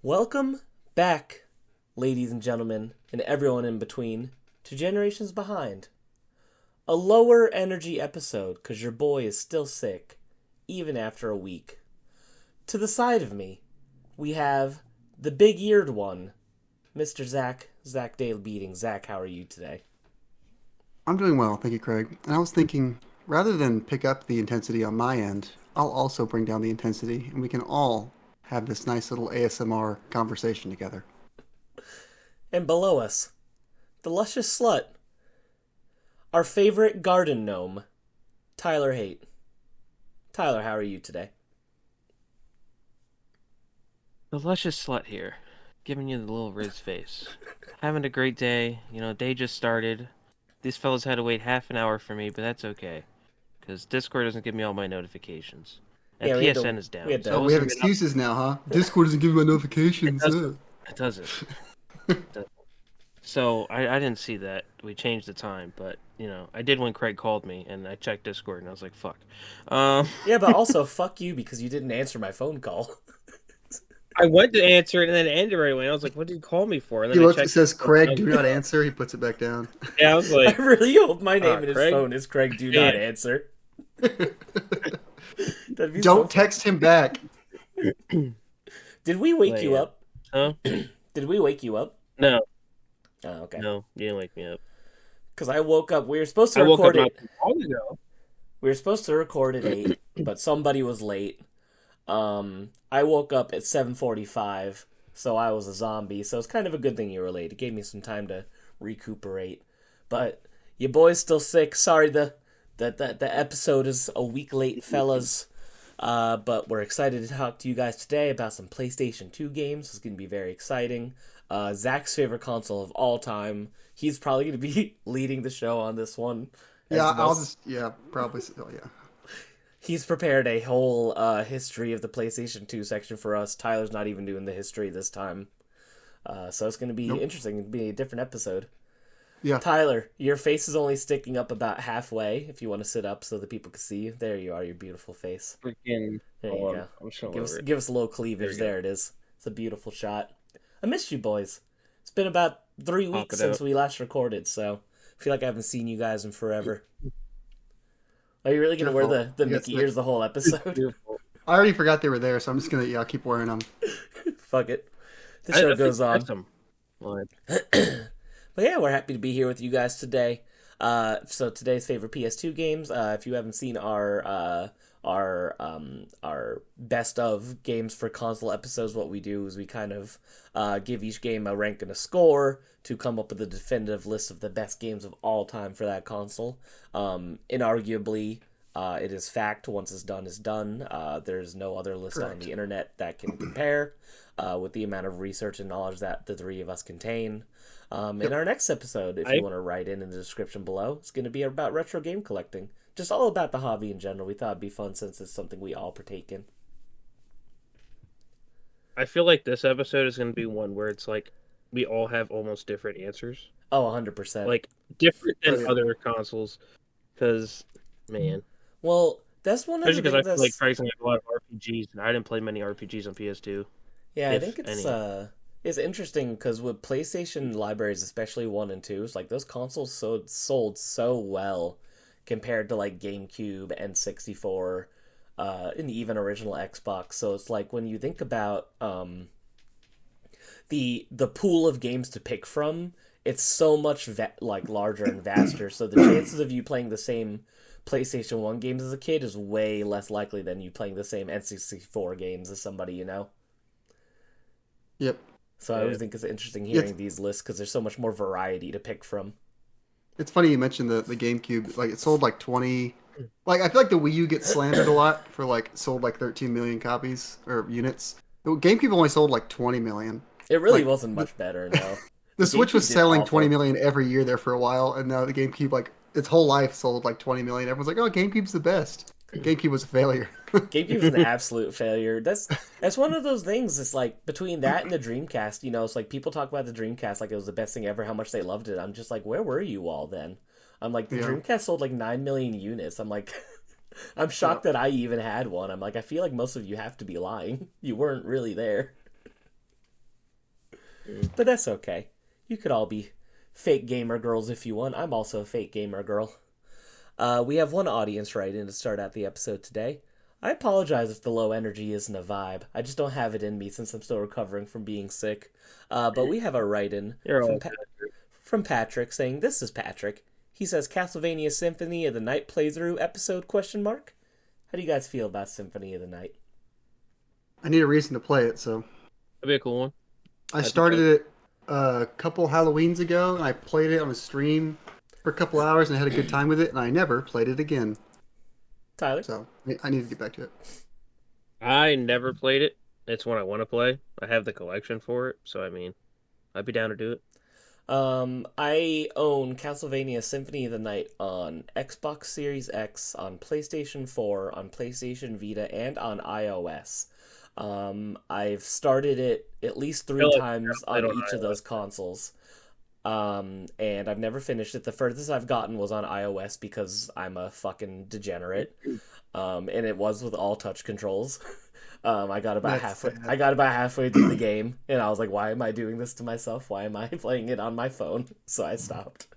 Welcome back, ladies and gentlemen, and everyone in between, to Generations Behind. A lower energy episode, because your boy is still sick, even after a week. To the side of me, we have the big-eared one, Mr. Zach Dale Beating. Zach, how are you today? I'm doing well, thank you, Craig. And I was thinking, rather than pick up the intensity on my end, I'll also bring down the intensity, and we can all have this nice little ASMR conversation together. And below us, the luscious slut, our favorite garden gnome, Tyler Haight. Tyler, how are you today? The luscious slut here, giving you the little Riz face. Having a great day. Day just started. These fellas had to wait half an hour for me, but that's okay. Because Discord doesn't give me all my notifications. And Yeah, PSN is we down. had to- So I Oh, we have wasn't gonna- excuses now, huh? Discord doesn't give me my It notifications. doesn't. It doesn't. It doesn't. So I didn't see that. We changed the time, but, I did when Craig called me, and I checked Discord, and I was like, fuck. Yeah, but also, fuck you because you didn't answer my phone call. I went to answer it, and then it ended right away. I was like, what did you call me for? And He then I looks, it checked says, it. Craig, do not answer. He puts it back down. Yeah, I was I like, really hope my name in his Craig? phone is Craig Do Not Yeah. Answer. That'd be Don't so- text him back. Did we wake you Yeah. up? huh? Did we wake you up? No, Oh, okay. no, you didn't wake me up. Because I woke up. We were supposed to I woke up record not it. too long ago. We were supposed to record at 8, but somebody was late. I woke up at 7:45, so I was a zombie. So it's kind of a good thing you were late. It gave me some time to recuperate. But your boy's still sick. Sorry, the episode is a week late, fellas. But we're excited to talk to you guys today about some PlayStation 2 games. It's going to be very exciting. Zach's favorite console of all time. He's probably going to be leading the show on this one. Yeah, As the I'll most- just, yeah, probably, oh, yeah. He's prepared a whole history of the PlayStation 2 section for us. Tyler's not even doing the history this time. So it's going to be Nope. interesting. It'll be a different episode. Yeah. Tyler, your face is only sticking up about halfway if you want to sit up so that people can see you. There you are, your beautiful face. Freaking. There you hold on. go. I'm showing Give us, over it. give us a little cleavage. There you There it is. It's a beautiful shot. I missed you boys. It's been about 3 Pop weeks it since out. we last recorded, so I feel like I haven't seen you guys in forever. Are you really going to wear the You got Mickey some- ears the whole episode? Beautiful. I already forgot they were there, so I'm just going to, yeah, I'll keep wearing them. Fuck it. The I show think goes on. that's them. Like, But yeah, we're happy to be here with you guys today. So today's favorite PS2 games. If you haven't seen our best of games for console episodes, what we do is we kind of give each game a rank and a score to come up with a definitive list of the best games of all time for that console. Inarguably, it is fact. Once it's done, it's done. There's no other list on Correct. the internet that can compare with the amount of research and knowledge that the three of us contain. In our next episode, if you want to write in the description below, it's going to be about retro game collecting. Just all about the hobby in general. We thought it'd be fun since it's something we all partake in. I feel like this episode is going to be one where it's like we all have almost different answers, Oh, 100%. like different Oh, than yeah. other consoles. Because, man, Well, that's one of especially the because I things feel like that's... Craig's gonna have a lot of RPGs, and I didn't play many RPGs on PS2. Yeah, I if think it's any. it's interesting because with PlayStation libraries, especially 1 and 2, it's like those consoles sold so well compared to like GameCube and 64 and even original Xbox. So it's like when you think about the pool of games to pick from, it's so much like larger and vaster. So the chances of you playing the same PlayStation 1 games as a kid is way less likely than you playing the same N64 games as somebody you know. Yep. So I always think it's interesting hearing these lists because there's so much more variety to pick from. It's funny you mentioned the GameCube. Like, it sold like 20. Like, I feel like the Wii U gets slandered a lot for like sold like 13 million copies or units. The GameCube only sold like 20 million. It really Like, wasn't much better, no. The Switch was GameCube did selling awful. 20 million every year there for a while, and now the GameCube, like, its whole life sold like 20 million. Everyone's like, oh, GameCube's the best. GameCube was a failure. GameCube was an absolute failure. That's one of those things. It's like between that and the Dreamcast, it's like people talk about the Dreamcast like it was the best thing ever, how much they loved it. I'm just like, where were you all then? I'm like, the Yeah. Dreamcast sold like 9 million units. I'm like, I'm shocked that I even had one. I'm like, I feel like most of you have to be lying. You weren't really there. But that's okay. You could all be fake gamer girls if you want. I'm also a fake gamer girl. We have one audience write-in to start out the episode today. I apologize if the low energy isn't a vibe. I just don't have it in me since I'm still recovering from being sick. But we have a write-in from Patrick saying, "This is Patrick." He says, "Castlevania Symphony of the Night playthrough episode?" How do you guys feel about Symphony of the Night? I need a reason to play it, so That'd be a cool one. I started it a couple Halloweens ago, and I played it on a stream for a couple hours and had a good time with it, and I never played it again. Tyler? So I need to get back to it. I never played it. It's one I want to play. I have the collection for it, so I mean, I'd be down to do it. I own Castlevania Symphony of the Night on Xbox Series X, on PlayStation 4, on PlayStation Vita, and on iOS. I've started it at least 3 times on each of those consoles. And I've never finished it. The furthest I've gotten was on iOS because I'm a fucking degenerate. And it was with all touch controls. I got about halfway through the game, and I was like, "Why am I doing this to myself? Why am I playing it on my phone?" So I stopped.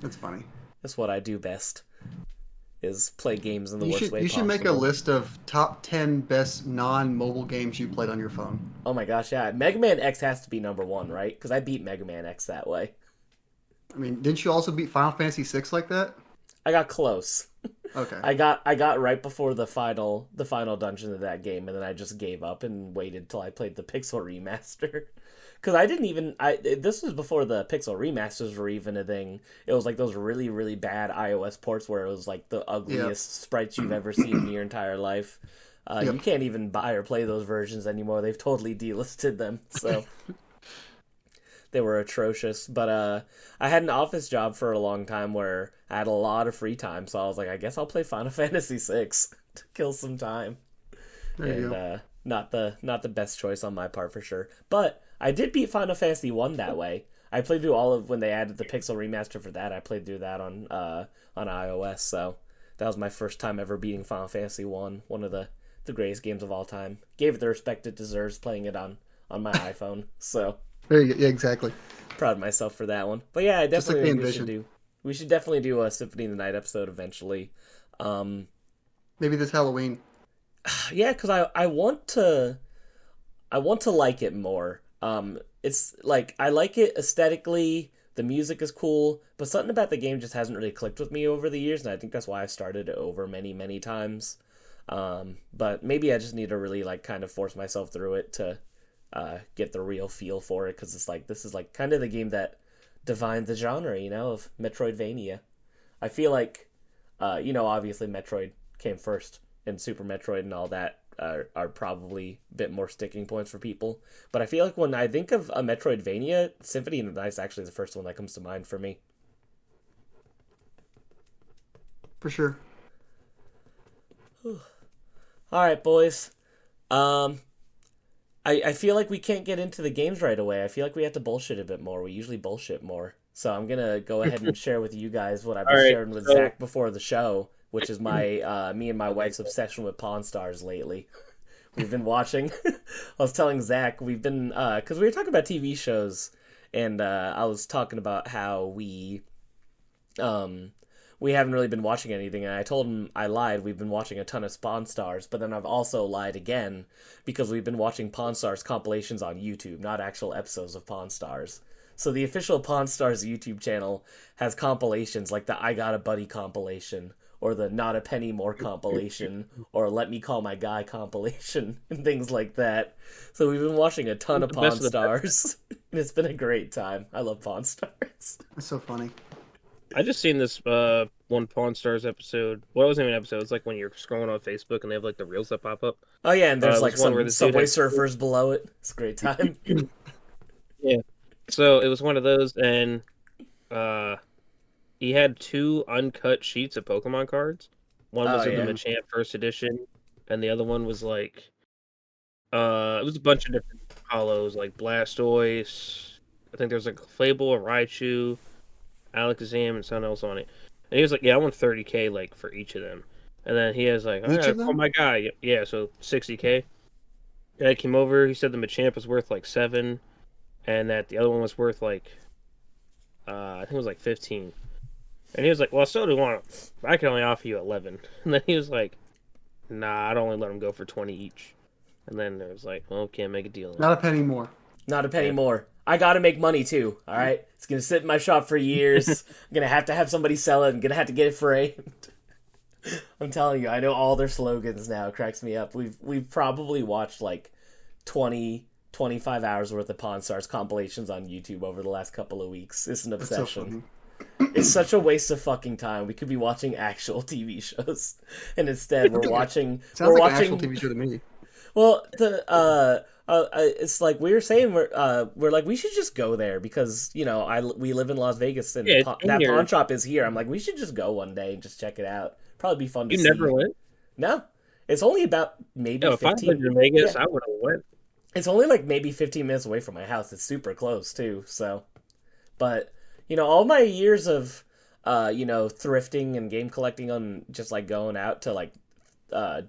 That's funny. That's what I do best. Is play games in the worst way possible. You should make a list of top 10 best non-mobile games you played on your phone. Oh my gosh, yeah. Mega Man X has to be number 1, right? Because I beat Mega Man X that way. I mean, didn't you also beat Final Fantasy VI like that? I got close. Okay. I got right before the final dungeon of that game, and then I just gave up and waited till I played the Pixel Remaster. Because this was before the Pixel Remasters were even a thing. It was like those really, really bad iOS ports where it was like the ugliest sprites you've ever seen in your entire life. You can't even buy or play those versions anymore. They've totally delisted them. So they were atrocious. But I had an office job for a long time where I had a lot of free time. So I was like, I guess I'll play Final Fantasy VI to kill some time. Not the best choice on my part for sure. But I did beat Final Fantasy 1 that way. I played through all of when they added the Pixel Remaster for that. I played through that on iOS. So that was my first time ever beating Final Fantasy 1, one of the greatest games of all time. Gave it the respect it deserves playing it on my iPhone. So there you go. Yeah, exactly. Proud of myself for that one. But yeah, I definitely think we should definitely do a Symphony of the Night episode eventually. Maybe this Halloween. Yeah, because I want to like it more. It's like I like it aesthetically. The music is cool, but something about the game just hasn't really clicked with me over the years, and I think that's why I've started it over many, many times. But maybe I just need to really like kind of force myself through it to get the real feel for it, because it's like this is like kind of the game that defined the genre, of Metroidvania. I feel like, obviously Metroid came first, and Super Metroid and all that are probably a bit more sticking points for people. But I feel like when I think of a Metroidvania, Symphony of the Night is actually the first one that comes to mind for me. For sure. All right, boys. I feel like we can't get into the games right away. I feel like we have to bullshit a bit more. We usually bullshit more. So I'm going to go ahead and share with you guys what I've been sharing with Zach before the show, which is my me and my wife's obsession with Pawn Stars lately. We've been watching. I was telling Zach, we've been because we were talking about TV shows, and I was talking about how we haven't really been watching anything, and I told him I lied. We've been watching a ton of Pawn Stars, but then I've also lied again because we've been watching Pawn Stars compilations on YouTube, not actual episodes of Pawn Stars. So the official Pawn Stars YouTube channel has compilations like the I Got a Buddy compilation, or the Not a Penny More compilation, or Let Me Call My Guy compilation, and things like that. So we've been watching a ton of Pawn Stars, and it's been a great time. I love Pawn Stars. That's so funny. I just seen this one Pawn Stars episode. Well, it wasn't even an episode. It's like when you're scrolling on Facebook and they have like the reels that pop up. Oh yeah, and there's like some Subway Surfers below it. It's a great time. Yeah. So it was one of those, and he had 2 uncut sheets of Pokemon cards. One was in the Machamp First Edition, and the other one was like, it was a bunch of different hollows, like Blastoise. I think there was like a Fable, a Raichu, Alakazam, and something else on it. And he was like, "Yeah, I want 30K like for each of them." And then he has like, "Oh my guy, yeah, so 60K." Guy came over. He said the Machamp was worth like 7, and that the other one was worth like I think it was like 15. And he was like, "Well, I still do want them. I can only offer you 11." And then he was like, "Nah, I'd only let them go for 20 each." And then it was like, "Well, can't make a deal." Not a penny more. Not a penny more. I gotta make money too, alright? It's gonna sit in my shop for years. I'm gonna have to have somebody sell it. I'm gonna have to get it framed. I'm telling you, I know all their slogans now. It cracks me up. We've probably watched like 20, 25 hours worth of Pawn Stars compilations on YouTube over the last couple of weeks. It's an obsession. It's such a waste of fucking time. We could be watching actual TV shows, and instead we're watching. Sounds we're like watching an actual TV show to me. Well, it's like we were saying, we're like we should just go there because we live in Las Vegas and Yeah, that pawn shop is here. I'm like we should just go one day and just check it out. Probably be fun to see. You never went? No, it's only about maybe No, if I 15. lived in Vegas, Yeah. I would have went. It's only like maybe 15 minutes away from my house. It's super close too. So, but all my years of thrifting and game collecting on just like going out to like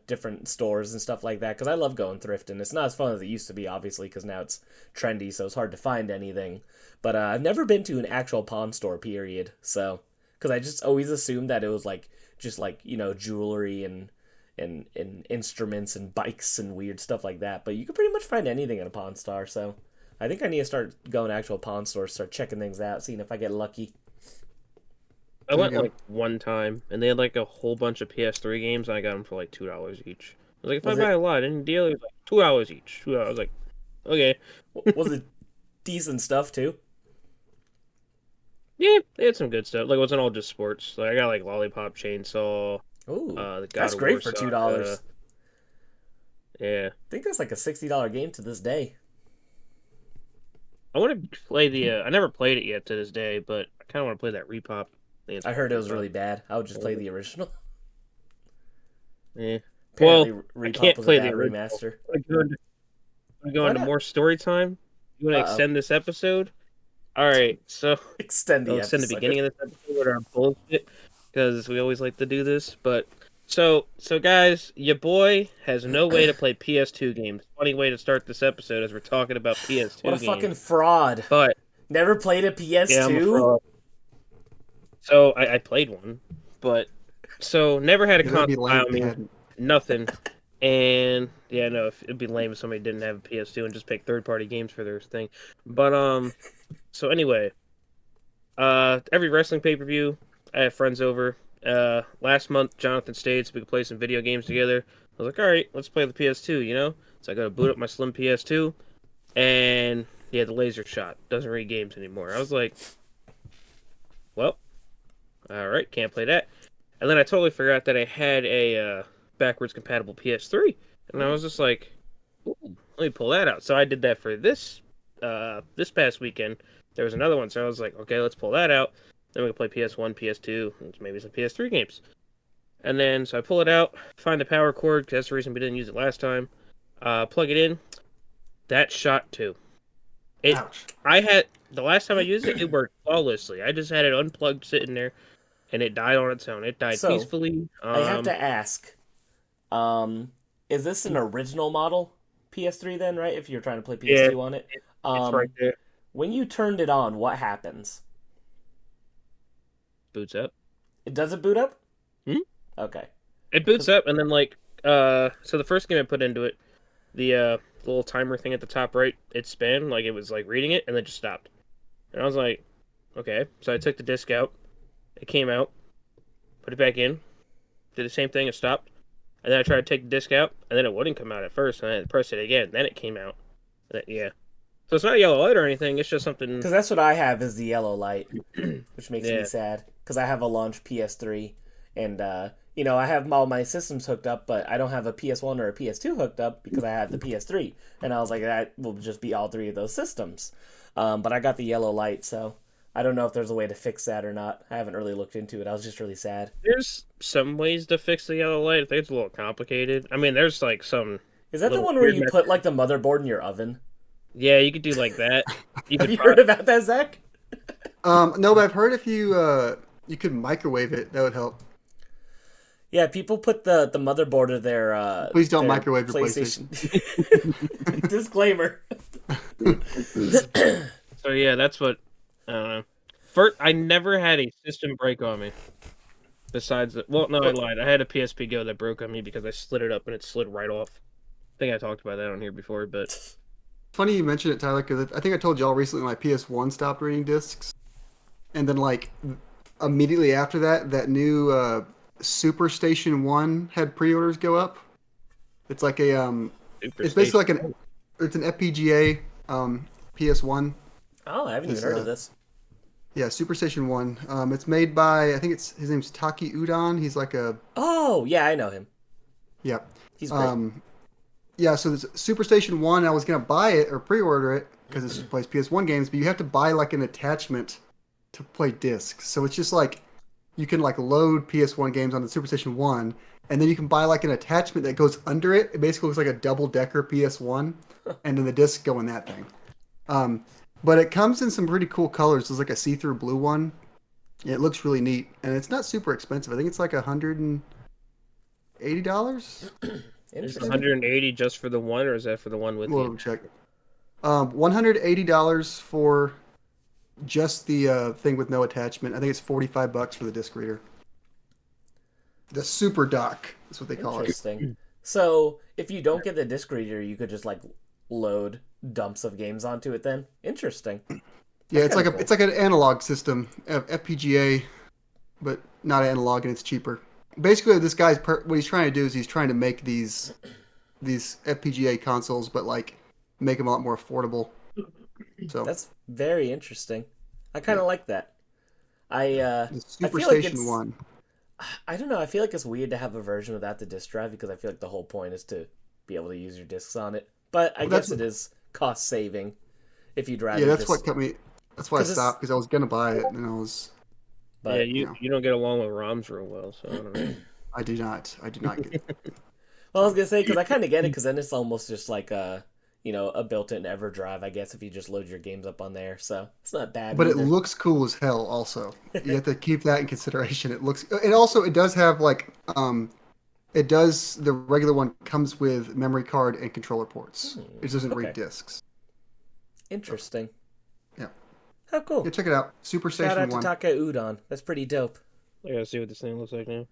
different stores and stuff like that because I love going thrifting. It's not as fun as it used to be, obviously, because now it's trendy, so it's hard to find anything. But I've never been to an actual pawn store, period. So, because I just always assumed that it was like just like jewelry and instruments and bikes and weird stuff like that. But you can pretty much find anything at a pawn store. So, I think I need to start going to actual pawn stores, start checking things out, seeing if I get lucky. I went like one time, and they had like a whole bunch of PS3 games, and I got them for like $2 each. I was like, if I buy a lot, any deal? It was like $2 each. $2. I was like, okay. Was it decent stuff too? Yeah, they had some good stuff. Like, it wasn't all just sports. Like, I got like Lollipop Chainsaw. Ooh, the God that's of great War for stuff, $2. Yeah, I think that's like a $60 game to this day. I want to play the. I never played it yet to this day, but I kind of want to play that Repop. I heard it was really bad. I would just play the original. Yeah. Apparently, Well, I Repop can't was play a the bad original. remaster. We're going to more story time. You want to extend this episode? All right, so Extend the I'll episode. extend the beginning of this episode with our bullshit because we always like to do this. But so guys, your boy has no way to play PS2 games. Funny way to start this episode as we're talking about PS2 What a games. fucking fraud! But Never played a PS2. yeah, I'm a fraud. So I played one, but so never had a console. I mean, nothing. And yeah, no, it'd be lame if somebody didn't have a PS2 and just pick third-party games for their thing. But so anyway, every wrestling pay-per-view, I have friends over. Last month, Jonathan stayed so we could play some video games together. I was like, all right, let's play the PS2, So I got to boot up my slim PS2, and yeah, the laser shot doesn't read games anymore. I was like, well, all right, can't play that. And then I totally forgot that I had a backwards compatible PS3, and I was just like, ooh, let me pull that out. So I did that for this past weekend. There was another one, so I was like, okay, let's pull that out. Then we can play PS1, PS2, and maybe some PS3 games. And then, so I pull it out, find the power cord, because that's the reason we didn't use it last time. Plug it in. That shot too. Ouch. The last time I used it, it worked flawlessly. I just had it unplugged sitting there, and it died on its own. It died peacefully. I have to ask, is this an original model PS3 then, right? If you're trying to play PS2 on it? It's right there. When you turned it on, what happens? Boots up. Does it boot up? Okay. It boots up, and then so the first game I put into it, the little timer thing at the top right, it span, like it was like reading it, and then just stopped. And I was like, okay. So I took the disc out. It came out. Put it back in. Did the same thing. It stopped. And then I tried to take the disc out, and then it wouldn't come out at first. And then I pressed it again. Then it came out. Yeah. So it's not a yellow light or anything. It's just something. Because that's what I have is the yellow light, which makes me sad. Because I have a launch PS3, and I have all my systems hooked up, but I don't have a PS1 or a PS2 hooked up because I have the PS3. And I was like, that will just be all three of those systems. But I got the yellow light, so I don't know if there's a way to fix that or not. I haven't really looked into it. I was just really sad. There's some ways to fix the yellow light. I think it's a little complicated. I mean, there's like some. Is that the one where you put like the motherboard in your oven? Yeah, you could do like that. Have you heard about that, Zach? No, but I've heard if you could microwave it, that would help. Yeah, people put the motherboard of Please don't their microwave your PlayStation. PlayStation. Disclaimer. So yeah, that's what I don't know. First, I never had a system break on me. Besides, well, no, I lied. I had a PSP Go that broke on me because I slid it up and it slid right off. I think I talked about that on here before, but Funny you mentioned it, Tyler, because I think I told y'all recently my PS1 stopped reading discs, and then like immediately after that, that new Super Station One had pre-orders go up. It's like a Super it's basically Station. like it's an FPGA PS1. Oh, I haven't even Is heard of this. yeah, Super Station One. It's made by I think it's his name's Taki Udon. He's like a Oh, yeah, I know him. yeah. He's great. Yeah, so there's Super Station One. I was gonna buy it or pre-order it because it plays PS1 games, but you have to buy like an attachment to play discs. So it's just like you can like load PS1 games on the Super Station One, and then you can buy like an attachment that goes under it. It basically looks like a double-decker PS1, and then the discs go in that thing. But it comes in some pretty cool colors. There's like a see-through blue one. It looks really neat, and it's not super expensive. I think it's like $180. Is Interesting. 180 just for the one, or is that for the one with We'll you? check. $180 for just the thing with no attachment. I think it's $45 for the disc reader. The Super Dock is what they call it. Interesting. So, if you don't get the disc reader, you could just like load dumps of games onto it. Then interesting. Yeah, That's it's like kinda cool. it's like an analog system, FPGA, but not analog, and it's cheaper. Basically, this guy's what he's trying to do is he's trying to make these FPGA consoles, but like make them a lot more affordable. So That's very interesting. I kind of like that. I the I Super feel like Station it's One. I don't know. I feel like it's weird to have a version without the disc drive because I feel like the whole point is to be able to use your discs on it. But I Well, guess that's it is cost saving if you'd rather Yeah, that's just. what kept me. That's why I 'Cause it's- stopped because I was gonna buy it, and I was. Yeah, But you know. you don't get along with ROMs real well, so I don't know. I do not. I do not get. well, I was gonna say because I kind of get it because then it's almost just like a built-in EverDrive, I guess, if you just load your games up on there. So it's not bad. But it either. looks cool as hell. Also, you have to keep that in consideration. It looks. It also it does have like it does the regular one comes with memory card and controller ports. It doesn't read okay. discs. Interesting. Yeah. How cool. Yeah, check it out. Super Shout Station out to One. Taka Udon. That's pretty dope. I gotta see what this thing looks like now.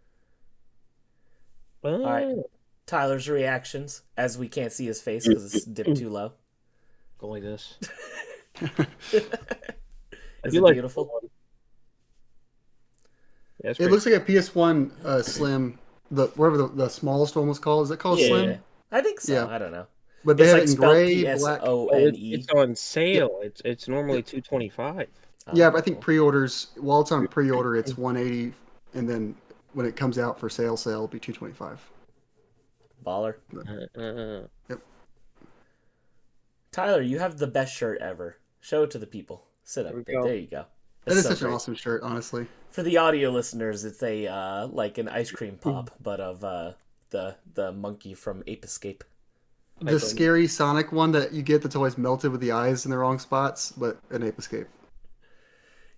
All right. Oh, Tyler's reactions as we can't see his face because it's dipped too low. go like this. Is do it like beautiful? the one. Yeah, it's It pretty- looks like a PS1 Slim. The whatever the smallest one was called. Is it called Yeah, Slim? I think so. Yeah. I don't know. But they It's have like it in spelled gray, black. Oh, PSONE. it's on sale. It's normally $225. Yeah, but I think pre-orders. While it's on pre-order, it's 180, and then when it comes out for sale, it'll be 225. Baller. Uh, Tyler, you have the best shirt ever. Show it to the people. Sit up. There we go. There you go. That That's is so such an great. awesome shirt, honestly. For the audio listeners, it's a like an ice cream pop, but of the monkey from Ape Escape. The scary Sonic one that you get that's always melted with the eyes in the wrong spots, but an Ape Escape.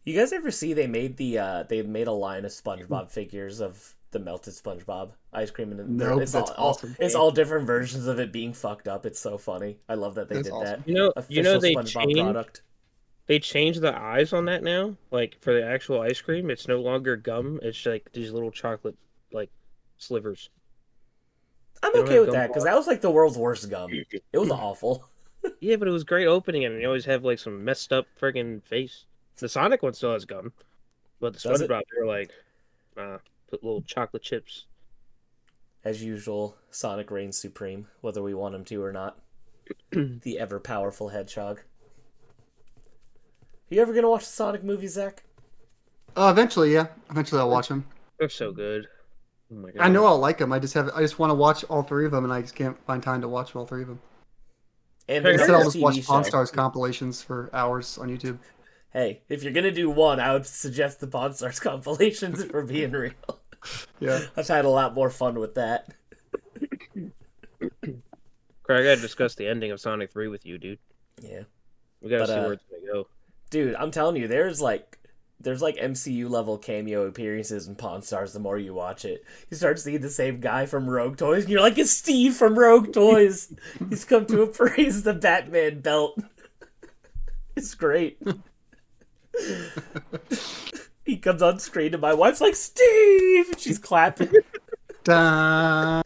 You guys ever see they made they made a line of SpongeBob figures of the melted SpongeBob ice cream, and Nope, it's that's awesome. it's all different versions of it being fucked up. It's so funny. I love that they That's did awesome. that. You know Official they SpongeBob changed product. they changed the eyes on that now. Like for the actual ice cream, it's no longer gum. It's like these little chocolate like slivers. I'm They don't okay have with gum that because that was like the world's worst gum. It was awful. Yeah, but it was great opening it, and you always have like some messed up friggin' face. The Sonic one still has gum, but the Does it? SpongeBob they're like, put little chocolate chips. As usual, Sonic reigns supreme, whether we want him to or not. The ever powerful hedgehog. Are you ever gonna watch the Sonic movie, Zach? Eventually, yeah. Eventually, I'll watch them. They're so good. Oh my god! I know I'll like them. I just want to watch all three of them, and I just can't find time to watch all three of them. And Hey, there's Instead, I'll this just watch TV Pawn show. Stars compilations for hours on YouTube. Hey, if you're gonna do one, I would suggest the Pawn Stars compilations if we're being real. Yeah. I've had a lot more fun with that. Craig, I gotta discuss the ending of Sonic 3 with you, dude. Yeah. We gotta But, see where it's gonna go. Dude, I'm telling you, there's like MCU level cameo appearances in Pawn Stars the more you watch it. You start seeing the same guy from Rogue Toys, and you're like, it's Steve from Rogue Toys. He's come to appraise the Batman belt. It's great. He comes on screen, and my wife's like, Steve! And she's clapping. Da,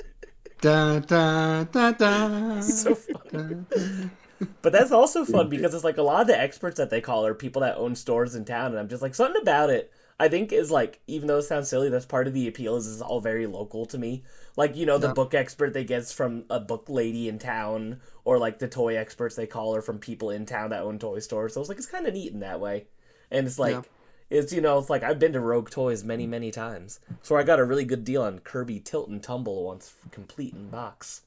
da, da, da, da. So fun. But that's also fun because it's like a lot of the experts that they call are people that own stores in town, and I'm just like, something about it I think is like, even though it sounds silly, that's part of the appeal is it's all very local to me. Like, you know, the book expert they get from a book lady in town, or like the toy experts they call are from people in town that own toy stores. So it's like, it's kind of neat in that way. And it's like, it's, you know, it's like I've been to Rogue Toys many, many times. So I got a really good deal on Kirby Tilt and Tumble once, complete in box.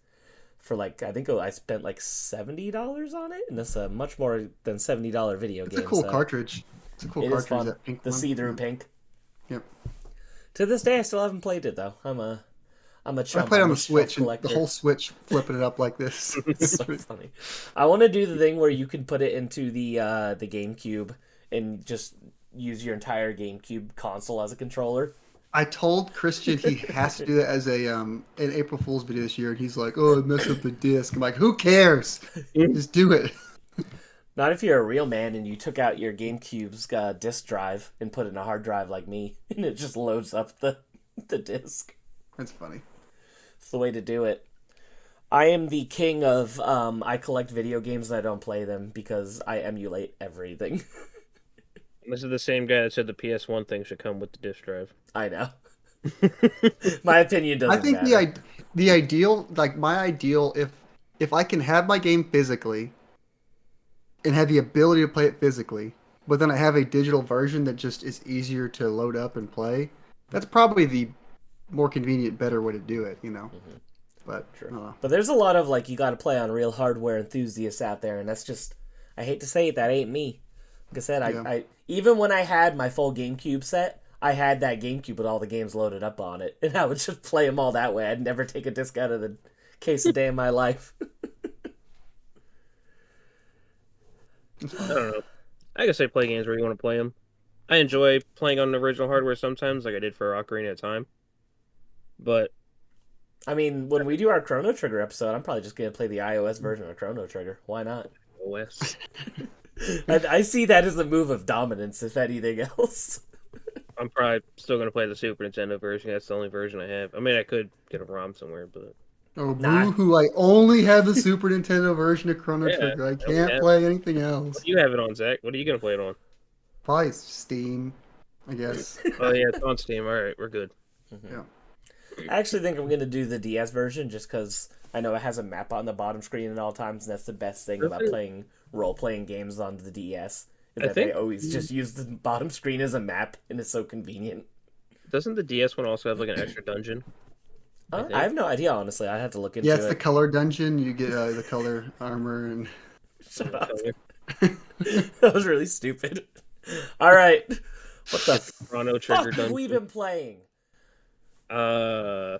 For like, I think I spent like $70 on it, and that's a much more than $70 video game. It's a cool cartridge. It's a cool it cartridge. Is fun. That pink the one. see-through pink. Yep. To this day, I still haven't played it though. I'm a chump. I played on I'm a the Switch, and collector. the whole Switch flipping it up like this. It's so funny. I want to do the thing where you can put it into the GameCube and just use your entire GameCube console as a controller. I told Christian he has to do that as a an April Fool's video this year, and he's like, "Oh, I messed up the disc." I'm like, "Who cares? Just do it." Not if you're a real man and you took out your GameCube's disc drive and put it in a hard drive like me, and it just loads up the disc. That's funny. It's the way to do it. I am the king of I collect video games and I don't play them because I emulate everything. This is the same guy that said the PS1 thing should come with the disc drive. I know. My opinion doesn't I think matter. the ideal, like my ideal, if I can have my game physically and have the ability to play it physically, but then I have a digital version that just is easier to load up and play, that's probably the more convenient, better way to do it, you know. Mm-hmm. But True. I don't know. But there's a lot of like you got to play on real hardware enthusiasts out there, and that's just I hate to say it, that ain't me. Like I said, I even when I had my full GameCube set, I had that GameCube with all the games loaded up on it, and I would just play them all that way. I'd never take a disc out of the case a day in my life. I don't know. I guess I play games where you want to play them. I enjoy playing on the original hardware sometimes, like I did for Ocarina of Time. But I mean, when we do our Chrono Trigger episode, I'm probably just gonna play the iOS version of Chrono Trigger. Why not? OS. I see that as a move of dominance, if anything else. I'm probably still going to play the Super Nintendo version. That's the only version I have. I mean, I could get a ROM somewhere, but... Oh, Nah. boo-hoo, I only have the Super Nintendo version of Chrono Yeah, Trigger. I I can't have- play anything else. What do you have it on, Zach? What are you going to play it on? Probably Steam, I guess. Oh, yeah, it's on Steam. All right, we're good. Yeah. I actually think I'm gonna do the DS version just because I know it has a map on the bottom screen at all times, and that's the best thing about playing role-playing games on the DS. Is that they always just use the bottom screen as a map, and it's so convenient. Doesn't the DS one also have like an extra dungeon? I have no idea, honestly. I'd have to look into Yeah, it's it. the color dungeon. You get the color armor and... Shut up. That was really stupid. All right. What the Chrono Trigger fuck have dungeon. we been playing? I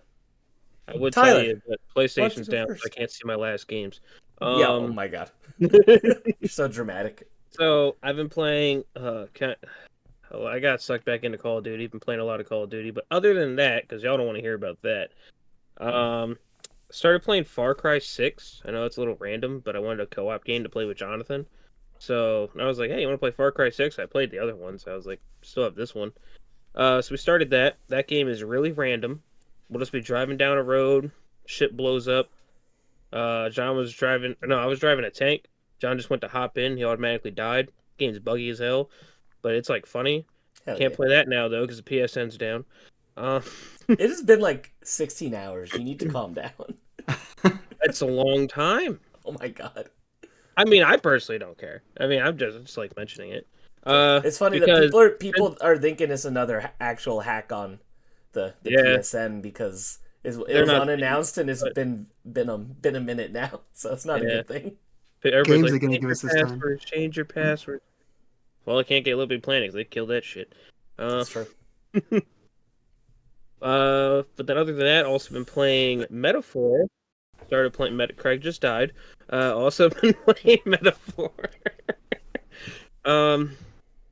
would Tyler, tell you, but PlayStation's go down, so first? I can't see my last games. Yeah, oh my god. You're so dramatic. So I've been playing. I got sucked back into Call of Duty. Been playing a lot of Call of Duty, but other than that, because y'all don't want to hear about that, started playing Far Cry 6. I know it's a little random, but I wanted a co-op game to play with Jonathan. So I was like, "Hey, you want to play Far Cry 6?" I played the other one, so I was like, "Still have this one." So we started that. That game is really random. We'll just be driving down a road. Shit blows up. John was driving. No, I was driving a tank. John just went to hop in. He automatically died. Game's buggy as hell, but it's like funny. Hell Can't yeah. play that now though because the PSN's down. It has been like 16 hours. You need to calm down. That's a long time. Oh my god. I mean, I personally don't care. I mean, I'm just like mentioning it. It's funny that because- people are thinking it's another actual hack on the Yeah. PSN because it was not- unannounced and it's but- been a minute now, so it's not a Yeah. good thing. Everybody's Games like, are gonna "Change give your us this time." password, change your password. Well, I can't get Little Big Planet because they killed that shit. That's true. But then other than that, also been playing Metaphor. Started playing Craig just died. Also been playing Metaphor.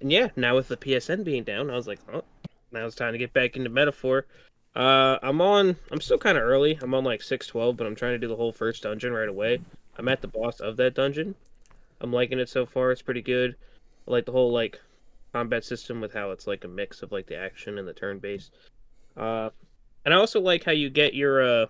And yeah, now with the PSN being down, I was like, oh, now it's time to get back into Metaphor. I'm still kind of early. I'm on like 612, but I'm trying to do the whole first dungeon right away. I'm at the boss of that dungeon. I'm liking it so far. It's pretty good. I like the whole like combat system with how it's like a mix of like the action and the turn based. Uh, and I also like how you get your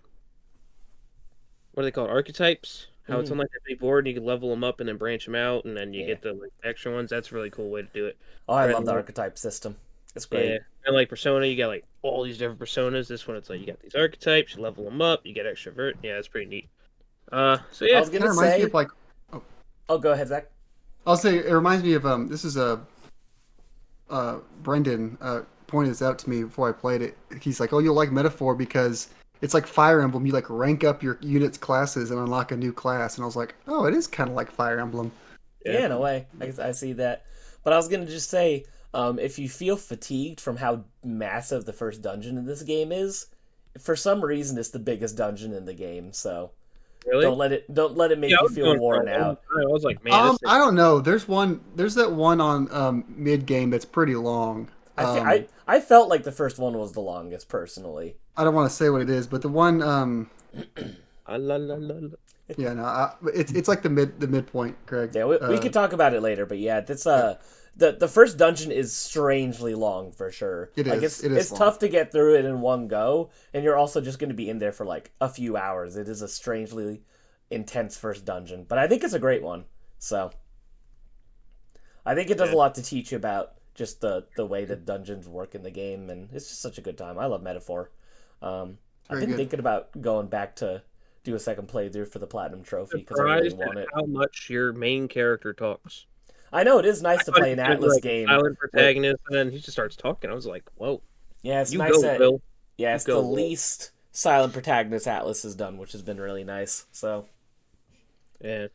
what are they called, archetypes? How it's Hmm. on like a big board and you can level them up and then branch them out, and then you Yeah. get the like, extra ones. That's a really cool way to do it. Oh, I Rather love than the like, archetype system. It's yeah, great. and like Persona, you got like all these different personas. This one, it's like you got these archetypes, you level them up, you get extra vert. Yeah, it's pretty neat. So I yeah, was Kind gonna of reminds me of say. like, oh, Oh, go ahead, Zach. I'll say it reminds me of this is a Brendan pointed this out to me before I played it. He's like, "Oh, you'll like Metaphor because it's like Fire Emblem. You like rank up your units' classes and unlock a new class." And I was like, "Oh, it is kind of like Fire Emblem." yeah, Yeah, in a way, I see that. But I was gonna just say, if you feel fatigued from how massive the first dungeon in this game is, for some reason it's the biggest dungeon in the game. So really. don't let it Yeah, make I you was feel going for a worn long out. time. I was like, man, this thing. I don't know. There's that one on mid game that's pretty long. I felt like the first one was the longest personally. I don't want to say what it is, but the one Ah, la, la, la, la. yeah, no, it's like the midpoint, Craig. Yeah, we could talk about it later, but yeah, that's Yeah, the first dungeon is strangely long for sure. it Like is. It it's is long. tough to get through it in one go, and you're also just going to be in there for like a few hours. It is a strangely intense first dungeon, but I think it's a great one. So I think it does Yeah, a lot to teach you about just the way that dungeons work in the game, and it's just such a good time. I love Metaphor. I've Very been good. thinking about going back to do a second playthrough for the platinum trophy because I really surprised want at it. how much your main character talks. I know it is I nice to thought play he an was gonna be Atlas like a game silent with. protagonist, and then he just starts talking. I was like, whoa, Yeah, it's you nice go, that. Will, Yeah, you it's the go, Will. least silent protagonist Atlas has done, which has been really nice. So Yeah.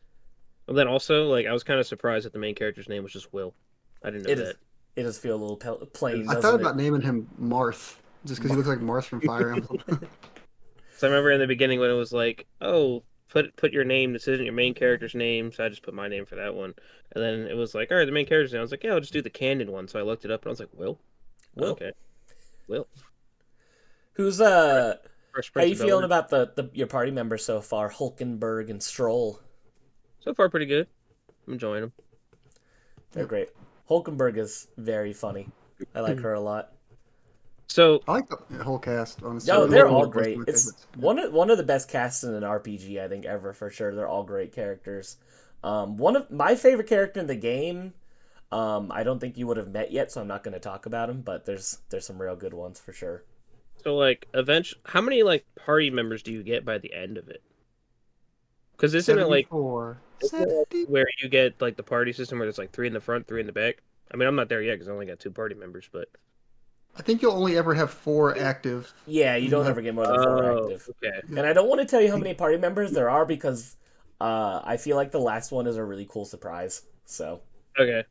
And then also, like, I was kind of surprised that the main character's name was just Will. I didn't know it is. that. It does feel a little plain, 'Cause I thought doesn't about it? naming him Marth just because he looks like Marth from Fire Emblem. So I remember in the beginning when it was like, oh, put your name. This isn't your main character's name, so I just put my name for that one. And then it was like, all right, the main character's name. I was like, yeah, I'll just do the canon one. So I looked it up and I was like, Will. Will, Okay, Will. who's Fresh, Fresh how Prince you of Bel feeling Air. about the your party members so far? Hulkenberg and Stroll, So far, pretty good. I'm enjoying them. they're great. Hulkenberg is very funny. I like her a lot. So I like the whole cast, honestly. No, so they're then all Hulkenberg was one great. of my It's favorites. Yeah. one of the best casts in an RPG I think ever for sure. They're all great characters. One of my favorite character in the game. I don't think you would have met yet, so I'm not going to talk about him. But there's some real good ones for sure. like, eventually, how many like party members do you get by the end of it? Because isn't it like 74. isn't it like 70? where you get like the party system where there's like three in the front, three in the back? I mean, I'm not there yet because I only got two party members, but I think you'll only ever have 4 active. Yeah, you And you don't have, ever get more than four oh, active, okay, and yeah, I don't want to tell you I how think many party members there are because I feel like the last one is a really cool surprise. So okay,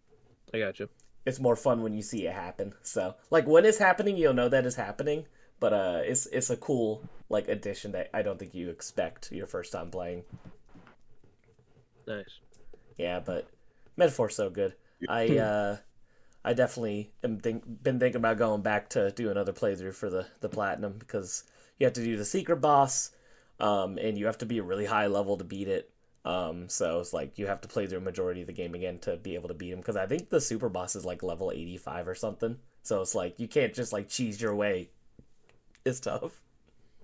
I got you. it's more fun when you see it happen. So like when it's happening, you'll know that it's happening. But it's a cool like addition that I don't think you expect your first time playing. Nice. Yeah, but Metaphor's so good. I definitely been thinking about going back to do another playthrough for the platinum because you have to do the secret boss, and you have to be a really high level to beat it. So it's like you have to play through a majority of the game again to be able to beat him because I think the super boss is like level 85 or something. So it's like you can't just like cheese your way. It's tough.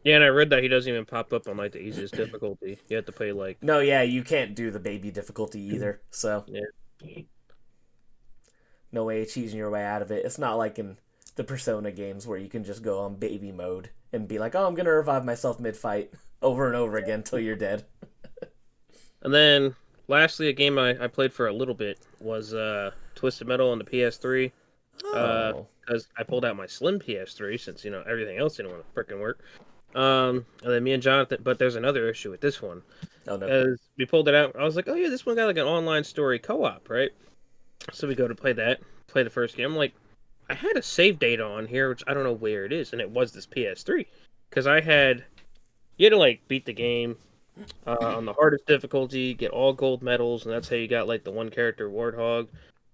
Yeah, and I read that he doesn't even pop up on like the easiest difficulty. You have to play like No, yeah, you can't do the baby difficulty either. So yeah. no way of cheesing your way out of it. It's not like in the Persona games where you can just go on baby mode and be like, "Oh, I'm gonna revive myself mid-fight over and over again until you're dead." And then lastly, a game I played for a little bit was Twisted Metal on the PS3. Oh, Because I pulled out my slim PS3 since everything else didn't want to freaking work. And then me and Jonathan, but there's another issue with this one. oh no. As we pulled it out, I was like, oh yeah, this one got like an online story co-op, right? So we go to play that, play the first game. I'm like, I had a save data on here, which I don't know where it is, and it was this PS3. Because you had to like beat the game on the hardest difficulty, get all gold medals, and that's how you got like the one character Warthog.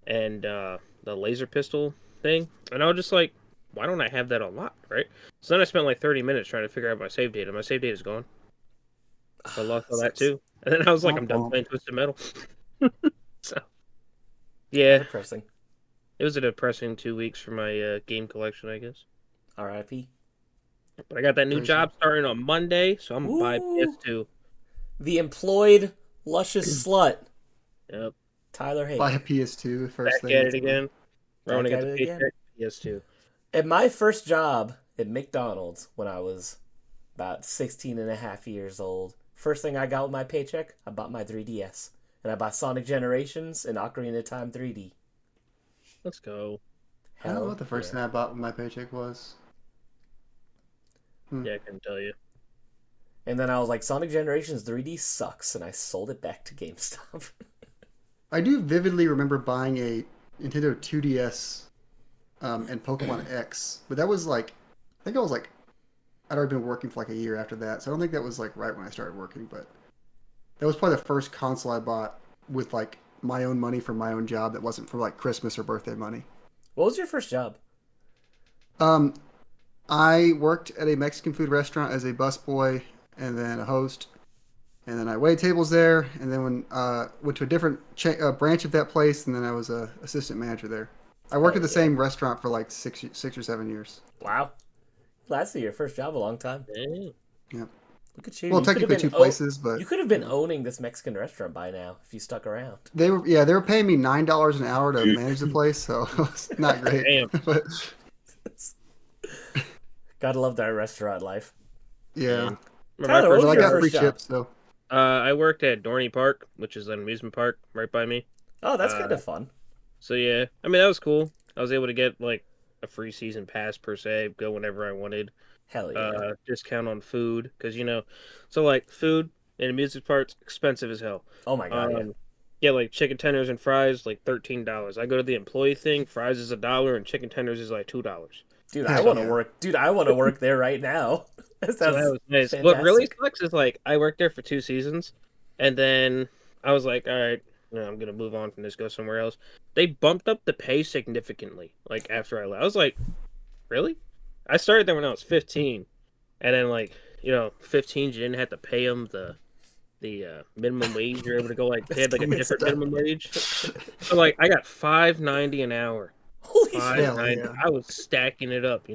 and the laser pistol thing, and I was just like, why don't I have that unlocked, right? So then I spent like 30 minutes trying to figure out my save data. My save data is gone. I lost all that Sucks. too. And then I was like, Womp I'm done womp. playing Twisted Metal. So How yeah, depressing. it was a depressing 2 weeks for my game collection, I guess. R.I.P. But I got that new Crazy. job starting on Monday, so I'm gonna buy a Woo! PS2. The employed luscious slut, Yep, Tyler Buy Hayden. a PS2 first back thing. at That's it again. I want Back to get at the it again. paycheck PS2. At my first job at McDonald's when I was about 16 and a half years old, first thing I got with my paycheck, I bought my 3DS. And I bought Sonic Generations and Ocarina of Time 3D. Let's go. I don't know Hell what the first yeah. thing I bought when my paycheck was. Yeah, I can tell you. And then I was like, Sonic Generations 3D sucks, and I sold it back to GameStop. I do vividly remember buying a Nintendo 2DS and Pokemon X, but that was like, I think I was like, I'd already been working for like a year after that, so I don't think that was like right when I started working, but that was probably the first console I bought with like my own money from my own job that wasn't for like Christmas or birthday money. What was your first job? Um, I worked at a Mexican food restaurant as a busboy and then a host, and then I waited tables there, and then when went to a different branch of that place, and then I was a assistant manager there. I worked Hell at the yeah. same restaurant for like 6 or 7 years. Wow. That's your first job a long time. Dang. Yep. Look at you. Well, You could have technically been two places, but you could have been owning this Mexican restaurant by now if you stuck around. they were paying me $9 an hour to manage the place, so it was not great. Damn. But Gotta love that restaurant life. yeah, Man. Tyler, what but was I your got first free job? chips, so I worked at Dorney Park, which is an amusement park right by me. Oh, that's Uh, kind of fun. So yeah, I mean that was cool. I was able to get like a free season pass per se, go whenever I wanted. Hell yeah. Discount on food because so like food and amusement parks expensive as hell. Oh my god, yeah. Yeah, like chicken tenders and fries like $13. I go to the employee thing, fries is $1 and chicken tenders is like $2. Dude, I Heck want to yeah. work. Dude, I want to work there right now. That So that sounds was nice. fantastic. What really sucks is like I worked there for 2 seasons, and then I was like, all right, I'm gonna move on from this, go somewhere else. They bumped up the pay significantly. Like after I left, I was like, really? I started there when I was 15, and then 15, you didn't have to pay them the minimum wage. You're able to go like they had like a That's different messed up. minimum wage. So like I got $5.90 an hour. Holy shit. Five Hell ninety. yeah. I was stacking it up.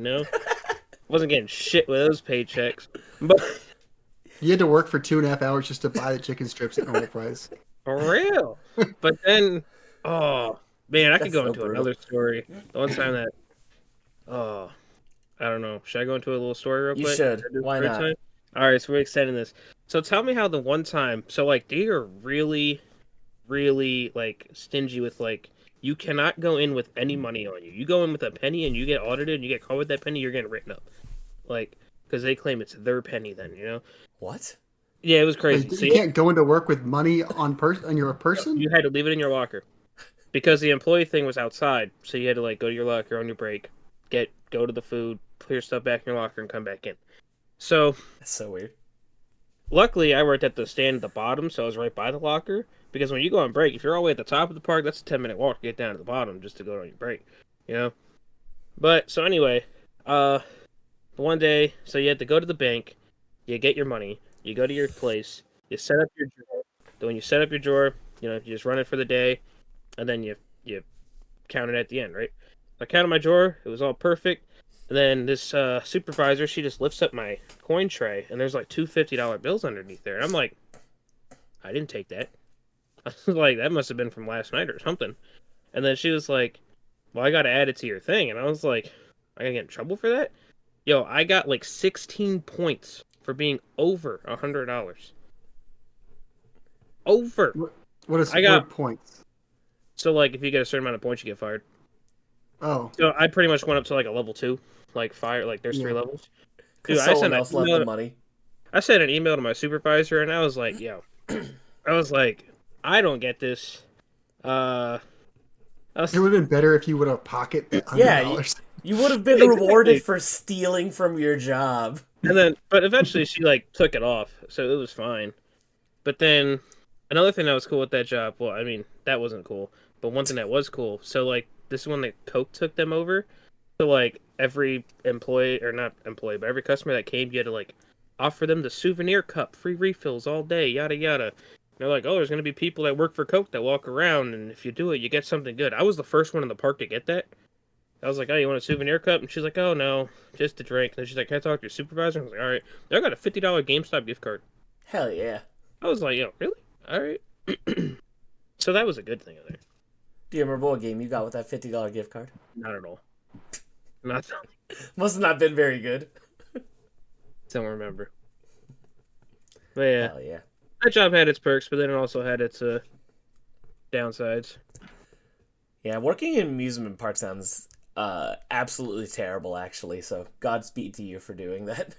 Wasn't getting shit with those paychecks, but. You had to work for 2.5 hours just to buy the chicken strips at normal price. For real. But then, oh man, I could That's go so into brutal. another story. The one time that, oh, I don't know. Should I go into a little story real You quick? should. I do Why story not? time? All right, so we're extending this. So tell me how the one time. So like, they are really, really like stingy with like. You cannot go in with any money on you. You go in with a penny and you get audited and you get caught with that penny, you're getting written up. Like, because they claim it's their penny then. What? Yeah, it was crazy. Wait, So you can't go into work with money on your person? you had to leave it in your locker. Because the employee thing was outside, so you had to like go to your locker on your break, go to the food, put your stuff back in your locker, and come back in. So That's so weird. luckily, I worked at the stand at the bottom, so I was right by the locker. Because when you go on break, if you're all the way at the top of the park, that's a 10-minute walk to get down to the bottom just to go on your break. But so anyway, one day, so you had to go to the bank, you get your money, you go to your place, you set up your drawer. Then when you set up your drawer, you just run it for the day, and then you count it at the end, right? I counted my drawer, it was all perfect. And then this supervisor, she just lifts up my coin tray, and there's like two $50 bills underneath there. And I'm like, I didn't take that. I was like, that must have been from last night or something. And then she was like, well, I got to add it to your thing. And I was like, I gotta get in trouble for that? Yo, I got like 16 points for being over $100. Over. What is I got- points? So like, if you get a certain amount of points, you get fired. Oh, So I pretty much went up to like a level 2, like fire. Like there's 3 Yeah. levels. Dude, Because I someone sent an else left email- the money. I sent an email to my supervisor, and I was like, yo, I don't get this. I was, it would have been better if you would have pocketed that Yeah, $100. You would have been Exactly. rewarded for stealing from your job. and then, but eventually she like took it off, so it was fine. But then, Another thing that was cool with that job, well, I mean, that wasn't cool, but one thing that was cool, so, like, this is when the Coke took them over, so, like, every employee, or not employee, but every customer that came, you had to, like, offer them the souvenir cup, free refills all day, yada yada. And they're like, oh, there's going to be people that work for Coke that walk around, and if you do it, you get something good. I was the first one in the park to get that. I was like, oh, you want a souvenir cup? And she's like, oh, no, just a drink. And then she's like, can I talk to your supervisor? I was like, all right. I got a $50 GameStop gift card. Hell yeah. I was like, yo, really? All right. So that was a good thing there. Do you remember what game you got with that $50 gift card? Not at all. Not. Must have not been very good. Don't remember. But yeah, Hell yeah. that job had its perks, but then it also had its downsides. Yeah, working in amusement park sounds absolutely terrible, actually. So Godspeed to you for doing that.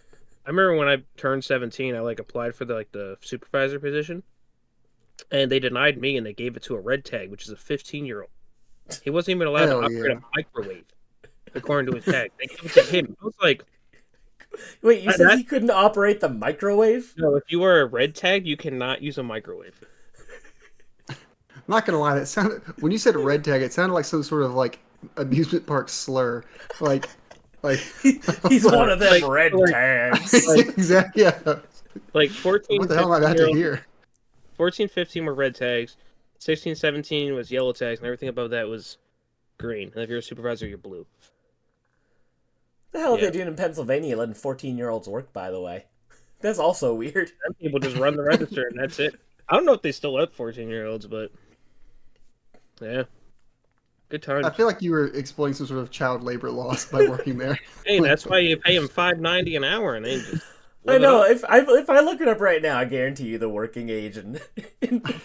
I remember when I turned 17, I like applied for the supervisor position, and they denied me, and they gave it to a red tag, which is a 15-year-old. He wasn't even allowed to Hell operate yeah. a microwave, according to his tag. They gave it to him. I was like, Wait, you said he couldn't operate the microwave? no, if you are a red tag, you cannot use a microwave. I'm not gonna lie, that sounded when you said red tag, it sounded like some sort of like amusement park slur. Like He's one of them Like- red like- tags. exactly. Yeah. Like 14, What the hell am I about to 15-year-old hear? 14, 15 were red tags. 16, 17 was yellow tags, and everything above that was green. And if you're a supervisor, you're blue. The hell are Yeah. they doing in Pennsylvania letting 14-year-olds work, by the way? That's also weird. Some people just run the register, and that's it. I don't know if they still let 14-year-olds, but yeah. Good time. I feel like you were exploiting some sort of child labor laws by working there. Hey, that's why you pay them $5.90 an hour, and they just I live it know. up. If I look it up right now, I guarantee you the working age in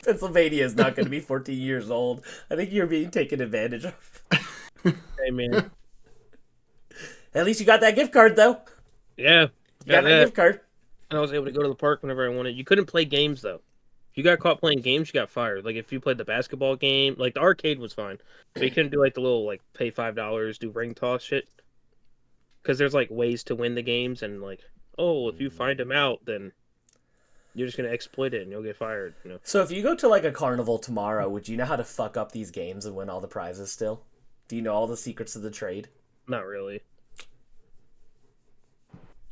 Pennsylvania is not going to be 14 years old. I think you're being taken advantage of. Hey, man. At least you got that gift card, though. Yeah. You got that gift card. And I was able to go to the park whenever I wanted. You couldn't play games, though. If you got caught playing games, you got fired. Like, if you played the basketball game, like, the arcade was fine. But you couldn't do, like, the little, like, pay $5, do ring toss shit. Because there's, like, ways to win the games, and, like, oh, if you find them out, then you're just going to exploit it, and you'll get fired, you know? So if you go to like a carnival tomorrow, would you know how to fuck up these games and win all the prizes still? Do you know all the secrets of the trade? Not really.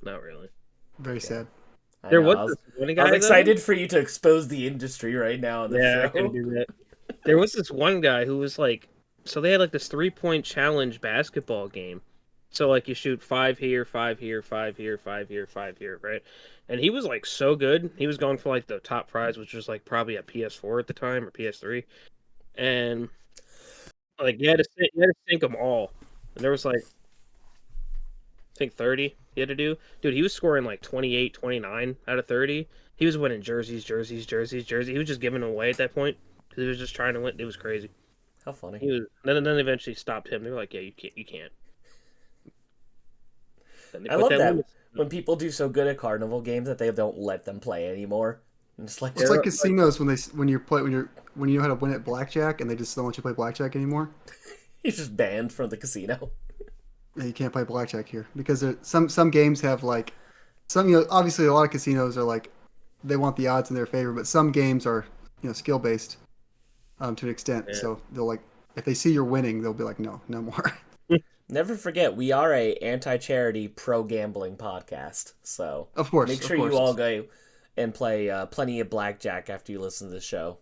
Not really. Very sad. I There know, was this one guy, I was though. excited for you to expose the industry right now on the Yeah, I show. can do that. There was this one guy who was like, so they had like this 3-point challenge basketball game. So like you shoot 5 here, 5 here, 5 here, 5 here, 5 here, right? And he was like so good. He was going for like the top prize, which was like probably a PS4 at the time or PS3. And like you had to sink them all. And there was like I think 30 he had to do. Dude, he was scoring like 28, 29 out of 30. He was winning jerseys. He was just giving them away at that point because he was just trying to win. It was crazy. How funny. He was. Then eventually stopped him. They were like, "Yeah, you can't." Then they I put love that limit- when people do so good at carnival games that they don't let them play anymore. And it's like, It's like casinos when you know how to win at blackjack and they just don't let you play blackjack anymore. he's just banned from the casino. Yeah, you can't play blackjack here because some games have like obviously a lot of casinos are like they want the odds in their favor, but some games are skill based to an extent. Yeah. So they'll like if they see you're winning, they'll be like no more. Never forget, we are a anti-charity, pro-gambling podcast. So Of course, make of sure course. you all go and play plenty of blackjack after you listen to the show.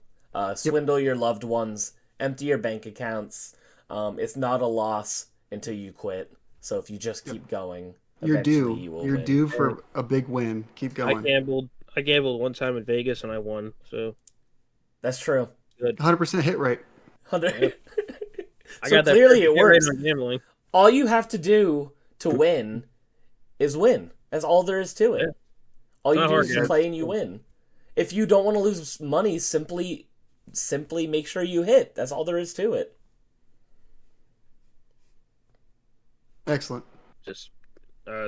Swindle your loved ones, empty your bank accounts. It's not a loss until you quit. So if you just keep going, You're eventually due. you will You're win. due for a big win. Keep I going. gambled one time in Vegas and I won. So That's true. good. 100% hit rate. 100. I So got that clearly perfect it hit rate works. on gambling. All you have to do to win is win. That's all there is to it. Yeah. All you Not do hard, is just guys. play and you win. If you don't want to lose money, simply make sure you hit. That's all there is to it. Excellent. Just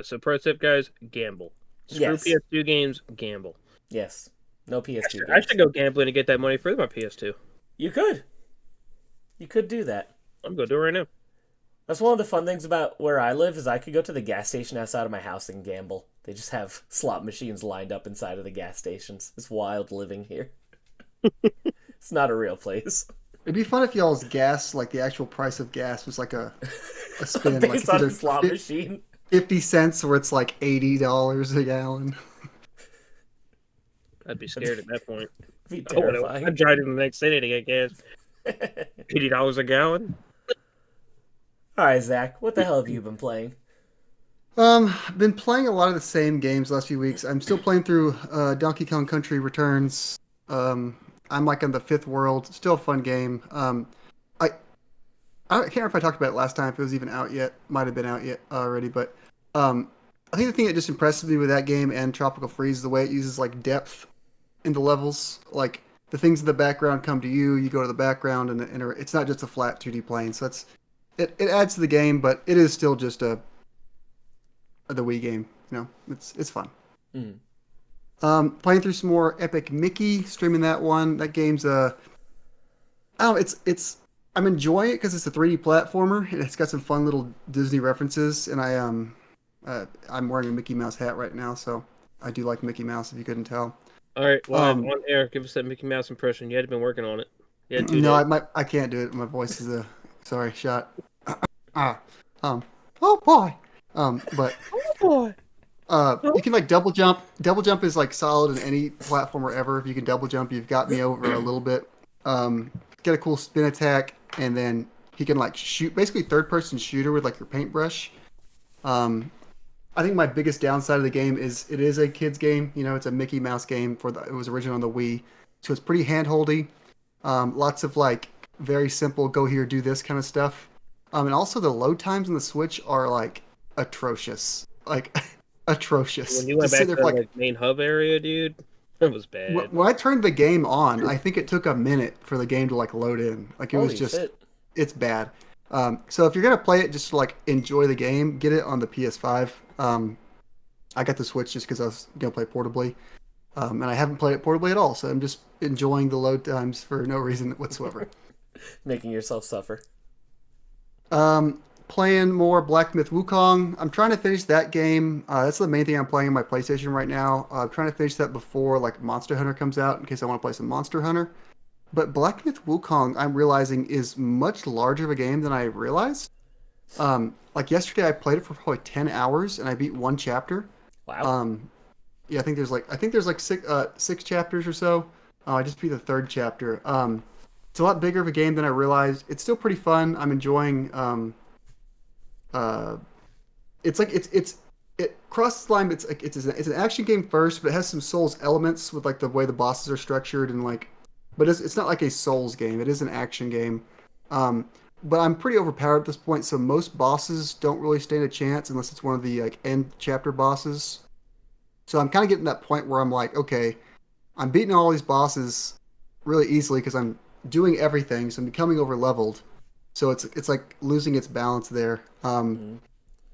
so pro tip, guys, gamble. Screw Yes. PS2 games, gamble. Yes. No PS2 I games. should go gambling to get that money for my PS2. You could. You could do that. I'm gonna do it right now. That's one of the fun things about where I live is I could go to the gas station outside of my house and gamble. They just have slot machines lined up inside of the gas stations. It's wild living here. It's not a real place. It'd be fun if y'all's gas, like the actual price of gas, was like a spin. Like Based it's on a either slot machine. 50 cents or it's like $80 a gallon. I'd be scared at that point. Be Oh, no. terrifying. I'd drive to the next city to get gas. $80 a gallon? All right, Zach, what the hell have you been playing? I've been playing a lot of the same games last few weeks. I'm still playing through Donkey Kong Country Returns. I'm like on the fifth world. Still a fun game. I I can't remember if I talked about it last time. If it was even out yet, might have been out yet already. But I think the thing that just impresses me with that game and Tropical Freeze is the way it uses like depth in the levels. Like the things in the background come to you. You go to the background, and it's not just a flat 2D plane. So it adds to the game, but it is still just the Wii game. You know, it's fun. Mm. Playing through some more Epic Mickey, streaming that one. That game's I don't know, it's I'm enjoying it because it's a 3D platformer and it's got some fun little Disney references. And I'm wearing a Mickey Mouse hat right now, so I do like Mickey Mouse. If you couldn't tell. All right, live Um, on air. Give us that Mickey Mouse impression. You had been working on it. You had 2 no, days. I can't do it. My voice is a sorry shot. Ah, oh boy. But Oh boy. you can like double jump. Double jump is like solid in any platformer ever. If you can double jump, you've got me over a little bit. Get a cool spin attack, and then he can like shoot, basically third person shooter with like your paintbrush. Um, I think my biggest downside of the game is it is a kids game. You know, it's a Mickey Mouse game it was originally on the Wii, so it's pretty handholdy. Lots of like very simple, go here, do this kind of stuff. And also the load times on the Switch are like atrocious, like atrocious. When you went Just sit back there to for the like like, main hub area, dude, that was bad. when I turned the game on, I think it took a minute for the game to like load in. Like it was Holy just, shit. it's bad. So if you're gonna play it just to like enjoy the game, get it on the PS5. I got the Switch just because I was gonna play portably, and I haven't played it portably at all. So I'm just enjoying the load times for no reason whatsoever. Making yourself suffer. Playing more Black Myth Wukong. I'm trying to finish that game. That's the main thing I'm playing on my PlayStation right now. I'm trying to finish that before like Monster Hunter comes out in case I want to play some Monster Hunter. But Black Myth Wukong, I'm realizing, is much larger of a game than I realized. Like yesterday, I played it for probably 10 hours and I beat one chapter. Wow. Yeah, I think there's like six chapters or so. I just beat the third chapter. It's a lot bigger of a game than I realized. It's still pretty fun. I'm enjoying. Uh, it's like it crosses the line. It's an action game first, but it has some Souls elements with like the way the bosses are structured and like, but it's not like a Souls game. It is an action game. But I'm pretty overpowered at this point, so most bosses don't really stand a chance unless it's one of the like end chapter bosses. So I'm kind of getting to that point where I'm like, okay, I'm beating all these bosses really easily because I'm doing everything, so I'm becoming over leveled. So it's like losing its balance there. Mm.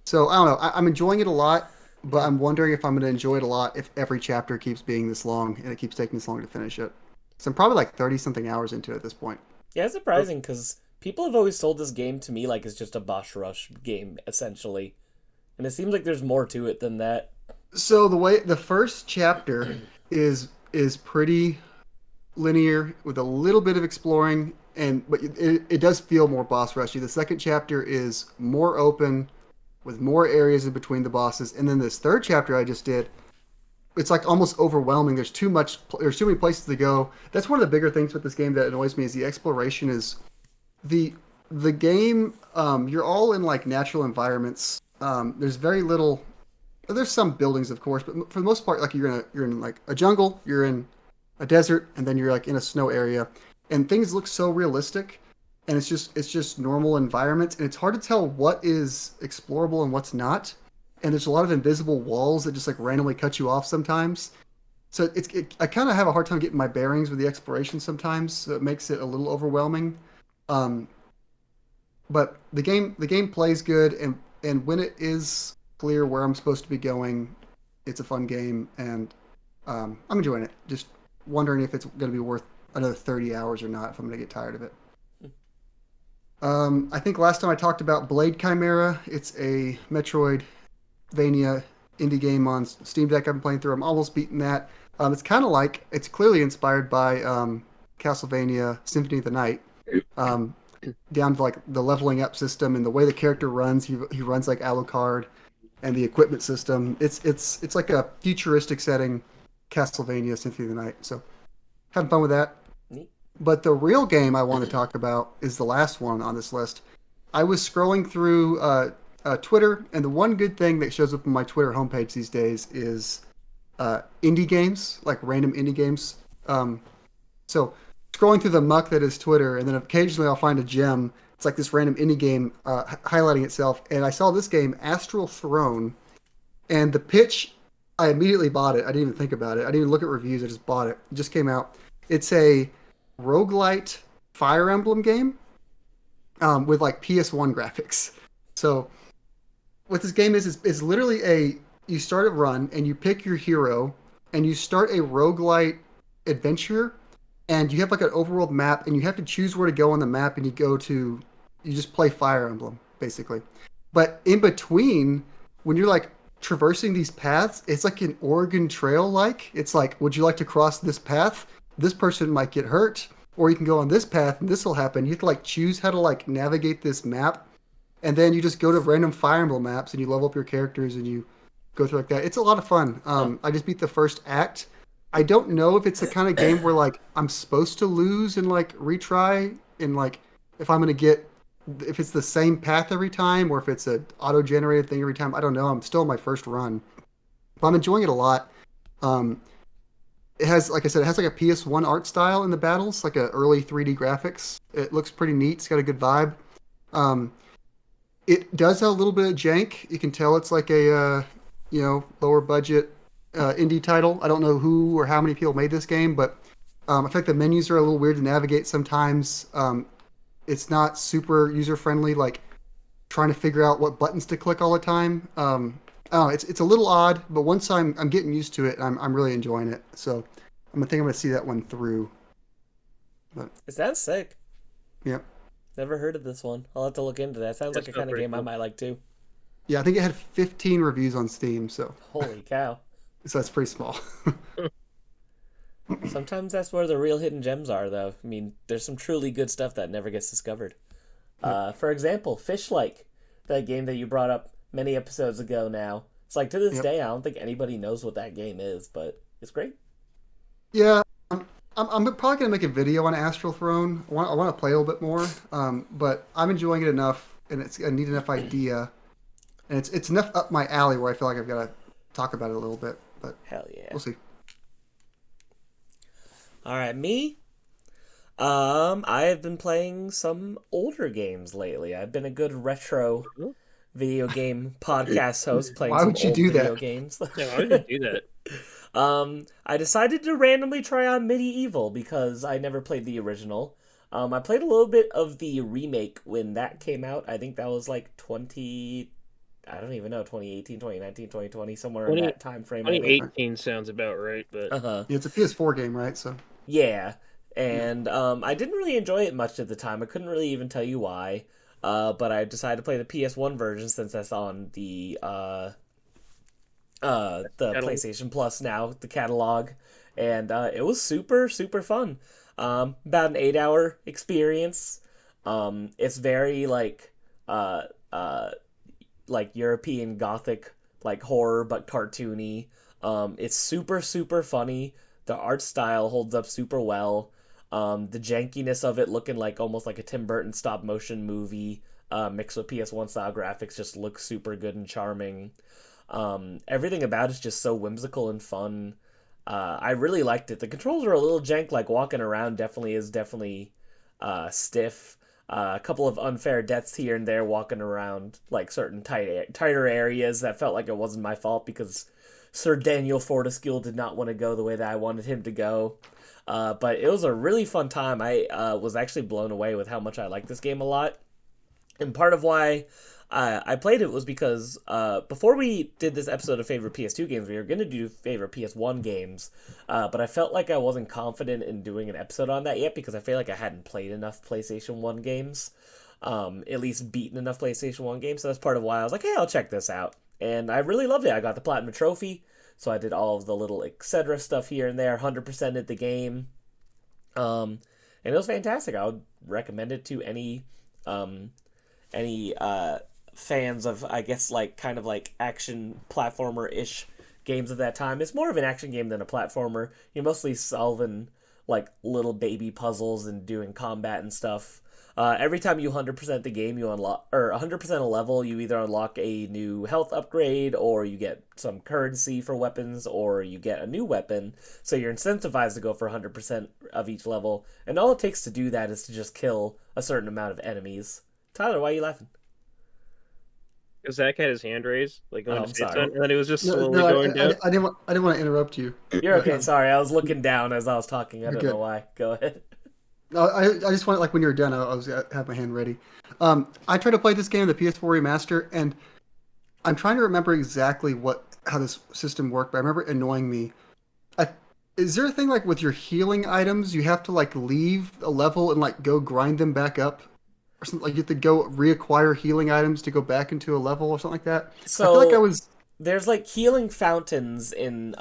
So I don't know. I'm enjoying it a lot, but I'm wondering if I'm going to enjoy it a lot if every chapter keeps being this long and it keeps taking this long to finish it. So I'm probably like 30 something hours into it at this point. Yeah, it's surprising because people have always sold this game to me like it's just a boss rush game, essentially. And it seems like there's more to it than that. So the first chapter is pretty linear with a little bit of exploring, but it does feel more boss rushy. The second chapter is more open with more areas in between the bosses, and then this third chapter I just did, it's like almost overwhelming. There's too many places to go. That's one of the bigger things with this game that annoys me is the exploration is the the game. You're all in like natural environments. There's very little. There's some buildings, of course, but for the most part, like you're in like a jungle, you're in a desert, and then you're like in a snow area, and things look so realistic, and it's just normal environments, and it's hard to tell what is explorable and what's not, and there's a lot of invisible walls that just like randomly cut you off sometimes. So I kind of have a hard time getting my bearings with the exploration sometimes, so it makes it a little overwhelming. Um, but the game plays good, and when it is clear where I'm supposed to be going, it's a fun game, and I'm enjoying it. Just wondering if it's going to be worth another 30 hours or not if I'm going to get tired of it. I think last time I talked about Blade Chimera. It's a Metroidvania indie game on Steam Deck I've been playing through. I'm almost beating that. It's kind of like, it's clearly inspired by Castlevania Symphony of the Night, um, down to like the leveling up system and the way the character runs. He runs like Alucard, and the equipment system. It's like a futuristic setting, Castlevania Symphony of the Night. So having fun with that. Neat. But the real game I want to talk about is the last one on this list. I was scrolling through Twitter, and the one good thing that shows up on my Twitter homepage these days is indie games, like random indie games. So scrolling through the muck that is Twitter, and then occasionally I'll find a gem. It's like this random indie game highlighting itself, and I saw this game, Astral Throne, and the pitch, I immediately bought it. I didn't even think about it. I didn't even look at reviews. I just bought it. It just came out. It's a roguelite Fire Emblem game with like PS1 graphics. So what this game is literally you start a run and you pick your hero and you start a roguelite adventure, and you have like an overworld map, and you have to choose where to go on the map, and you just play Fire Emblem basically. But in between, when you're like traversing these paths, it's like an Oregon Trail like. It's like, would you like to cross this path? This person might get hurt, or you can go on this path and this will happen. You have to like choose how to like navigate this map, and then you just go to random Fire Emblem maps and you level up your characters and you go through like that. It's a lot of fun. I just beat the first act. I don't know if it's the kind of game where like I'm supposed to lose and like retry, and like if I'm gonna get, if it's the same path every time or if it's a auto generated thing every time. I don't know. I'm still in my first run, but I'm enjoying it a lot. It has, like I said, it has like a PS1 art style in the battles, like a early 3D graphics. It looks pretty neat. It's got a good vibe. It does have a little bit of jank. You can tell it's like a lower budget indie title. I don't know who or how many people made this game, but I feel like the menus are a little weird to navigate sometimes. It's not super user friendly, like trying to figure out what buttons to click all the time. It's a little odd, but once I'm getting used to it, I'm really enjoying it. So I'm gonna see that one through. But Is that sick? yeah, Never heard of this one. I'll have to look into that. Sounds like a kind of game I might like too. yeah, I think it had 15 reviews on Steam, so Holy cow. that's pretty small. Sometimes that's where the real hidden gems are, though. I mean, there's some truly good stuff that never gets discovered. For example, Fish Like, that game that you brought up many episodes ago now. It's like, to this day, I don't think anybody knows what that game is, but it's great. Yeah, I'm probably gonna make a video on Astral Throne. I want to play a little bit more, but I'm enjoying it enough, and it's a neat enough idea, and it's enough up my alley where I feel like I've got to talk about it a little bit. But Hell yeah. we'll see. All right, me? I have been playing some older games lately. I've been a good retro video game podcast host playing Why some would you old do video that? games. Yeah, why would you do that? I decided to randomly try on Medieval because I never played the original. I played a little bit of the remake when that came out. I think that was like 2018, 2019, 2020, somewhere in that time frame. 2018 sounds about right, but Yeah, it's a PS4 game, right? So yeah, and I didn't really enjoy it much at the time. I couldn't really even tell you why. But I decided to play the PS1 version since that's on the PlayStation Plus now, the catalog, and it was super super fun. About an 8-hour experience. It's very like European Gothic like horror but cartoony. It's super super funny. The art style holds up super well. The jankiness of it looking like almost like a Tim Burton stop motion movie mixed with PS1 style graphics just looks super good and charming. Everything about it's just so whimsical and fun. I really liked it. The controls are a little jank, like walking around definitely stiff. A couple of unfair deaths here and there walking around like certain tighter areas that felt like it wasn't my fault because Sir Daniel Fortescue did not want to go the way that I wanted him to go. But it was a really fun time. I was actually blown away with how much I liked this game a lot. And part of why I played it was because before we did this episode of favorite PS2 games, we were going to do favorite PS1 games. But I felt like I wasn't confident in doing an episode on that yet because I feel like I hadn't played enough PlayStation 1 games. At least beaten enough PlayStation 1 games. So that's part of why I was like, hey, I'll check this out. And I really loved it. I got the Platinum Trophy. So I did all of the little etc. stuff here and there, 100%ed the game. and it was fantastic. I would recommend it to um, any fans of, I guess, like kind of like action platformer ish games of that time. It's more of an action game than a platformer. You're mostly solving like little baby puzzles and doing combat and stuff. Every time you 100% the game, you unlock, or 100% a level, you either unlock a new health upgrade, or you get some currency for weapons, or you get a new weapon. So you're incentivized to go for 100% of each level. And all it takes to do that is to just kill a certain amount of enemies. Tyler, why are you laughing? Because Zach had his hand raised, like going Oh, to I'm say sorry. something, and then it was just No, slowly no, going down. I didn't want to interrupt you. You're okay. But, Sorry, I was looking down as I was talking. I You're don't good. know why. Go ahead. no, I just wanted, like, when you were done, I had my hand ready. I tried to play this game on the PS4 remaster, and I'm trying to remember exactly how this system worked, but I remember it annoying me. I, is there a thing like with your healing items, you have to like leave a level and like go grind them back up, or something like you have to go reacquire healing items to go back into a level or something like that? I feel like I So was. there's like healing fountains in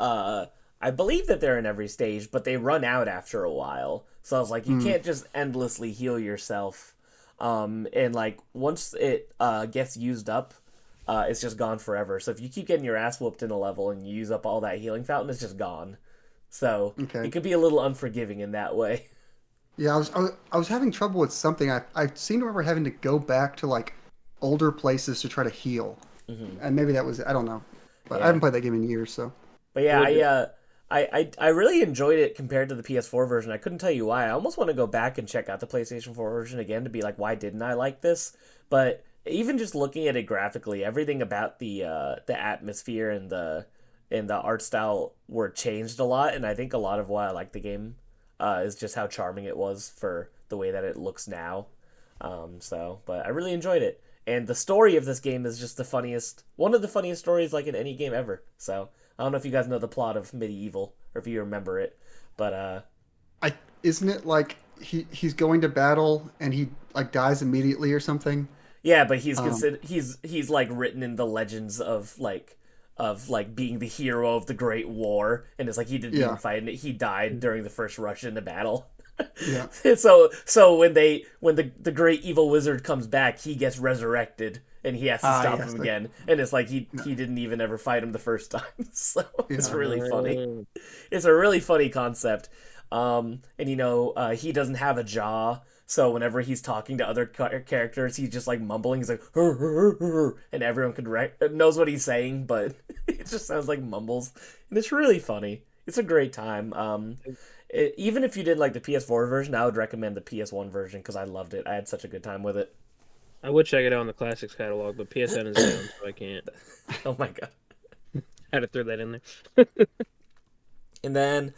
I believe that they're in every stage, but they run out after a while. So I was like, you can't just endlessly heal yourself. And like once it gets used up, it's just gone forever. So if you keep getting your ass whooped in a level and you use up all that healing fountain, it's just gone. So Okay. it could be a little unforgiving in that way. Yeah, I was having trouble with something. I seem to remember having to go back to like older places to try to heal, and maybe that was, I don't know, but I Yeah. haven't played that game in years. So But yeah, Would- I really enjoyed it compared to the PS4 version. I couldn't tell you why. I almost want to go back and check out the PlayStation 4 version again to be like, why didn't I like this? But even just looking at it graphically, everything about the atmosphere and the art style were changed a lot, and I think a lot of why I like the game is just how charming it was for the way that it looks now. But I really enjoyed it. And the story of this game is just one of the funniest stories like in any game ever. So I don't know if you guys know the plot of Medieval or if you remember it, but isn't it like he's going to battle and he like dies immediately or something? yeah, but he's considered he's like written in the legends of like being the hero of the Great War, and it's like he didn't even fight in it. He died during the first rush into battle. Yeah. So when the great evil wizard comes back, he gets resurrected and he has to stop yes, him again. And it's like he didn't even ever fight him the first time. So it's Yeah. really funny. It's a really funny concept. And he doesn't have a jaw, so whenever he's talking to other characters, he's just like mumbling. He's like, "Hur, hur, hur, hur," and everyone knows what he's saying, but it just sounds like mumbles. And it's really funny. It's a great time. Even if you did like the PS4 version, I would recommend the PS1 version because I loved it. I had such a good time with it. I would check it out on the classics catalog, but PSN is down, so I can't. Oh my god. Had to throw that in there. And then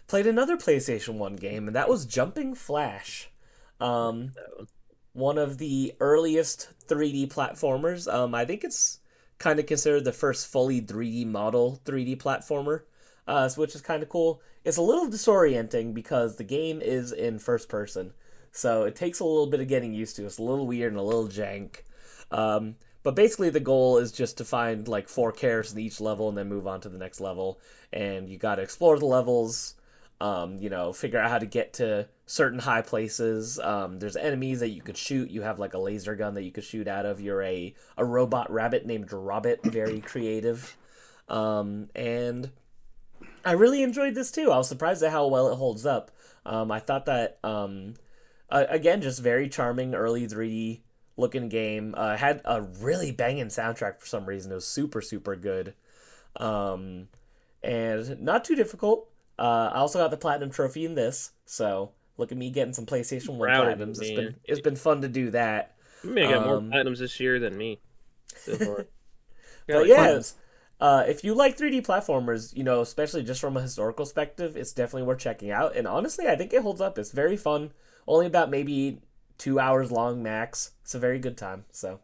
played another PlayStation 1 game, and that was Jumping Flash. One of the earliest 3D platformers. I think it's kind of considered the first fully 3D model 3D platformer, which is kind of cool. It's a little disorienting because the game is in first person, so it takes a little bit of getting used to. It's a little weird and a little jank. But basically the goal is just to find like 4 characters in each level and then move on to the next level. And you got to explore the levels, figure out how to get to certain high places. There's enemies that you could shoot. You have like a laser gun that you could shoot out of. You're a robot rabbit named Robbit, very creative. And I really enjoyed this too. I was surprised at how well it holds up. I thought that, again, just very charming early 3D looking game. Had a really banging soundtrack for some reason. It was super, super good. And not too difficult. I also got the platinum trophy in this, so look at me getting some PlayStation 1 Proud of platinums. you, man. It's been fun to do that. You may have got more platinums this year than me. So far. But yeah, if you like 3D platformers, especially just from a historical perspective, it's definitely worth checking out. And honestly, I think it holds up. It's very fun. Only about maybe 2 hours long max. It's a very good time. So,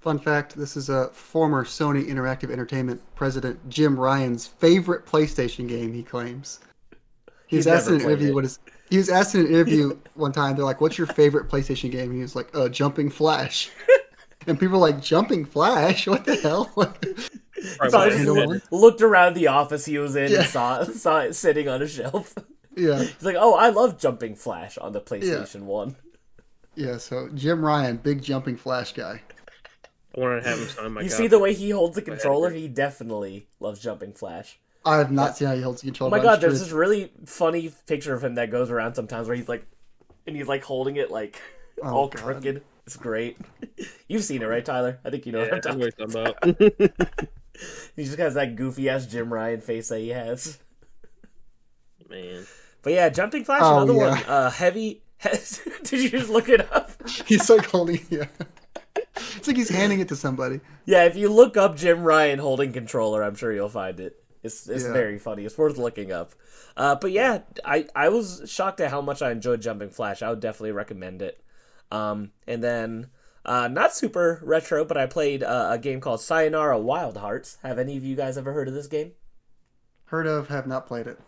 Fun fact: this is a former Sony Interactive Entertainment president Jim Ryan's favorite PlayStation game. He claims. He was asked in an interview he was asked in an interview one time. They're like, "What's your favorite PlayStation game?" He was like, "Jumping Flash." And people were like, "Jumping Flash? What the hell?" so I just looked around the office he was in and saw it sitting on a shelf. Yeah, He's like, oh, I love Jumping Flash on the yeah, PlayStation 1. yeah. So Jim Ryan, big jumping flash guy. I wanted to have him sign my You see copy. the way he holds the Go ahead, controller? Greg. He definitely loves Jumping Flash. I have Yeah. not seen how he holds the Oh controller, my but I'm god, sure there's this it's. really funny picture of him that goes around sometimes where he's like, and he's like holding it like Oh all God. crooked. It's great. You've seen it, right, Tyler? I think you know what Yeah, I'm I know talking. what you're talking about. He just has that goofy ass Jim Ryan face that he has. Man. But yeah, Jumping Flash, Oh, another one. yeah. Heavy. Did you just look it up? He's like holding. Yeah. It's like he's handing it to somebody. Yeah, if you look up Jim Ryan holding controller, I'm sure you'll find it. It's Yeah. very funny. It's worth looking up. But yeah, I was shocked at how much I enjoyed Jumping Flash. I would definitely recommend it. And then, not super retro, but I played a game called Sayonara Wild Hearts. Have any of you guys ever heard of this game? Heard of, have not played it.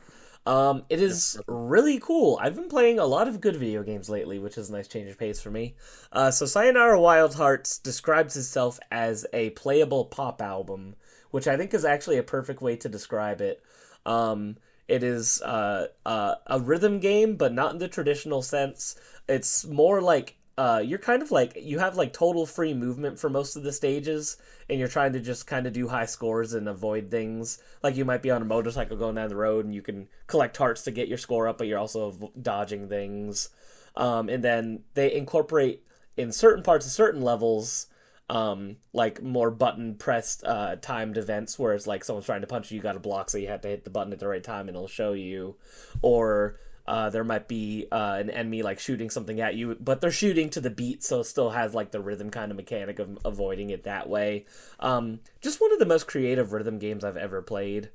It is really cool. I've been playing a lot of good video games lately, which is a nice change of pace for me. So Sayonara Wild Hearts describes itself as a playable pop album, which I think is actually a perfect way to describe it. It is a rhythm game, but not in the traditional sense. It's more like you're kind of like you have like total free movement for most of the stages, and you're trying to just kind of do high scores and avoid things. Like you might be on a motorcycle going down the road, and you can collect hearts to get your score up, but you're also dodging things. And then they incorporate in certain parts of certain levels like more button pressed timed events where it's like someone's trying to punch you, you got to block, so you have to hit the button at the right time and it'll show you. Or there might be an enemy like shooting something at you, but they're shooting to the beat, so it still has like the rhythm kind of mechanic of avoiding it that way. Just one of the most creative rhythm games I've ever played.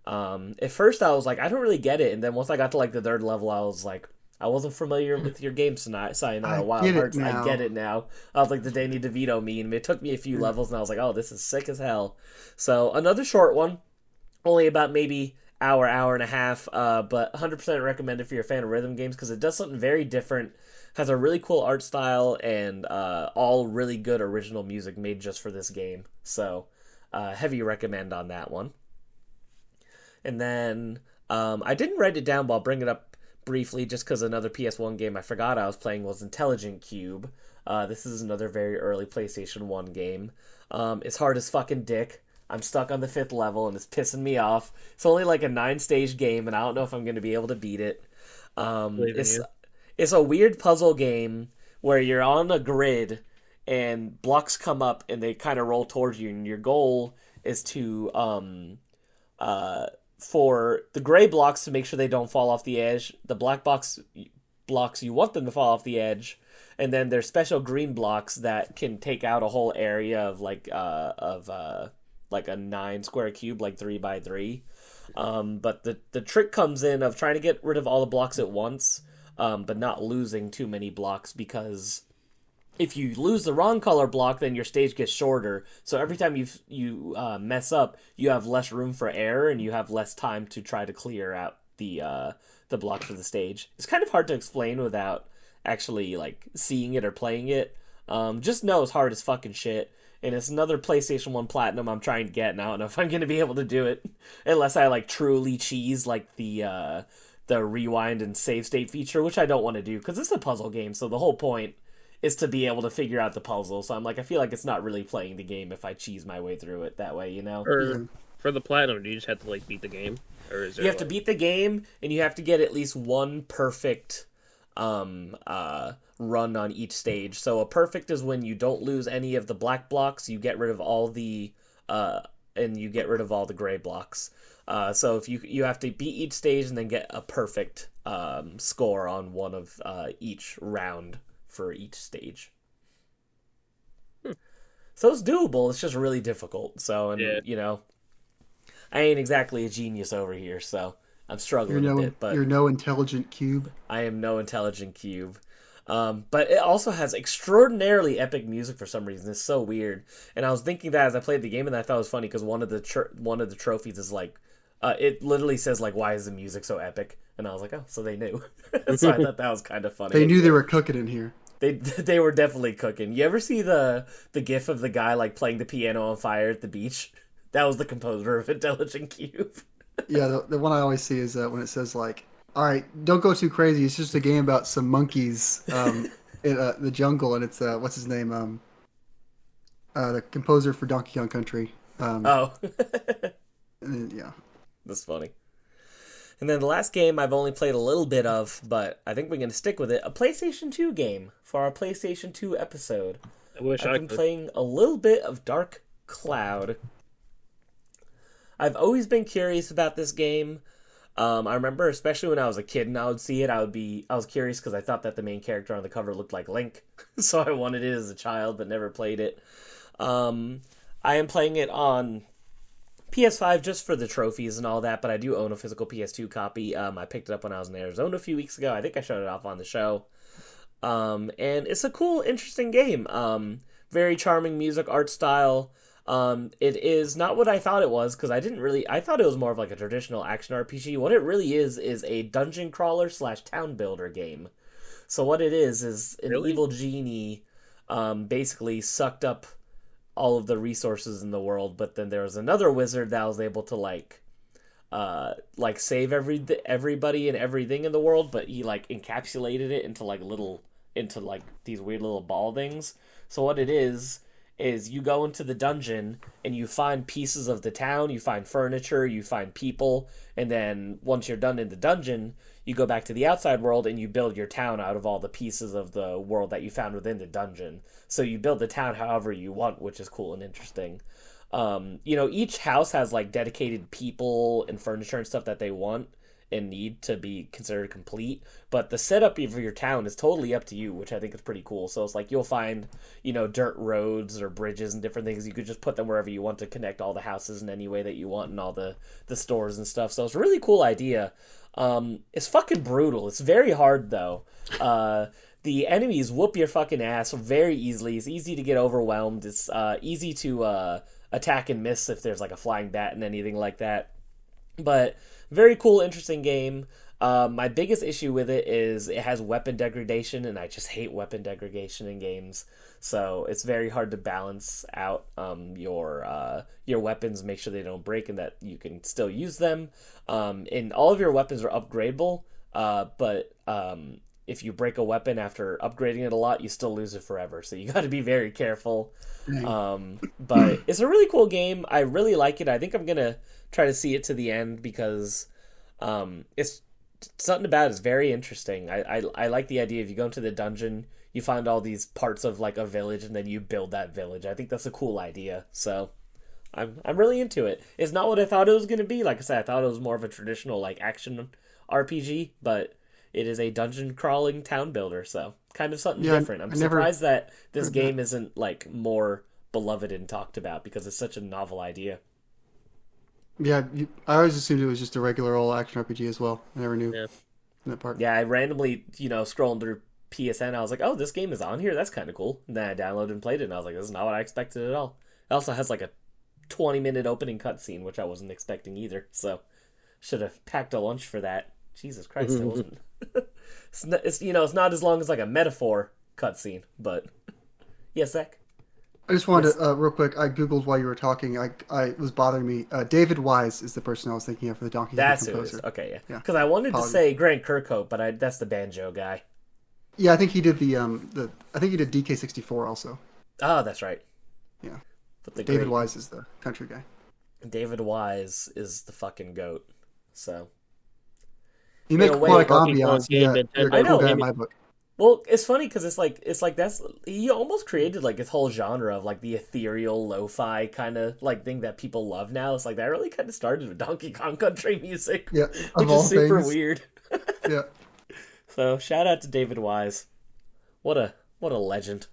At first I was like, I don't really get it, and then once I got to like the third level, I was like, I wasn't familiar with your game tonight, Sayonara I Wild get it Hearts. I now. get it now. I was like, did they need to veto me? And it took me a few levels, and I was like, oh, this is sick as hell. So another short one, only about maybe hour and a half, but 100% recommended for your fan of rhythm games because it does something very different. Has a really cool art style and all really good original music made just for this game. So heavy recommend on that one. And then I didn't write it down, but I'll bring it up briefly just because another PS1 game I forgot I was playing was Intelligent Cube. This is another very early PlayStation 1 game. It's hard as fucking dick. I'm stuck on the 5th level and it's pissing me off. It's only like a 9-stage game and I don't know if I'm going to be able to beat it. Believe in It's, you. it's a weird puzzle game where you're on a grid and blocks come up and they kind of roll towards you, and your goal is to for the gray blocks to make sure they don't fall off the edge. The black blocks you want them to fall off the edge, and then there's special green blocks that can take out a whole area of like a 9 square cube, like 3x3. But the trick comes in of trying to get rid of all the blocks at once, but not losing too many blocks, because if you lose the wrong color block, then your stage gets shorter. So every time you mess up, you have less room for error, and you have less time to try to clear out the blocks for the stage. It's kind of hard to explain without actually like seeing it or playing it. Just know it's hard as fucking shit, and it's another PlayStation 1 Platinum I'm trying to get, and I don't know if I'm going to be able to do it unless I like truly cheese like the rewind and save state feature, which I don't want to do because it's a puzzle game. So the whole point is to be able to figure out the puzzle. So I'm like, I feel like it's not really playing the game if I cheese my way through it that way, you know? Or for the platinum, do you just have to like beat the game, or is there You have to beat the game, and you have to get at least one perfect run on each stage. So a perfect is when you don't lose any of the black blocks, you get rid of all the and you get rid of all the gray blocks. So if you have to beat each stage and then get a perfect score on one of each round for each stage. So it's doable. It's just really difficult. So, and Yeah. you know, I ain't exactly a genius over here, so I'm struggling a bit. But You're no intelligent cube. I am no intelligent cube. But it also has extraordinarily epic music for some reason. It's so weird. And I was thinking that as I played the game, and I thought it was funny because one of the trophies is like, it literally says like, "Why is the music so epic?" And I was like, "Oh, so they knew." So I thought that was kind of funny. They knew they were cooking in here. They were definitely cooking. You ever see the gif of the guy like playing the piano on fire at the beach? That was the composer of Intelligent Cube. Yeah, the one I always see is when it says like All right, don't go too crazy. It's just a game about some monkeys in the jungle, and it's what's his name? The composer for Donkey Kong Country. Oh, Yeah. that's funny. And then the last game I've only played a little bit of, but I think we're going to stick with it. A PlayStation 2 game for our PlayStation 2 episode. I wish I've I been could. playing a little bit of Dark Cloud. I've always been curious about this game. I remember, especially when I was a kid and I would see it, I was curious because I thought that the main character on the cover looked like Link, so I wanted it as a child, but never played it. Um, I am playing it on PS5 just for the trophies and all that, but I do own a physical PS2 copy. I picked it up when I was in Arizona a few weeks ago. I think I showed it off on the show. And it's a cool, interesting game. Very charming music, art style. It is not what I thought it was because I thought it was more of like a traditional action RPG. What it really is a dungeon crawler slash town builder game. So what it is an Really? evil genie, basically sucked up all of the resources in the world, but then there was another wizard that was able to like save everybody and everything in the world, but he like encapsulated it into like these weird little ball things. So what it is you go into the dungeon and you find pieces of the town, you find furniture, you find people, and then once you're done in the dungeon, you go back to the outside world and you build your town out of all the pieces of the world that you found within the dungeon. So you build the town however you want, which is cool and interesting. Each house has like dedicated people and furniture and stuff that they want and need to be considered complete. But the setup of your town is totally up to you, which I think is pretty cool. So it's like you'll find, dirt roads or bridges and different things. You could just put them wherever you want to connect all the houses in any way that you want and all the stores and stuff. So it's a really cool idea. It's fucking brutal. It's very hard though. The enemies whoop your fucking ass very easily. It's easy to get overwhelmed. It's easy to attack and miss if there's like a flying bat and anything like that. But very cool, interesting game. My biggest issue with it is it has weapon degradation, and I just hate weapon degradation in games. So it's very hard to balance out your weapons, make sure they don't break, and that you can still use them. And all of your weapons are upgradable, but if you break a weapon after upgrading it a lot, you still lose it forever. So you got to be very careful. But it's a really cool game. I really like it. I think I'm gonna try to see it to the end because it's something about it is very interesting. I like the idea if you go into the dungeon, you find all these parts of like a village, and then you build that village. I think that's a cool idea. So I'm really into it. It's not what I thought it was gonna be. Like I said, I thought it was more of a traditional like action RPG, but it is a dungeon crawling town builder, so kind of something different. I'm surprised that this game isn't like more beloved and talked about because it's such a novel idea. Yeah, I always assumed it was just a regular old action RPG as well. I never knew Yeah. that part. Yeah, I randomly, scrolling through PSN, I was like, oh, this game is on here. That's kind of cool. And then I downloaded and played it, and I was like, this is not what I expected at all. It also has like a 20-minute opening cutscene, which I wasn't expecting either. So should have packed a lunch for that. Jesus Christ, I wasn't. It's not as long as like a metaphor cutscene, but yes, Zach. I just wanted to, real quick, I Googled while you were talking. I it was bothering me. David Wise is the person I was thinking of for the Donkey Kong That's who it composer. is. Okay, yeah. Yeah. Because I wanted Apologies. to say Grant Kirkhope, but that's the banjo guy. Yeah, I think he did I think he did DK64 also. Oh, that's right. Yeah. But the David great Wise is the country guy. David Wise is the fucking goat. So You make way, quite Donkey ambiance. Kong game Yeah, that you're a I cool know, guy in maybe- my book. well, it's funny because it's like that's he almost created like this whole genre of like the ethereal lo-fi kind of like thing that people love now. It's like that really kind of started with Donkey Kong Country music, Yeah, which of all is super things. weird. Yeah. So shout out to David Wise. What a legend.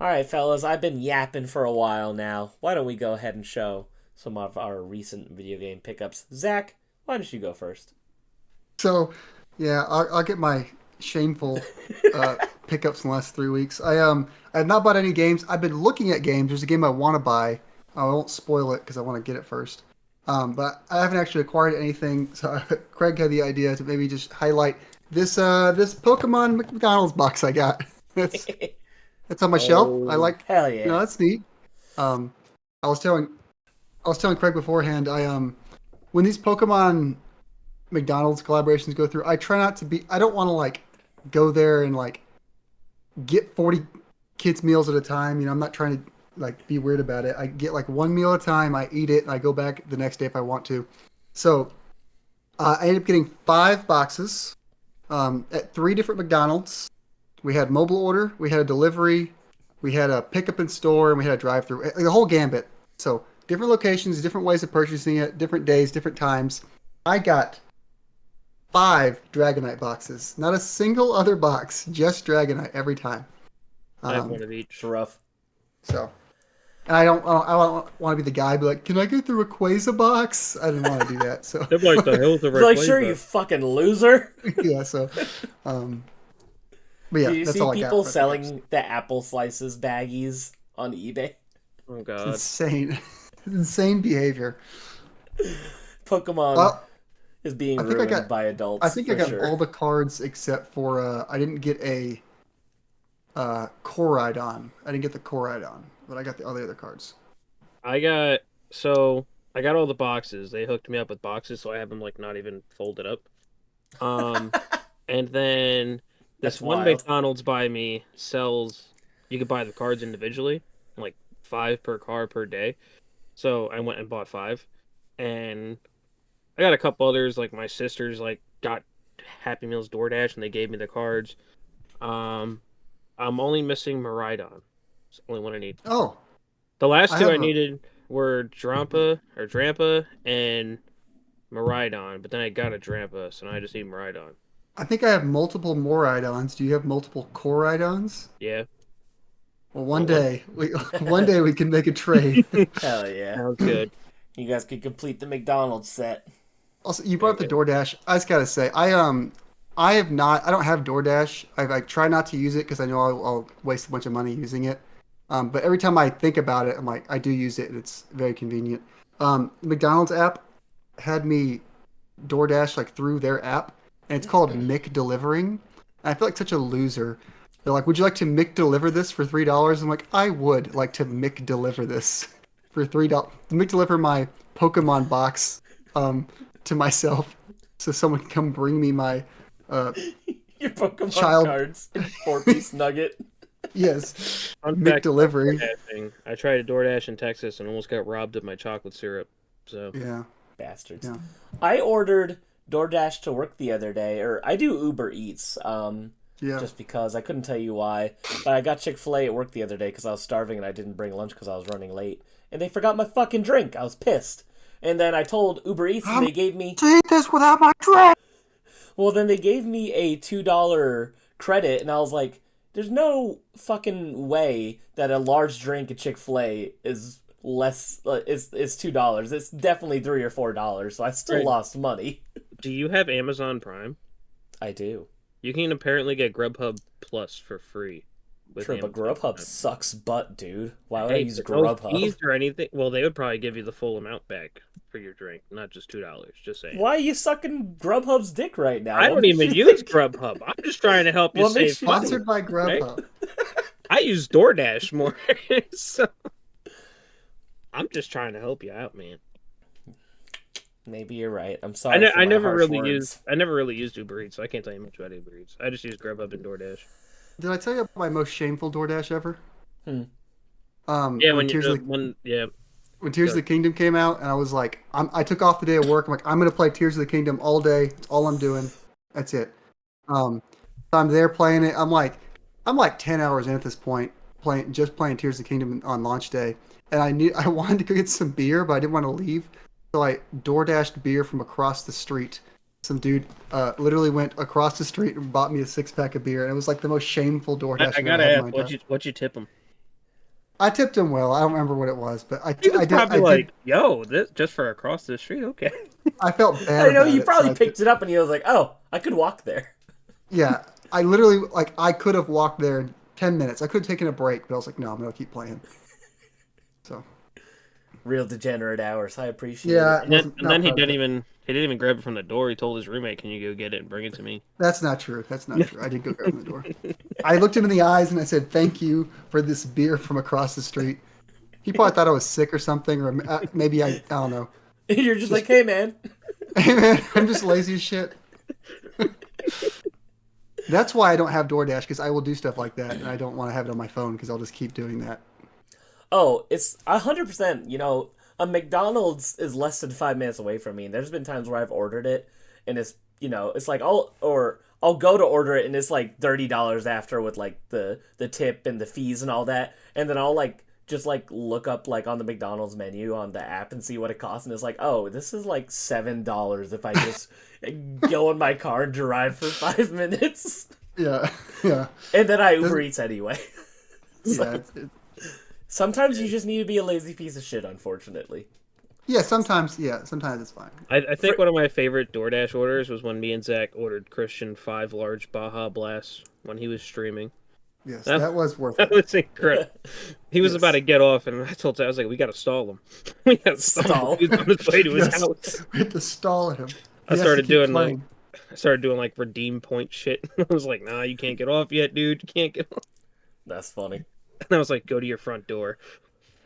All right, fellas, I've been yapping for a while now. Why don't we go ahead and show some of our recent video game pickups? Zach, why don't you go first? So, yeah, I'll get my shameful pickups in the last 3 weeks. I have not bought any games. I've been looking at games. There's a game I want to buy. I won't spoil it because I want to get it first. But I haven't actually acquired anything. So Craig had the idea to maybe just highlight this Pokemon McDonald's box I got. That's on my shelf. I like. Hell yeah. That's neat. Um, I was telling Craig beforehand. When these Pokemon McDonald's collaborations go through. I try not to be. I don't want to like go there and like get 40 kids meals at a time. I'm not trying to like be weird about it. I get like one meal at a time. I eat it and I go back the next day if I want to. So I ended up getting 5 boxes at 3 different McDonald's. We had mobile order, we had a delivery, we had a pickup in store, and we had a drive-through. The whole gambit. So different locations, different ways of purchasing it, different days, different times. I got 5 Dragonite boxes. Not a single other box, just Dragonite every time. I have one of each. It's rough. So, and I don't want to be the guy be like, can I get the Rayquaza box? I didn't want to do that. So, They're like the hills of He's like, sure, you fucking loser. yeah. So, but yeah, Do you that's see all I got. people for selling the apple slices baggies on eBay? Oh It's god. insane, insane behavior. Pokemon Well, is being I think I ruined got- by adults. I think I for got sure. all the cards except for I didn't get a Koraidon. I didn't get the Koraidon, but I got all the other cards. I got all the boxes. They hooked me up with boxes, so I have them like not even folded up. And then this That's one wild. McDonald's by me sells. You could buy the cards individually, like 5 per card per day. So I went and bought 5, and I got a couple others. Like my sisters, like got Happy Meals DoorDash, and they gave me the cards. I'm only missing Maridon. It's the only one I need. Oh, The last I two have I a- needed were Drampa and Maridon, but then I got a Drampa, so now I just need Maridon. I think I have multiple Moraidons. Do you have multiple Koraidons? Yeah, Well, one Well, day we can make a trade. Hell yeah. sounds good. You guys could complete the McDonald's set. Also, you brought up the DoorDash. I just gotta say, I don't have DoorDash. I try not to use it because I know I'll waste a bunch of money using it. But every time I think about it, I'm like, I do use it, and it's very convenient. McDonald's app had me DoorDash like through their app, and it's called McDelivering. And I feel like such a loser. They're like, "Would you like to McDeliver this for $3?" I'm like, I would like to McDeliver this for $3. McDeliver my Pokemon box to myself, so someone can come bring me my Your Pokemon Child- cards in 4-piece nugget. yes Fun fact, McDelivery. DoorDashing. I tried to DoorDash in Texas and almost got robbed of my chocolate syrup. So Yeah, Bastards. Yeah. I ordered DoorDash to work the other day, or I do Uber Eats, yeah. just because I couldn't tell you why. But I got Chick-fil-A at work the other day because I was starving and I didn't bring lunch because I was running late. And they forgot my fucking drink. I was pissed. And then I told Uber Eats and they gave me... To eat this without my drink. Well, then they gave me a $2 credit, and I was like, there's no fucking way that a large drink at Chick-fil-A is less, is $2. It's definitely $3 or $4, so I still Right. lost money. do you have Amazon Prime? I do. You can apparently get Grubhub Plus for free. with True, but Amazon Grubhub Prime. sucks butt, dude. Why would I Hey, use but no fees Grubhub? or anything? Well, they would probably give you the full amount back for your drink, not just $2. Just saying. Why are you sucking Grubhub's dick right now? I What don't makes even you use think- Grubhub. I'm just trying to help you What save makes you- money. Sponsored by Grubhub. I use DoorDash more, so I'm just trying to help you out, man. Maybe you're right. I'm sorry. for I my never harsh really words. used Uber Eats, so I can't tell you much about Uber Eats. I just use Grubhub and DoorDash. Did I tell you about my most shameful DoorDash ever? Hmm. Yeah, when Tears of the, when Tears of the Kingdom came out, and I was like, I took off the day of work. I'm like, I'm gonna play Tears of the Kingdom all day. It's all I'm doing. That's it. So I'm there playing it. I'm like 10 hours in at this point, playing Tears of the Kingdom on launch day, and I wanted to go get some beer, but I didn't want to leave, so I DoorDashed beer from across the street. Some dude literally went across the street and bought me a 6-pack of beer, and it was like the most shameful DoorDash I I've gotta ever had in ask, my life. what you tip them? I tipped him well. I don't remember what it was, but I He was did. probably I like, did. "Yo, this just for across the street, okay." I felt bad. I know about you it, probably so I picked it up and you was like, "Oh, I could walk there." Yeah, I literally I could have walked there in 10 minutes. I could have taken a break, but I was like, no, I'm gonna keep playing. So Real degenerate hours. I appreciate yeah, it. And then he didn't even grab it from the door. He told his roommate, "Can you go get it and bring it to me?" That's not true. That's not true. I did go grab the door. I looked him in the eyes and I said, "Thank you for this beer from across the street." He probably thought I was sick or something, or maybe I don't know. You're just like, "Hey, man, Hey man, I'm just lazy as shit. That's why I don't have DoorDash because I will do stuff like that, and I don't want to have it on my phone because I'll just keep doing that. Oh, it's 100%. A McDonald's is less than 5 minutes away from me, and there's been times where I've ordered it, and it's like I'll go to order it, and it's like $30 after with like the tip and the fees and all that, and then I'll like just like look up like on the McDonald's menu on the app and see what it costs, and it's like, oh, this is like $7 if I just go in my car and drive for 5 minutes, Yeah, yeah, and then I Uber Eats anyway. yeah. Sometimes you just need to be a lazy piece of shit, unfortunately. Sometimes it's fine. I think one of my favorite DoorDash orders was when me and Zach ordered Christian 5 large Baja Blasts when he was streaming. Yes, that was worth That it. was incredible. He was about to get off, and I told Zach, I was like, we got to stall him. We got to stall him. He was on his way to his house. We had to stall him. I started doing like redeem point shit. I was like, nah, you can't get off yet, dude. You can't get off. That's funny. And I was like, go to your front door.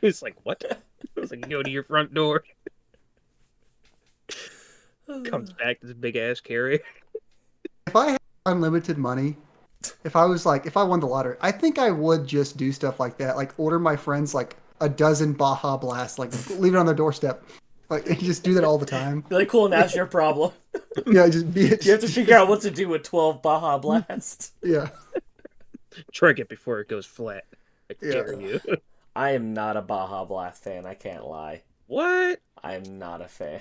He was like, what? I was like, go to your front door. Comes back this big ass carrier. If I had unlimited money, if I won the lottery, I think I would just do stuff like that. Like order my friends like a dozen Baja Blasts, like leave it on their doorstep. Like and just do that all the time. Be like, cool, now it's your problem. Yeah, just be it. You have to figure out what to do with 12 Baja Blasts. Yeah. Drink it before it goes flat. I dare you. I am not a Baja Blast fan, I can't lie. What? I'm not a fan.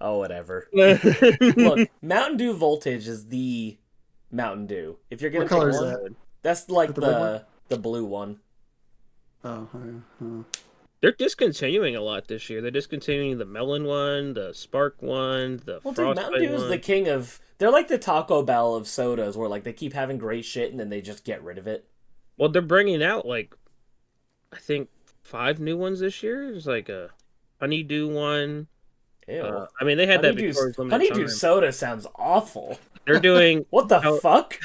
Oh, whatever. Look, Mountain Dew Voltage is the Mountain Dew. If you're gonna What color pick is one, that? that's like The red one? the blue one. Oh, yeah. They're discontinuing a lot this year. They're discontinuing the melon one, the spark one, the Well, dude, frostbite Mountain Dew is one. the king of. They're like the Taco Bell of sodas, where like they keep having great shit and then they just get rid of it. Well, they're bringing out like, I think 5 new ones this year. There's like a honeydew one. Ew. I mean, they had that before. Honeydew soda sounds awful. They're doing What the fuck?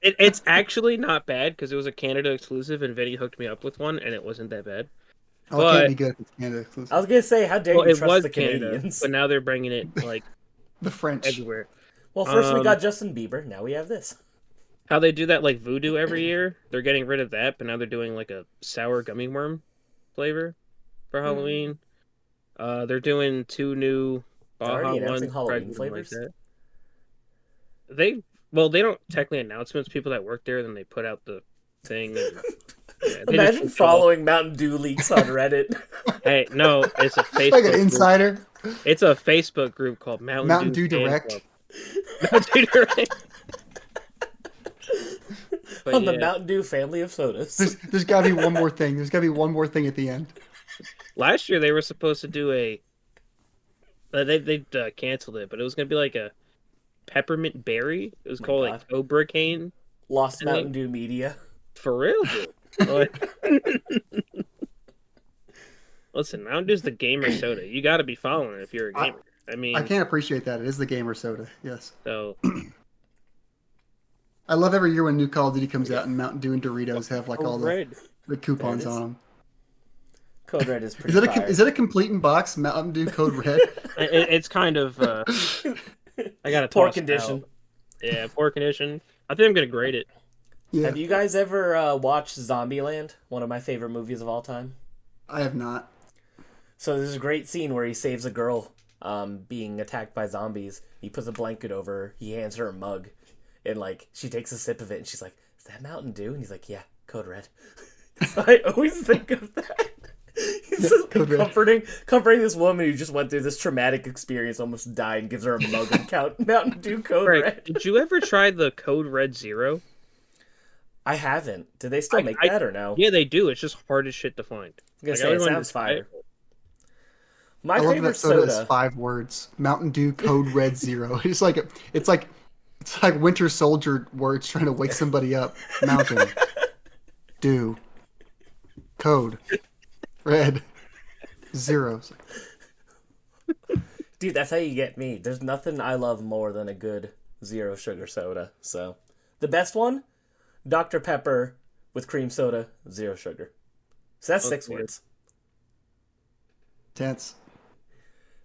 It's actually not bad because it was a Canada exclusive, and Vinny hooked me up with one, and it wasn't that bad. Oh, it can't be good if it's Canada exclusive. I was gonna say, how dare Well, you it trust was the Canada, Canadians? but now they're bringing it like The French. everywhere. Well, first we got Justin Bieber, now we have this. How they do that like voodoo every year? They're getting rid of that, but now they're doing like a sour gummy worm flavor for Halloween. They're doing 2 new They're Baja already ones. announcing Halloween like flavors? that. They don't technically announce them. It's people that work there, then they put out the thing. And, they Imagine just following Mountain Dew leaks on Reddit. Hey, no, it's a Facebook Like an group. insider. It's a Facebook group called Mountain Dew Fan Direct. Club. Mountain Dew Direct. But On the yeah, Mountain Dew family of sodas. There's got to be one more thing. There's got to be one more thing at the end. last year they were supposed to do a. They canceled it, but it was gonna be like a peppermint berry. It was called God. like Cobra Cane. Lost And Mountain Dew Media. For real, dude. Like- Listen, Mountain Dew's the gamer soda. You got to be following it if you're a gamer. I mean, I can't appreciate that. It is the gamer soda. Yes. so I love every year when new Call of Duty comes out and Mountain Dew and Doritos have like all red. the coupons There it is. on them. Code Red is Is pretty that fire. is that a complete in box Mountain Dew Code Red? It's kind of. I got to Poor toss it condition. out. Yeah, poor condition. I think I'm gonna grade it. Yeah, Have you guys ever watched Zombieland? One of my favorite movies of all time. I have not. So there's a great scene where he saves a girl being attacked by zombies. He puts a blanket over her. He hands her a mug. And, like, she takes a sip of it, and she's like, is that Mountain Dew? And he's like, yeah, Code Red. So I always think of that. He's just Code Red. comforting this woman who just went through this traumatic experience, almost died, and gives her a mug of Mountain Dew Code Right. Red. Did you ever try the Code Red Zero? I haven't. Do they still make that or no? Yeah, they do. It's just hard as shit to find. I was gonna Like, say, it everyone sounds just- fire. My I love favorite that soda is soda. 5 words. Mountain Dew Code Red Zero. It's like Winter Soldier words trying to wake somebody up. Mountain Dew Code Red Zero. Dude, that's how you get me. There's nothing I love more than a good zero sugar soda. So, the best one, Dr. Pepper with cream soda, zero sugar. So that's 6 Okay. words. Tense.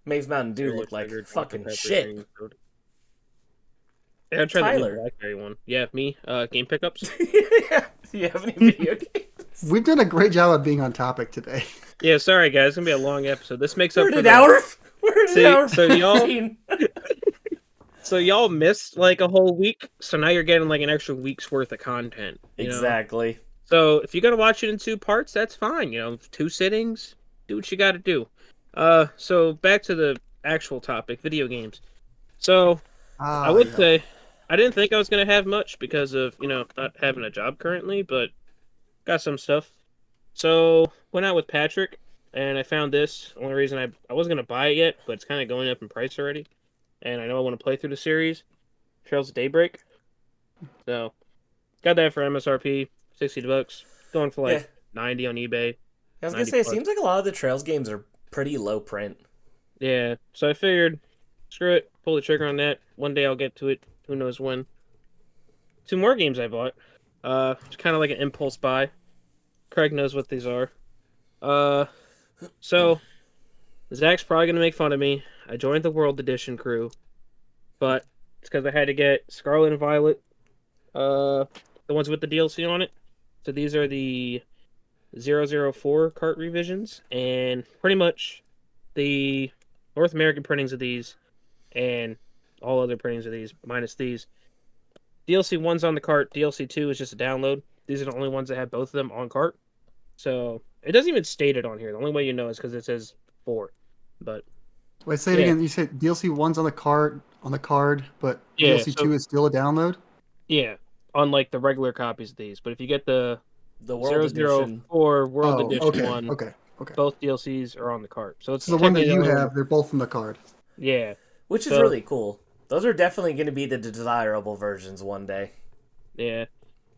Makes Mountain Dew Zero look like sugar, Dr. fucking Pepper, shit. green soda. Yeah, I tried the new Tyler. blackberry one. Yeah, me. Game pickups. Do you have any video games? We've done a great job of being on topic today. Yeah, sorry guys, it's gonna be a long episode. This makes up We're for at the. hour So y'all, 15. so y'all missed like a whole week. So now you're getting like an extra week's worth of content. You know? Exactly. So if you gotta watch it in 2 parts, that's fine. You know, 2 sittings. Do what you gotta do. So back to the actual topic, video games. So I would say I didn't think I was gonna have much because of not having a job currently, but got some stuff. So went out with Patrick, and I found this. Only reason I wasn't gonna buy it yet, but it's kind of going up in price already, and I know I want to play through the series. Trails of Daybreak. So got that for MSRP, $60, going for like 90 on eBay. I was gonna say, it seems like a lot of the Trails games are pretty low print. Yeah, so I figured, screw it, pull the trigger on that. One day I'll get to it. Who knows when? 2 more games I bought. It's kind of like an impulse buy. Craig knows what these are. So Zach's probably gonna make fun of me. I joined the World Edition crew, but it's because I had to get Scarlet and Violet, the ones with the DLC on it. So these are the 004 cart revisions, and pretty much the North American printings of these, and all other printings of these, minus these. DLC 1's on the cart, DLC 2 is just a download. These are the only ones that have both of them on cart. So, it doesn't even state it on here. The only way you know is because it says 4. But Wait, say it again. You said DLC 1's on the card, but Yeah, DLC 2 is still a download? yeah, unlike the regular copies of these. But if you get the World Edition. 004 World Edition one, Okay. both DLCs are on the cart. So it's So the one that technically you the only have, one. they're both from the card. Yeah, Which is So- really cool. Those are definitely going to be the desirable versions one day. yeah.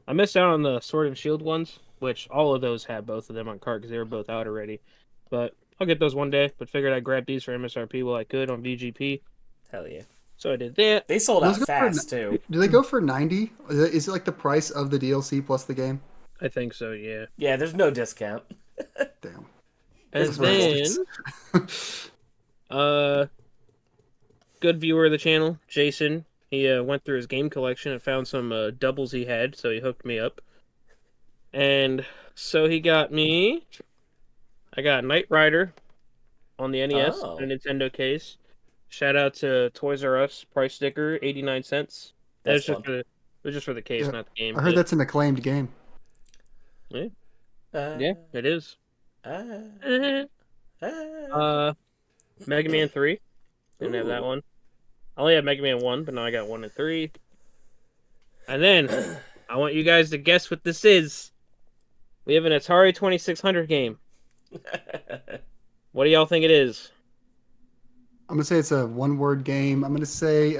I missed out on the Sword and Shield ones, which all of those had both of them on cart because they were both out already. But I'll get those one day. But figured I'd grab these for MSRP while I could on VGP. Hell yeah. So I did that. They sold out Those go for fast, too. Do they go for 90? Is it like the price of the DLC plus the game? I think so, yeah. Yeah, there's no discount. Damn. And That's what I then, good viewer of the channel, Jason, he went through his game collection and found some doubles he had, so he hooked me up. And so he got me. I got Knight Rider on the NES Oh. in a Nintendo case. Shout out to Toys R Us, price sticker, 89 cents. That's It was fun. just for the case, Yeah, not the game. I heard but- that's an acclaimed game. Yeah, it is. Uh, Mega Man 3. Didn't have that Ooh. one. I only had Mega Man 1, but now I got 1 and 3. And then, I want you guys to guess what this is. We have an Atari 2600 game. What do y'all think it is? I'm going to say it's a one-word game. I'm going to say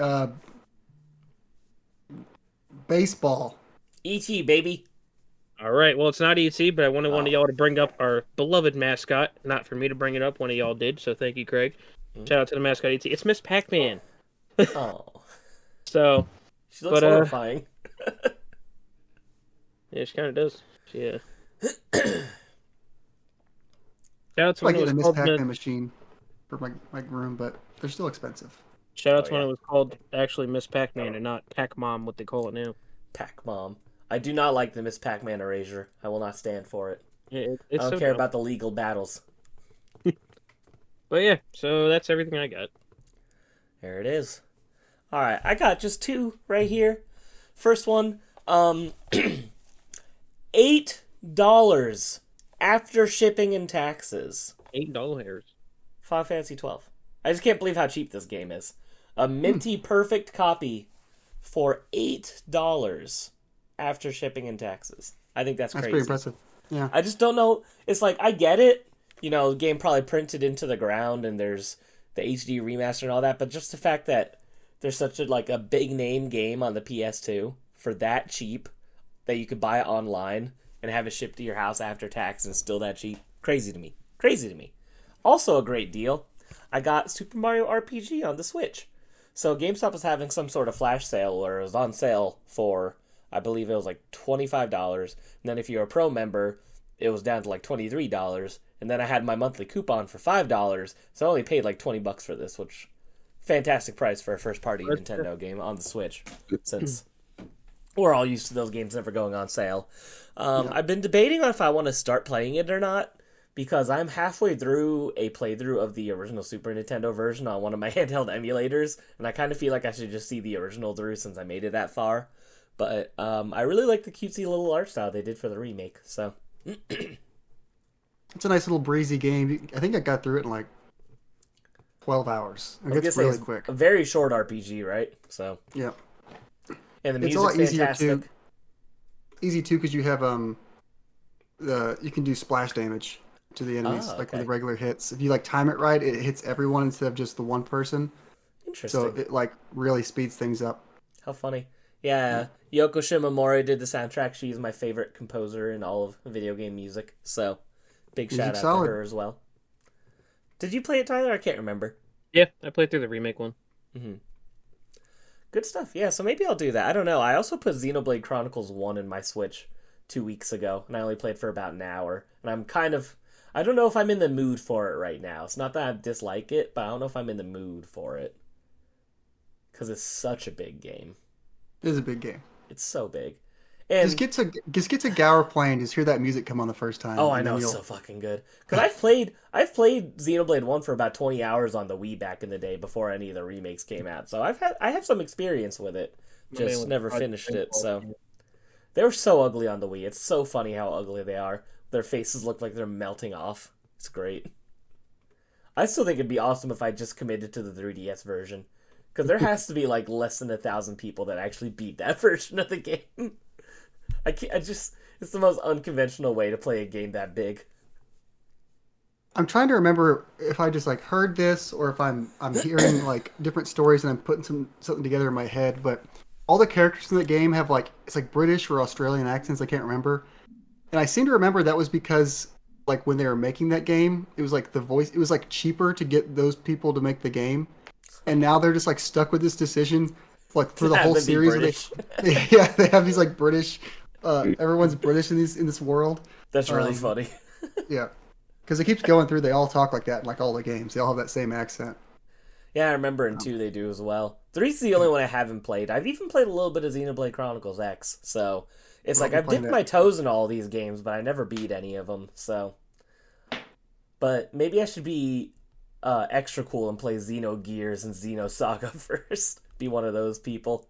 baseball. E.T., baby. Alright, well, it's not ET, but I wanted one of y'all to bring up our beloved mascot. Not for me to bring it up, one of y'all did, so thank you, Craig. Shout out to the mascot ET. It's Miss Pac-Man. Oh. So, She looks But, horrifying. yeah, she kind of does. Yeah. Shout out to I when it get was a Miss called Pac-Man machine for my room, but they're still expensive. Shout out Oh, to when yeah. it was called actually Miss Pac-Man and not Pac-Mom, what they call it now. Pac-Mom. I do not like the Miss Pac-Man erasure. I will not stand for it. It's I don't so care dumb. about the legal battles. But yeah, so that's everything I got. There it is. Alright, I got just 2 right here. First one, $8 after shipping and taxes. $8. Final Fantasy 12. I just can't believe how cheap this game is. A minty perfect copy for $8 after shipping and taxes. I think that's That's crazy. pretty impressive. Yeah. I just don't know. It's like, I get it. You know, the game probably printed into the ground and there's the HD remaster and all that, but just the fact that there's such a big name game on the PS2 for that cheap that you could buy it online and have it shipped to your house after tax and still that cheap. Crazy to me. Crazy to me. Also a great deal. I got Super Mario RPG on the Switch. So GameStop was having some sort of flash sale or it was on sale for, I believe it was like $25. And then if you're a pro member, it was down to like $23, and then I had my monthly coupon for $5, so I only paid like $20 for this, which fantastic price for a first party Nintendo game on the Switch, since we're all used to those games never going on sale. I've been debating on if I want to start playing it or not, because I'm halfway through a playthrough of the original Super Nintendo version on one of my handheld emulators, and I kind of feel like I should just see the original through since I made it that far. But I really like the cutesy little art style they did for the remake, so... It's a nice little breezy game. I think I got through it in like 12 hours. It's really quick. A very short RPG, right? So yeah, and the it's a lot music's easier fantastic. Easy too, because you have you can do splash damage to the enemies like with the regular hits. If you like time it right, it hits everyone instead of just the one person. Interesting. So it like really speeds things up. How funny. Yeah, Yoko Shimomura did the soundtrack. She's my favorite composer in all of video game music. So, big shout out to her as well. Did you play it, Tyler? I can't remember. Yeah, I played through the remake one. Mm-hmm. Good stuff. Yeah, so maybe I'll do that. I don't know. I also put Xenoblade Chronicles 1 in my Switch 2 weeks ago, and I only played for about an hour. And I'm kind of... I don't know if I'm in the mood for it right now. It's not that I dislike it, but I don't know if I'm in the mood for it. Because it's such a big game. It is a big game. It's so big. And just get to Gower playing. Just hear that music come on the first time. Oh, I know, it's so fucking good. Because I've played Xenoblade 1 for about 20 hours on the Wii back in the day before any of the remakes came out. So I have some experience with it. Just never finished it. So they were so ugly on the Wii. It's so funny how ugly they are. Their faces look like they're melting off. It's great. I still think it'd be awesome if I just committed to the 3DS version. Because there has to be like less than 1,000 people that actually beat that version of the game. It's the most unconventional way to play a game that big. I'm trying to remember if I just like heard this or if I'm hearing like different stories and I'm putting something together in my head. But all the characters in the game have like it's like British or Australian accents. I can't remember, and I seem to remember that was because like when they were making that game, it was like the voice. It was like cheaper to get those people to make the game. And now they're just like stuck with this decision, like for the whole series. They have these like British. Everyone's British in this world. That's really funny. Yeah, because it keeps going through. They all talk like that in like all the games. They all have that same accent. Yeah, I remember in 2 they do as well. 3's the only one I haven't played. I've even played a little bit of Xenoblade Chronicles X. So it's like I've dipped my toes in all these games, but I never beat any of them. So, but maybe I should be extra cool and play Xenogears and Xenosaga first. Be one of those people.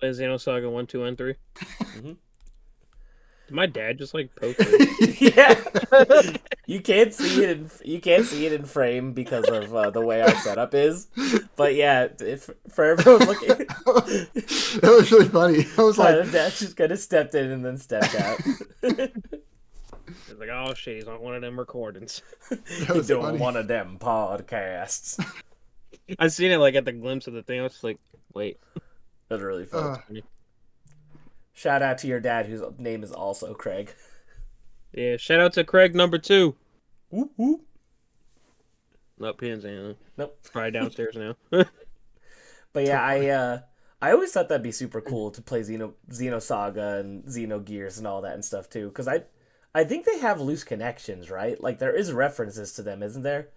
Play Xenosaga 1, 2, and 3. Mm-hmm. Did my dad just like poke it? Yeah. You can't see it in frame because of the way our setup is. But yeah, for everyone looking, that was really funny. I was like, Dad just kind of stepped in and then stepped out. He's like, oh shit, he's on one of them recordings. He's doing one of them podcasts. I seen it like at the glimpse of the thing. I was just like, wait. That's really fun. Shout out to your dad, whose name is also Craig. Yeah, shout out to Craig number 2. Whoop whoop. Nope, he didn't say anything. Nope. Probably downstairs now. But yeah, I always thought that'd be super cool to play Xenosaga and Xenogears and all that and stuff too, because I think they have loose connections, right? Like there is references to them, isn't there?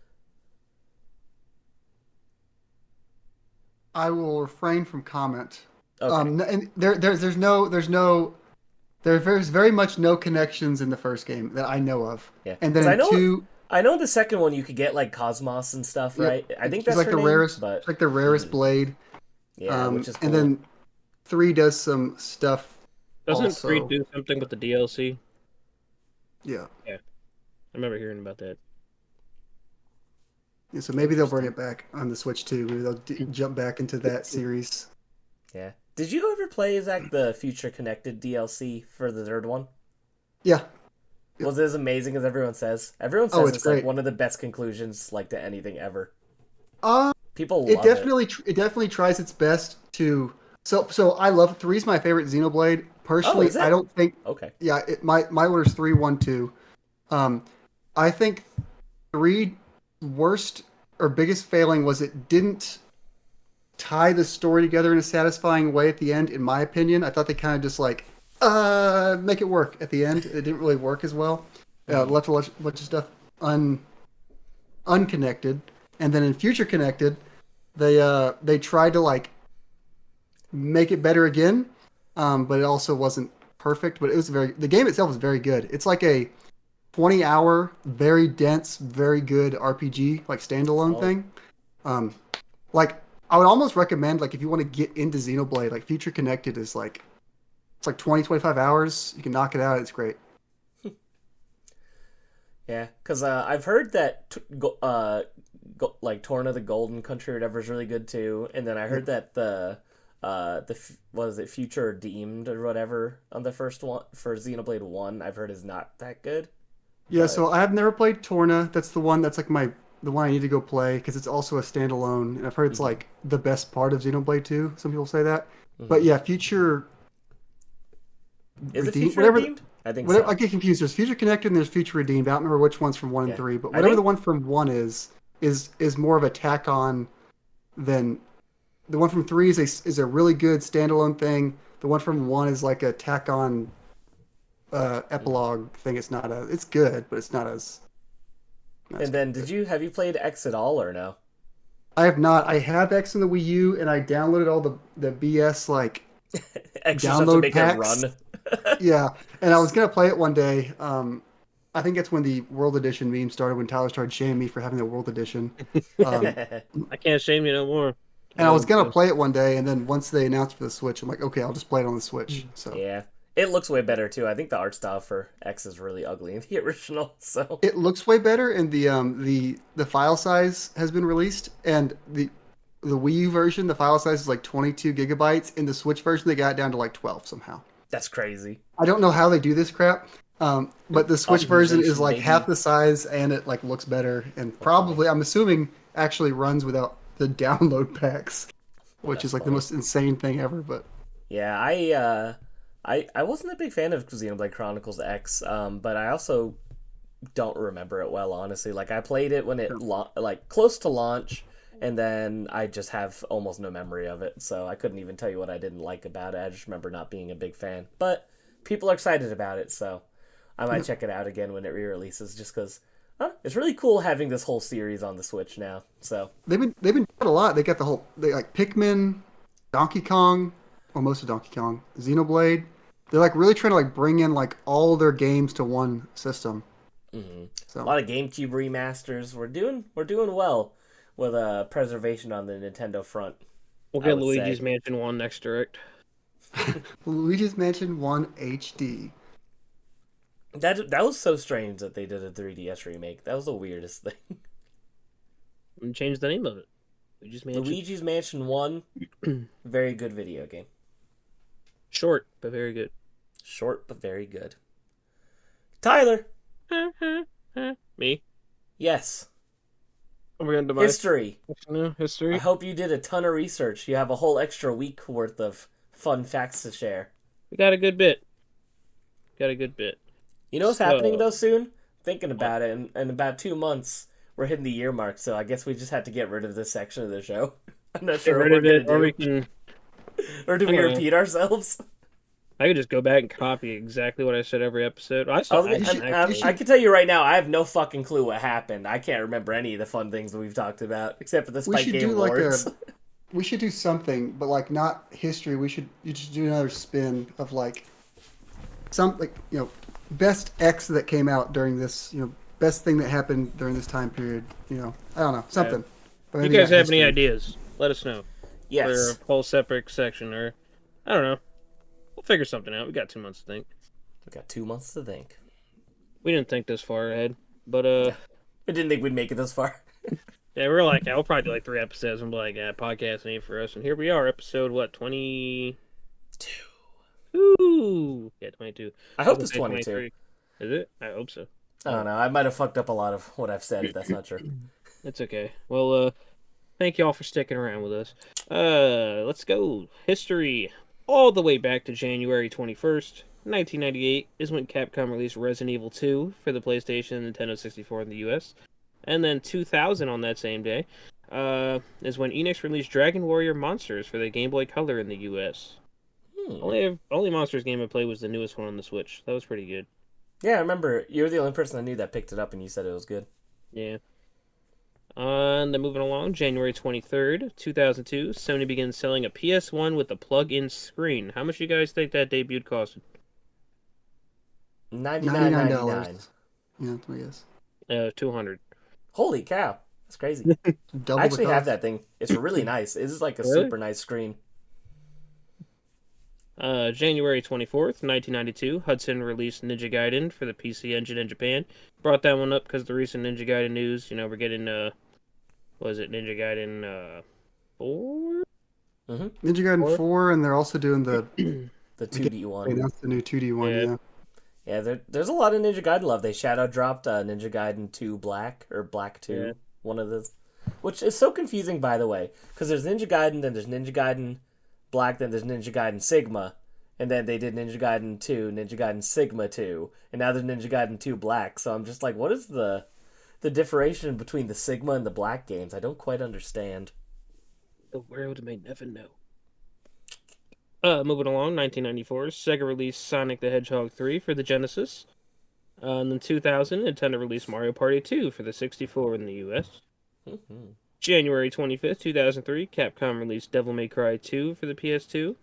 I will refrain from comment. Okay. And there's very much no connections in the first game that I know of. Yeah. And then in 2, I know the second one you could get like Cosmos and stuff, right? I think that's like her the name, rarest, but like the rarest blade. Yeah, which is cool. And then 3 does some stuff. Doesn't also. 3 do something with the DLC? Yeah. Yeah. I remember hearing about that. Yeah, so maybe they'll bring it back on the Switch too. Maybe they'll jump back into that series. Yeah. Did you ever play, Zach, the Future Connected DLC for the 3rd one? Yeah. Was it as amazing as everyone says? Everyone says it's great. like one of the best conclusions like to anything ever. People it love definitely tries its best to. So I love 3's my favorite Xenoblade. Personally, is it? I don't think. Okay. Yeah, my order's 3, 1, 2. I think 3 worst or biggest failing was it didn't tie the story together in a satisfying way at the end. In my opinion, I thought they kind of just like make it work at the end. It didn't really work as well. Mm. left a bunch of stuff un unconnected, and then in Future Connected, they tried to like make it better again, but it also wasn't perfect. But it was the game itself was very good. It's like a 20-hour, very dense, very good RPG, like standalone Solid. thing. Um, like I would almost recommend like if you want to get into Xenoblade, like Future Connected is like it's like 20, 25 hours. You can knock it out. It's great. Yeah, because I've heard that like Torna the Golden Country or whatever is really good too, and then I Yeah. heard that was it Future Deemed or whatever on the first one for Xenoblade One. I've heard is not that good, Yeah, but so I have never played Torna. That's the one that's like the one I need to go play because it's also a standalone, and I've heard it's hmm like the best part of Xenoblade 2. Some people say that, but hmm yeah, Future is it Redeemed, Future whatever, Redeemed? I think whatever. I so. get confused. There's Future Connected and there's Future Redeemed. I don't remember which one's from one and Yeah, three, but I whatever the think one from one is more of a tack on than the one from three is a really good standalone thing. The one from one is like a tack on mhm. epilogue thing. It's good, but it's not as And then good. have you played X at all or no? I have not. I have X in the Wii U, and I downloaded all the BS like X just have to download make it packs. run. Yeah, and I was gonna play it one day. I think that's when the World Edition meme started. When Tyler started shaming me for having the World Edition, um, I can't shame you no more. and I was gonna So, play it one day, and then once they announced for the Switch, I'm like, okay, I'll just play it on the Switch. So Yeah, it looks way better too. I think the art style for X is really ugly in the original. So it looks way better, and the file size has been released, and the Wii U version, the file size is like 22 gigabytes. In the Switch version, they got it down to like 12 somehow. that's crazy. I don't know how they do this crap, but the Switch version is Optimization, like half baby. the size and it like looks better and That's funny. probably I'm assuming actually runs without the download packs, which That's is like the funny. most insane thing ever. But Yeah, I wasn't a big fan of Xenoblade Chronicles X, but I also don't remember it well, honestly. Like I played it when like close to launch, and then I just have almost no memory of it, so I couldn't even tell you what I didn't like about it. I just remember not being a big fan. But people are excited about it, so I might yeah, check it out again when it re-releases, just because it's really cool having this whole series on the Switch now. So they've been doing a lot. They got they like Pikmin, Donkey Kong, or most of Donkey Kong, Xenoblade. They're like really trying to like bring in like all their games to one system. a So lot of GameCube remasters. We're doing well with preservation on the Nintendo front, we'll I get would Luigi's say. Mansion 1 next direct. Luigi's Mansion 1 HD. That was so strange that they did a 3DS remake. That was the weirdest thing. And change the name of it. Luigi's Mansion. Luigi's Mansion 1, very good video game. Short, but very good. Short but very good. Tyler, Me? yes. Are we on device? History. No, I history? hope you did a ton of research. You have a whole extra week worth of fun facts to share. We got a good bit. Got a good bit. You know what's happening So, though soon? Thinking what? about it, in about 2 months, we're hitting the year mark, so I guess we just had to get rid of this section of the show. I'm not Get sure what rid we're of gonna it, or do. we can. Or do I we don't know. repeat ourselves? I could just go back and copy exactly what I said every episode. I I still, was I gonna, You should you actually. I should can tell you right now, I have no fucking clue what happened. I can't remember any of the fun things that we've talked about, except for the we Spike should Game do like Awards. we should do something, but like not history. You should do another spin of like some like best X that came out during this best thing that happened during this time period. I don't know Yeah. something, but If you maybe guys not have any history. ideas, let us know for a Yes, whole separate section, or I don't know. We'll figure something out. We got 2 months to think. we got 2 months to think. We didn't think this far ahead, but Yeah, I didn't think we'd make it this far. yeah, we are like, yeah, we'll probably do like 3 episodes and be like, yeah, podcast ain't for us. And here we are, episode what, 22? Two. Yeah, 22. I I was hope gonna it's say 22. 23. Is it? I hope so. I don't Oh, know. I might have fucked up a lot of what I've said if that's not true. it's okay. Well, thank y'all for sticking around with us. Let's go. History. All the way back to January 21st, 1998 is when Capcom released Resident Evil 2 for the PlayStation and Nintendo 64 in the US. And then 2000 on that same day, is when Enix released Dragon Warrior Monsters for the Game Boy Color in the US. Hmm. Only Monsters game I played was the newest one on the Switch. That was pretty good. Yeah, I remember you were the only person I knew that picked it up, and you said it was good. Yeah. And then moving along, January 23rd, 2002, Sony begins selling a PS1 with a plug-in screen. How much do you guys think that debut costed? $99.99. $99. Yeah, that's my guess. 200. Holy cow, that's crazy. I Double the actually have cost. that thing. It's really nice. It is like a Really? super nice screen. January 24th, 1992, Hudson released Ninja Gaiden for the PC Engine in Japan. Brought that one up because the recent Ninja Gaiden news, we're getting, was it Ninja Gaiden 4? Ninja Gaiden 4, and they're also doing the The 2D they one. announced the new 2D one. Yeah. Yeah. Yeah, there's a lot of Ninja Gaiden love. They shadow dropped Ninja Gaiden 2 Black, or Black 2, Yeah. one of the... Which is so confusing, by the way, because there's Ninja Gaiden, then there's Ninja Gaiden Black, then there's Ninja Gaiden Sigma, and then they did Ninja Gaiden 2, Ninja Gaiden Sigma 2, and now there's Ninja Gaiden 2 Black, so I'm just like, what is the differentiation between the Sigma and the Black games? I don't quite understand. The world may never know. Moving along, 1994, Sega released Sonic the Hedgehog 3 for the Genesis. And then 2000, Nintendo released Mario Party 2 for the 64 in the US. Mm-hmm. January 25th, 2003, Capcom released Devil May Cry 2 for the PS2.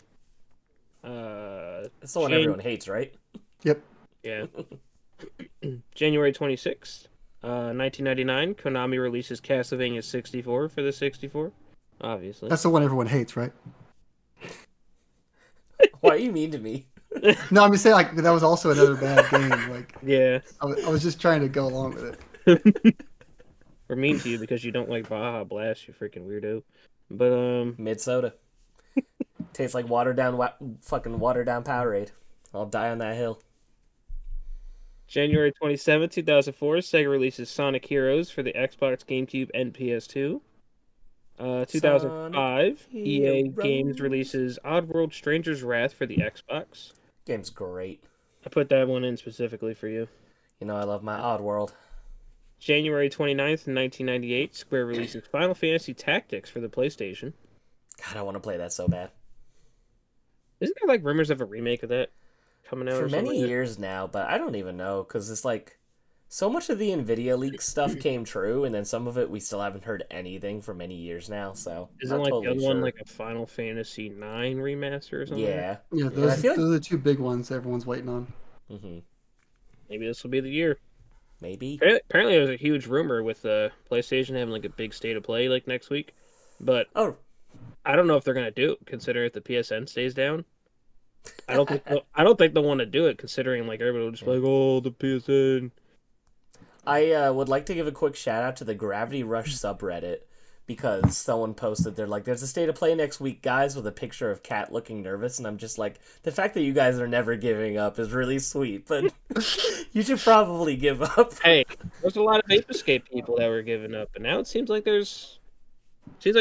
It's the one everyone hates, right? Yep. Yeah. January 26th, 1999, Konami releases Castlevania 64 for the 64. Obviously. That's the one everyone hates, right? Why are you mean to me? No, I'm just saying, like, that was also another bad game. Like, Yeah. I was just trying to go along with it. We're mean to you because you don't like Baja Blast, you freaking weirdo. But, Mid soda. Tastes like watered down Powerade. I'll die on that hill. January 27th, 2004, Sega releases Sonic Heroes for the Xbox, GameCube, and PS2. 2005, EA Games releases Oddworld Stranger's Wrath for the Xbox. Game's great. I put that one in specifically for you. You know I love my Oddworld. January 29th, 1998, Square releases Final Fantasy Tactics for the PlayStation. God, I want to play that so bad. Isn't there, like, rumors of a remake of that coming out For or something many like that? years now, but I don't even know, because it's like, so much of the NVIDIA leak stuff came true, and then some of it we still haven't heard anything for many years now, so... Isn't, not like, totally the other one, sure. like, a Final Fantasy 9 remaster or something? Yeah. Yeah, I those feel like- are the two big ones everyone's waiting on. Mm-hmm. Maybe this will be the year. Maybe. Apparently, there's a huge rumor with PlayStation having like a big state of play like next week, but Oh, I don't know if they're gonna do it considering if the PSN stays down. I don't think they'll want to do it considering like everybody will just be like, oh, the PSN. I would like to give a quick shout out to the Gravity Rush subreddit, because someone posted, they're like, there's a state of play next week, guys, with a picture of Kat looking nervous, and I'm just like, the fact that you guys are never giving up is really sweet, but you should probably give up. Hey, there's a lot of Ape Escape people that were giving up, and now it seems like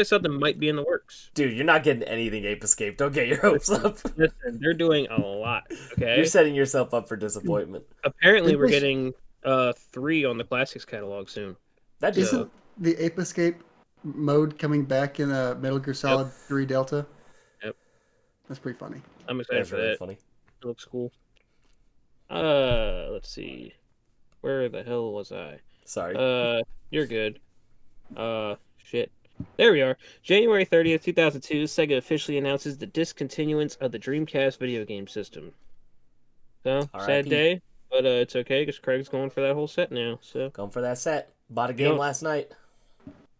something might be in the works. Dude, you're not getting anything Ape Escape. Don't get your hopes up. Listen, they're doing a lot. Okay, You're setting yourself up for disappointment. apparently we're getting 3 on the classics catalog soon. That just Isn't the Ape Escape mode coming back in Metal Gear Solid 3 Delta? Yep. That's pretty funny. I'm excited that's for really that. funny. It looks cool. Let's see. Where the hell was I? Sorry. You're good. Shit. There we are. January 30th, 2002, Sega officially announces the discontinuance of the Dreamcast video game system. So, sad R.I.P.. day, but it's okay because Craig's going for that whole set now. So, Going for that set. Bought a game Yep. last night.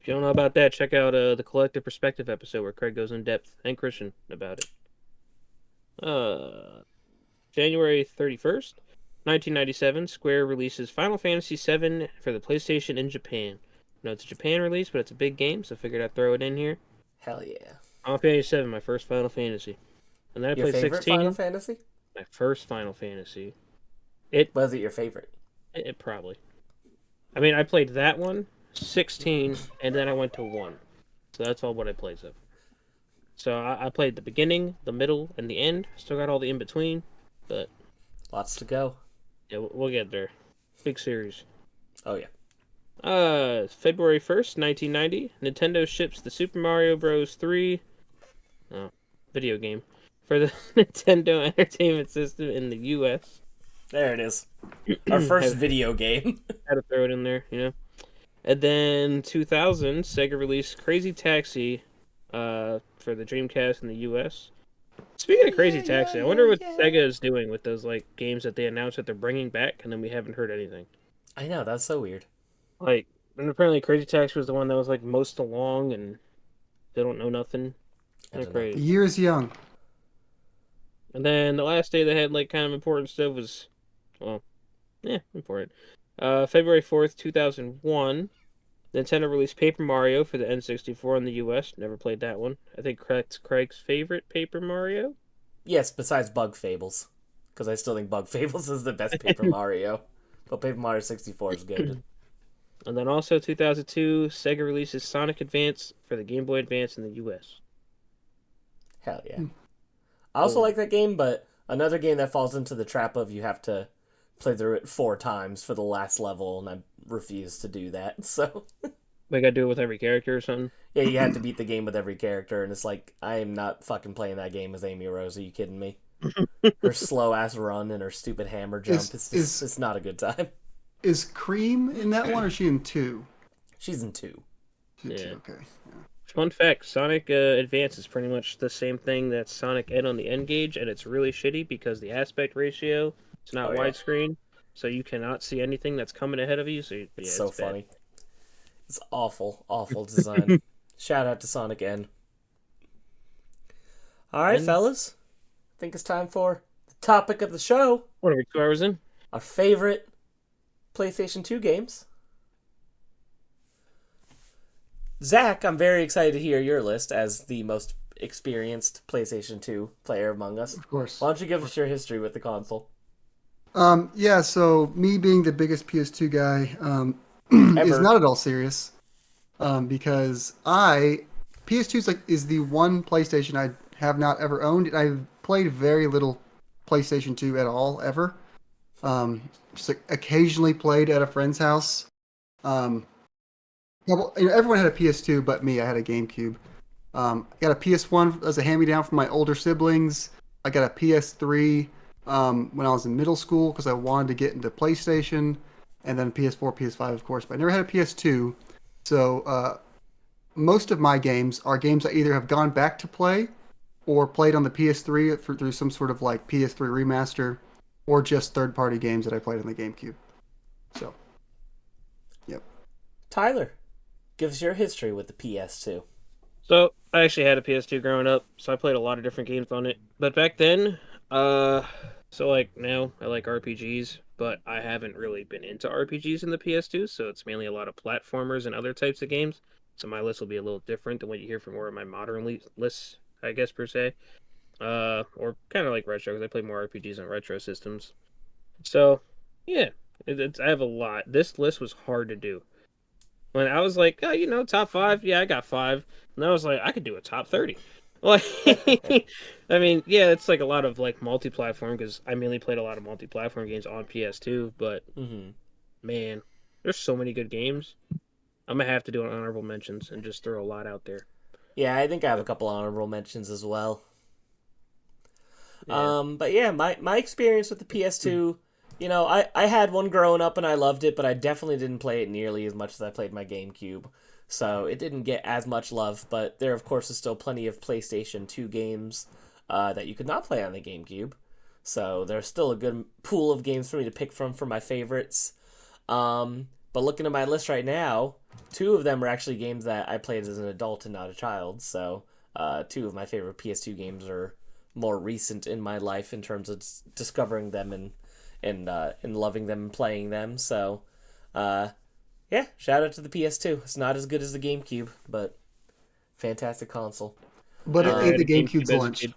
if you don't know about that, check out the Collective Perspective episode where Craig goes in depth, and Christian, about it. January 31st, 1997, Square releases Final Fantasy VII for the PlayStation in Japan. No, it's a Japan release, but it's a big game, so I figured I'd throw it in here. Hell yeah. Final Fantasy VII, my first Final Fantasy. And then I Your played favorite 16, Final Fantasy? my first Final Fantasy. Was it your favorite? It probably. I mean, I played that one, 16, and then I went to 1. So that's all what I played so. So I played the beginning, the middle, and the end. Still got all the in-between, but Lots to go. yeah, we'll get there. Big series. Oh yeah. February 1st, 1990, Nintendo ships the Super Mario Bros. 3 video game for the Nintendo Entertainment System in the US. There it is. Our first video game. Had to throw it in there, you know. And then 2000, Sega released Crazy Taxi for the Dreamcast in the US. Speaking of Crazy Taxi, I wonder what Sega is doing with those like games that they announced that they're bringing back, and then we haven't heard anything. I know, that's so weird. Like, and apparently Crazy Taxi was the one that was like most along, and they don't know nothing. I Kind of don't know. The crazy. year is young. And then the last day that had like kind of important stuff was, well, yeah, important. February 4th, 2001. Nintendo released Paper Mario for the N64 in the US. Never played that one. I think that's Craig's favorite Paper Mario. Yes, besides Bug Fables. Because I still think Bug Fables is the best Paper Mario. But Paper Mario 64 is good. And then also 2002, Sega releases Sonic Advance for the Game Boy Advance in the US. Hell yeah. I also like that game, but another game that falls into the trap of you have to play through it 4 times for the last level, and I refuse to do that, so... Like I do it with every character or something? Yeah, you have to beat the game with every character, and it's like, I am not fucking playing that game as Amy Rose, are you kidding me? Her slow-ass run and her stupid hammer jump, it's not a good time. Is Cream in that one, or is she in 2? She's in 2. She's in Yeah. 2, okay. Yeah. Fun fact, Sonic Advance is pretty much the same thing that Sonic N on the N-Gage, and it's really shitty because the aspect ratio, it's not Oh, yeah. widescreen, so you cannot see anything that's coming ahead of you. So yeah, It's so it's bad. funny. It's awful design. Shout out to Sonic N. Alright, And- fellas. I think it's time for the topic of the show. What are we, 2 hours in? Our favorite PlayStation 2 games. Zach, I'm very excited to hear your list as the most experienced PlayStation 2 player among us. Of course. Why don't you give us your history with the console? Yeah, so me being the biggest PS2 guy is Ever. not at all serious because PS2 is the one PlayStation I have not ever owned. I've played very little PlayStation 2 at all, ever. Just like occasionally played at a friend's house. Everyone had a PS2 but me. I had a GameCube. I got a PS1 as a hand-me-down from my older siblings. I got a PS3 when I was in middle school because I wanted to get into PlayStation, and then PS4, PS5, of course. But I never had a PS2, so most of my games are games I either have gone back to play or played on the PS3 through some sort of like PS3 remaster, or just third-party games that I played on the GameCube. So, yep. Tyler, give us your history with the PS2. So I actually had a PS2 growing up, so I played a lot of different games on it. But back then, so like now I like RPGs, but I haven't really been into RPGs in the PS2, so it's mainly a lot of platformers and other types of games. So my list will be a little different than what you hear from more of my modern lists, I guess per se. Or kind of like retro, because I play more RPGs on retro systems. So yeah, I have a lot. This list was hard to do. When I was like, oh, top 5, yeah, I got 5. And I was like, I could do a top 30. Like, I mean, yeah, it's like a lot of like multi-platform because I mainly played a lot of multi-platform games on PS2. But Mm-hmm. man, there's so many good games. I'm gonna have to do an honorable mentions and just throw a lot out there. Yeah, I think I have a couple honorable mentions as well. Yeah. But yeah, my experience with the PS2, I had one growing up and I loved it, but I definitely didn't play it nearly as much as I played my GameCube. So it didn't get as much love, but there, of course, is still plenty of PlayStation 2 games that you could not play on the GameCube. So there's still a good pool of games for me to pick from for my favorites. But looking at my list right now, 2 of them are actually games that I played as an adult and not a child. So 2 of my favorite PS2 games are more recent in my life in terms of discovering them and loving them and playing them. So, yeah, shout out to the PS2. It's not as good as the GameCube, but fantastic console. But it I ate had the a GameCube GameCube's as a lunch. kid.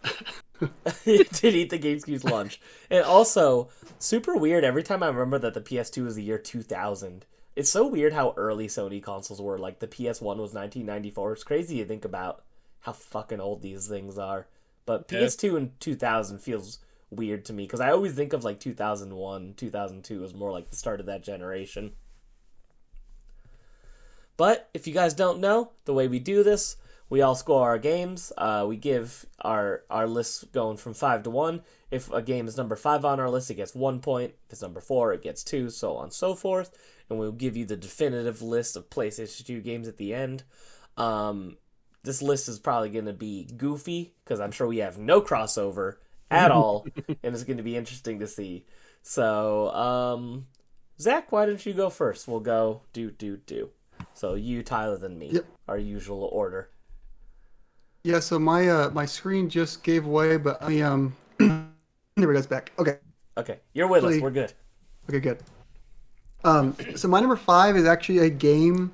It did eat the GameCube's lunch. And also, super weird, every time I remember that the PS2 was the year 2000. It's so weird how early Sony consoles were. Like, the PS1 was 1994. It's crazy to think about how fucking old these things are. But Yeah. PS2 in 2000 feels weird to me, because I always think of, like, 2001, 2002 as more like the start of that generation. But, if you guys don't know, the way we do this, We all score our games. We give our lists going from 5 to 1. If a game is number 5 on our list, it gets 1 point. If it's number 4, it gets 2, so on and so forth. And we'll give you the definitive list of PlayStation 2 games at the end. This list is probably going to be goofy, because I'm sure we have no crossover at all, and it's going to be interesting to see. So, Zach, why don't you go first? We'll go do. So you, Tyler, then me. Yep. Our usual order. Yeah, so my screen just gave away, but there it goes back. Okay, you're with us. We're good. Okay, good. So my number 5 is actually a game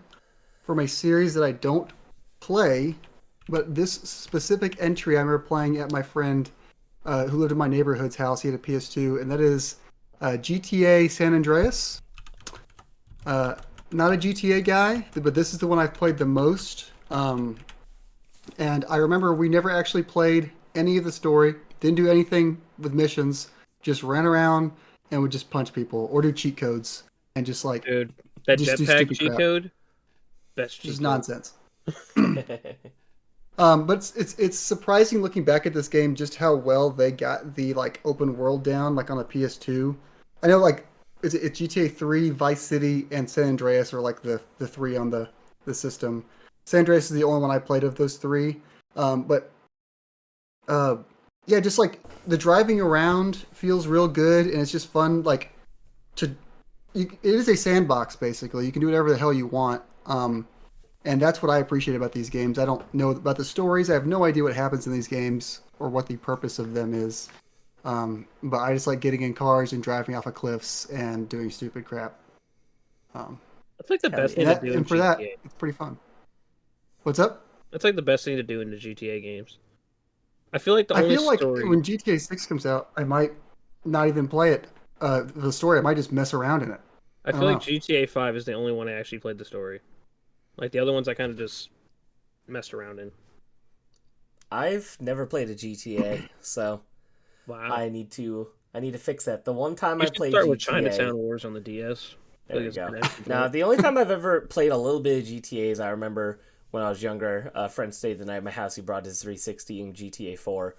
from a series that I don't play, but this specific entry I remember playing at my friend who lived in my neighborhood's house. He had a PS2, and that is GTA San Andreas. Not a GTA guy, but this is the one I've played the most. And I remember we never actually played any of the story, didn't do anything with missions, just ran around and would just punch people or do cheat codes and just like Dude, that just do jetpack stupid cheat crap. code, best cheat Just code. nonsense. But it's surprising looking back at this game just how well they got the like open world down like on the PS2. I know like it's GTA 3, Vice City, and San Andreas are like the 3 on the system. San Andreas is the only one I played of those 3. Yeah, just like the driving around feels real good, and it's just fun. Like it is a sandbox basically. You can do whatever the hell you want. And that's what I appreciate about these games. I don't know about the stories. I have no idea what happens in these games or what the purpose of them is. But I just like getting in cars and driving off of cliffs and doing stupid crap. That's like the best thing to do in and for GTA. that, it's pretty fun. What's up? That's like the best thing to do in the GTA games. I feel like I only feel like story... when GTA 6 comes out, I might not even play it. The story, I might just mess around in it. I feel like GTA 5 is the only one I actually played the story. Like the other ones I kind of just messed around in. I've never played a GTA, so Wow. I need to fix that. The one time You I should played start GTA, with Chinatown Wars on the DS. there you go. Now, the only time I've ever played a little bit of GTA is I remember when I was younger, a friend stayed the night at my house. He brought his 360 in GTA 4,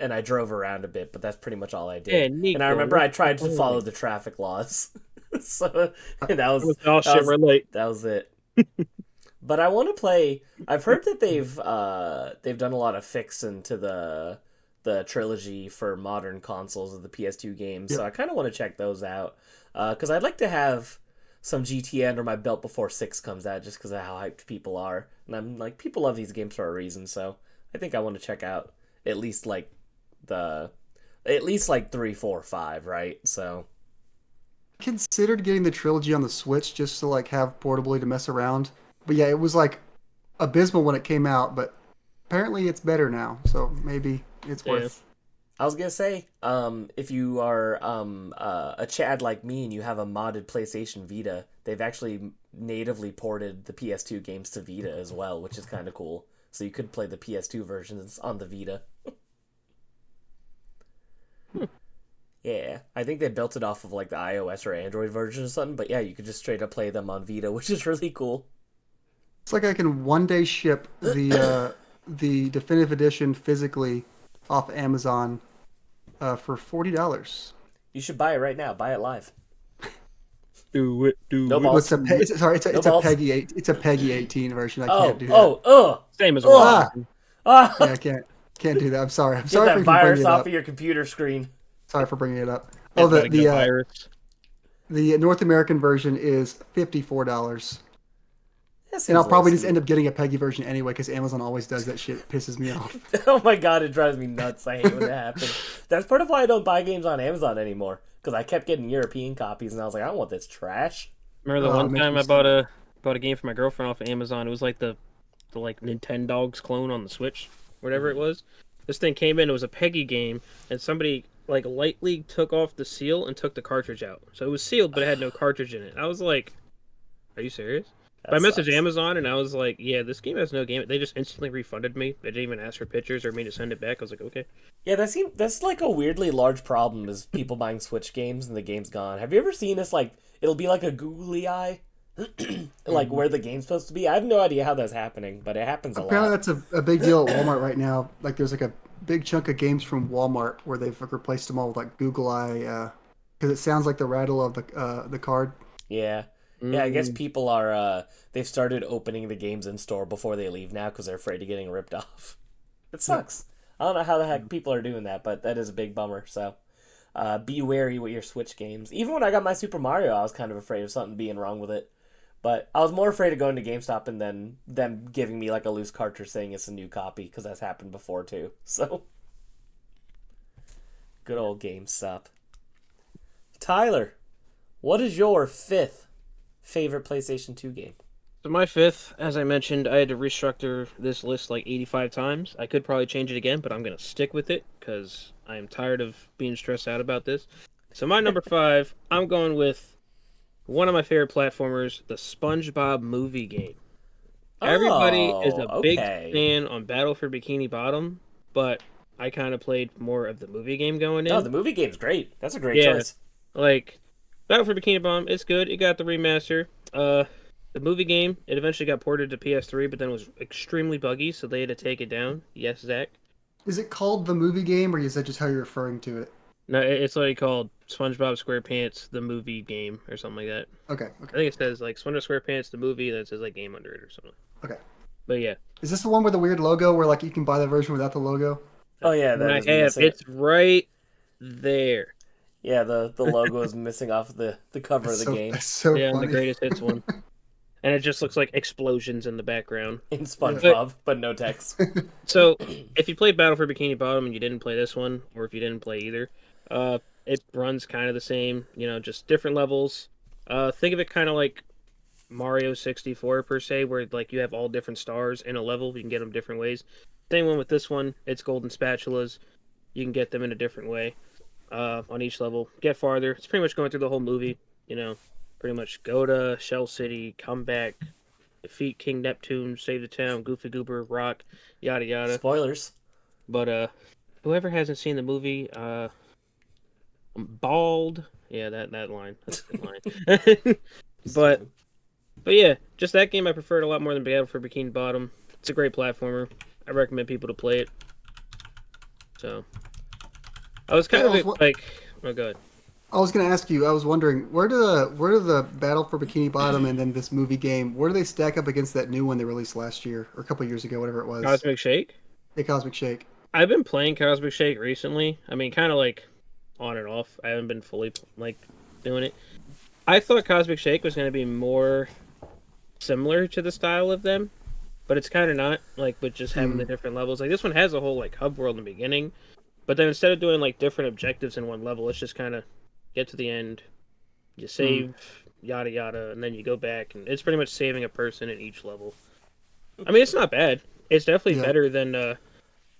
and I drove around a bit, but that's pretty much all I did. Yeah, Nico, and I remember I tried to follow the traffic laws, so that was it. But I want to play. I've heard that they've done a lot of fixing to the trilogy for modern consoles of the PS2 games, so I kind of want to check those out because I'd like to have some GTA under my belt before 6 comes out, just because of how hyped people are. And I'm like, people love these games for a reason, so I think I want to check out at least like 3, 4, 5, right? So Considered getting the trilogy on the Switch just to like have portably to mess around. But yeah, it was like abysmal when it came out, but apparently it's better now, so maybe it's worth. I was gonna say, if you are a Chad like me and you have a modded PlayStation Vita, they've actually natively ported the PS2 games to Vita as well, which is kind of cool. So you could play the PS2 versions on the Vita. Yeah, I think they built it off of like the iOS or Android version or something, but yeah, you could just straight up play them on Vita, which is really cool. It's like I can one day ship the definitive edition physically off Amazon for $40. You should buy it right now. Buy it live. Do it. No balls. It's balls. a Peggy 8. It's a Peggy 18 version. I can't do that. Same as Yeah, one. I can't do that. I'm sorry. Get sorry that for virus bringing it off up. of your computer screen. Sorry for bringing it up. Virus. The North American version is $54. That And I'll seems probably low just end up getting a Peggy version anyway because Amazon always does that shit. It pisses me off. Oh my god, it drives me nuts. I hate when that happens. That's part of why I don't buy games on Amazon anymore. Because I kept getting European copies and I was like, I don't want this trash. Remember the one time I bought a game for my girlfriend off of Amazon? It was like the like Nintendogs clone on the Switch, whatever it was. This thing came in, it was a Peggy game, and somebody like lightly took off the seal and took the cartridge out. So it was sealed, but it had no cartridge in it. I was like, "Are you serious?" That I messaged sucks. Amazon and I was like, "Yeah, this game has no game." They just instantly refunded me. They didn't even ask for pictures or me to send it back. I was like, "Okay." Yeah, that's like a weirdly large problem is people buying Switch games and the game's gone. Have you ever seen this? Like, it'll be like a googly eye, like where the game's supposed to be. I have no idea how that's happening, but it happens a Apparently, lot. that's a big deal at Walmart right now. Like, there's like a big chunk of games from Walmart where they've replaced them all with like Google Eye, because it sounds like the rattle of the card. Yeah. Yeah, I guess people are, they've started opening the games in store before they leave now because they're afraid of getting ripped off. It sucks. I don't know how the heck people are doing that, but that is a big bummer, so be wary with your Switch games. Even when I got my Super Mario, I was kind of afraid of something being wrong with it. But I was more afraid of going to GameStop and then them giving me like a loose cartridge saying it's a new copy, because that's happened before too. So, good old GameStop. Tyler, what is your fifth favorite PlayStation 2 game? So my fifth, as I mentioned, I had to restructure this list like 85 times. I could probably change it again, but I'm going to stick with it because I am tired of being stressed out about this. So my number 5, I'm going with one of my favorite platformers, the SpongeBob movie game. Everybody is Oh, a big okay. fan on Battle for Bikini Bottom, but I kind of played more of the movie game going No, in. the movie game's great. That's a great Yeah, choice. like Battle for Bikini Bottom, it's good. It got the remaster. The movie game, it eventually got ported to PS3, but then was extremely buggy, so they had to take it down. Yes, Zach. Is it called the movie game, or is that just how you're referring to it? No, it's like called SpongeBob SquarePants the movie game or something like that. Okay, I okay, think it says like SpongeBob SquarePants the movie, then it says like game under it or something. okay. But yeah, Is this the one with the weird logo, where like you can buy the version without the logo? Oh yeah, and that I is have missing. it's right there. Yeah, the logo is missing off the cover of the game That's so Yeah, on the funny. greatest hits one. And it just looks like explosions in the background. in SpongeBob, but no text. So, if you played Battle for Bikini Bottom and you didn't play this one, or if you didn't play either, it runs kind of the same, just different levels. Think of it kind of like Mario 64 per se, where like you have all different stars in a level. You can get them different ways. Same one with this one. It's golden spatulas. You can get them in a different way on each level. Get farther. It's pretty much going through the whole movie. Pretty much go to Shell City, come back, defeat King Neptune, save the town, Goofy Goober, Rock, yada yada. Spoilers. But whoever hasn't seen the movie, bald, yeah, that line, that's a good line. but yeah, just that game I preferred a lot more than Battle for Bikini Bottom. It's a great platformer. I recommend people to play it. So I was kind Yeah, of like, oh god. I was going to ask you. I was wondering where do the Battle for Bikini Bottom and then this movie game, where do they stack up against that new one they released last year or a couple years ago, whatever it was? Cosmic Shake. The Cosmic Shake. I've been playing Cosmic Shake recently. I mean, kind of like on and off. I haven't been fully like doing it. I thought Cosmic Shake was going to be more similar to the style of them, but it's kind of not. Like, with just having the different levels. Like this one has a whole like hub world in the beginning, but then instead of doing like different objectives in one level, it's just kind of get to the end, you save, yada yada, and then you go back, and it's pretty much saving a person in each level. I mean, it's not bad. It's definitely better than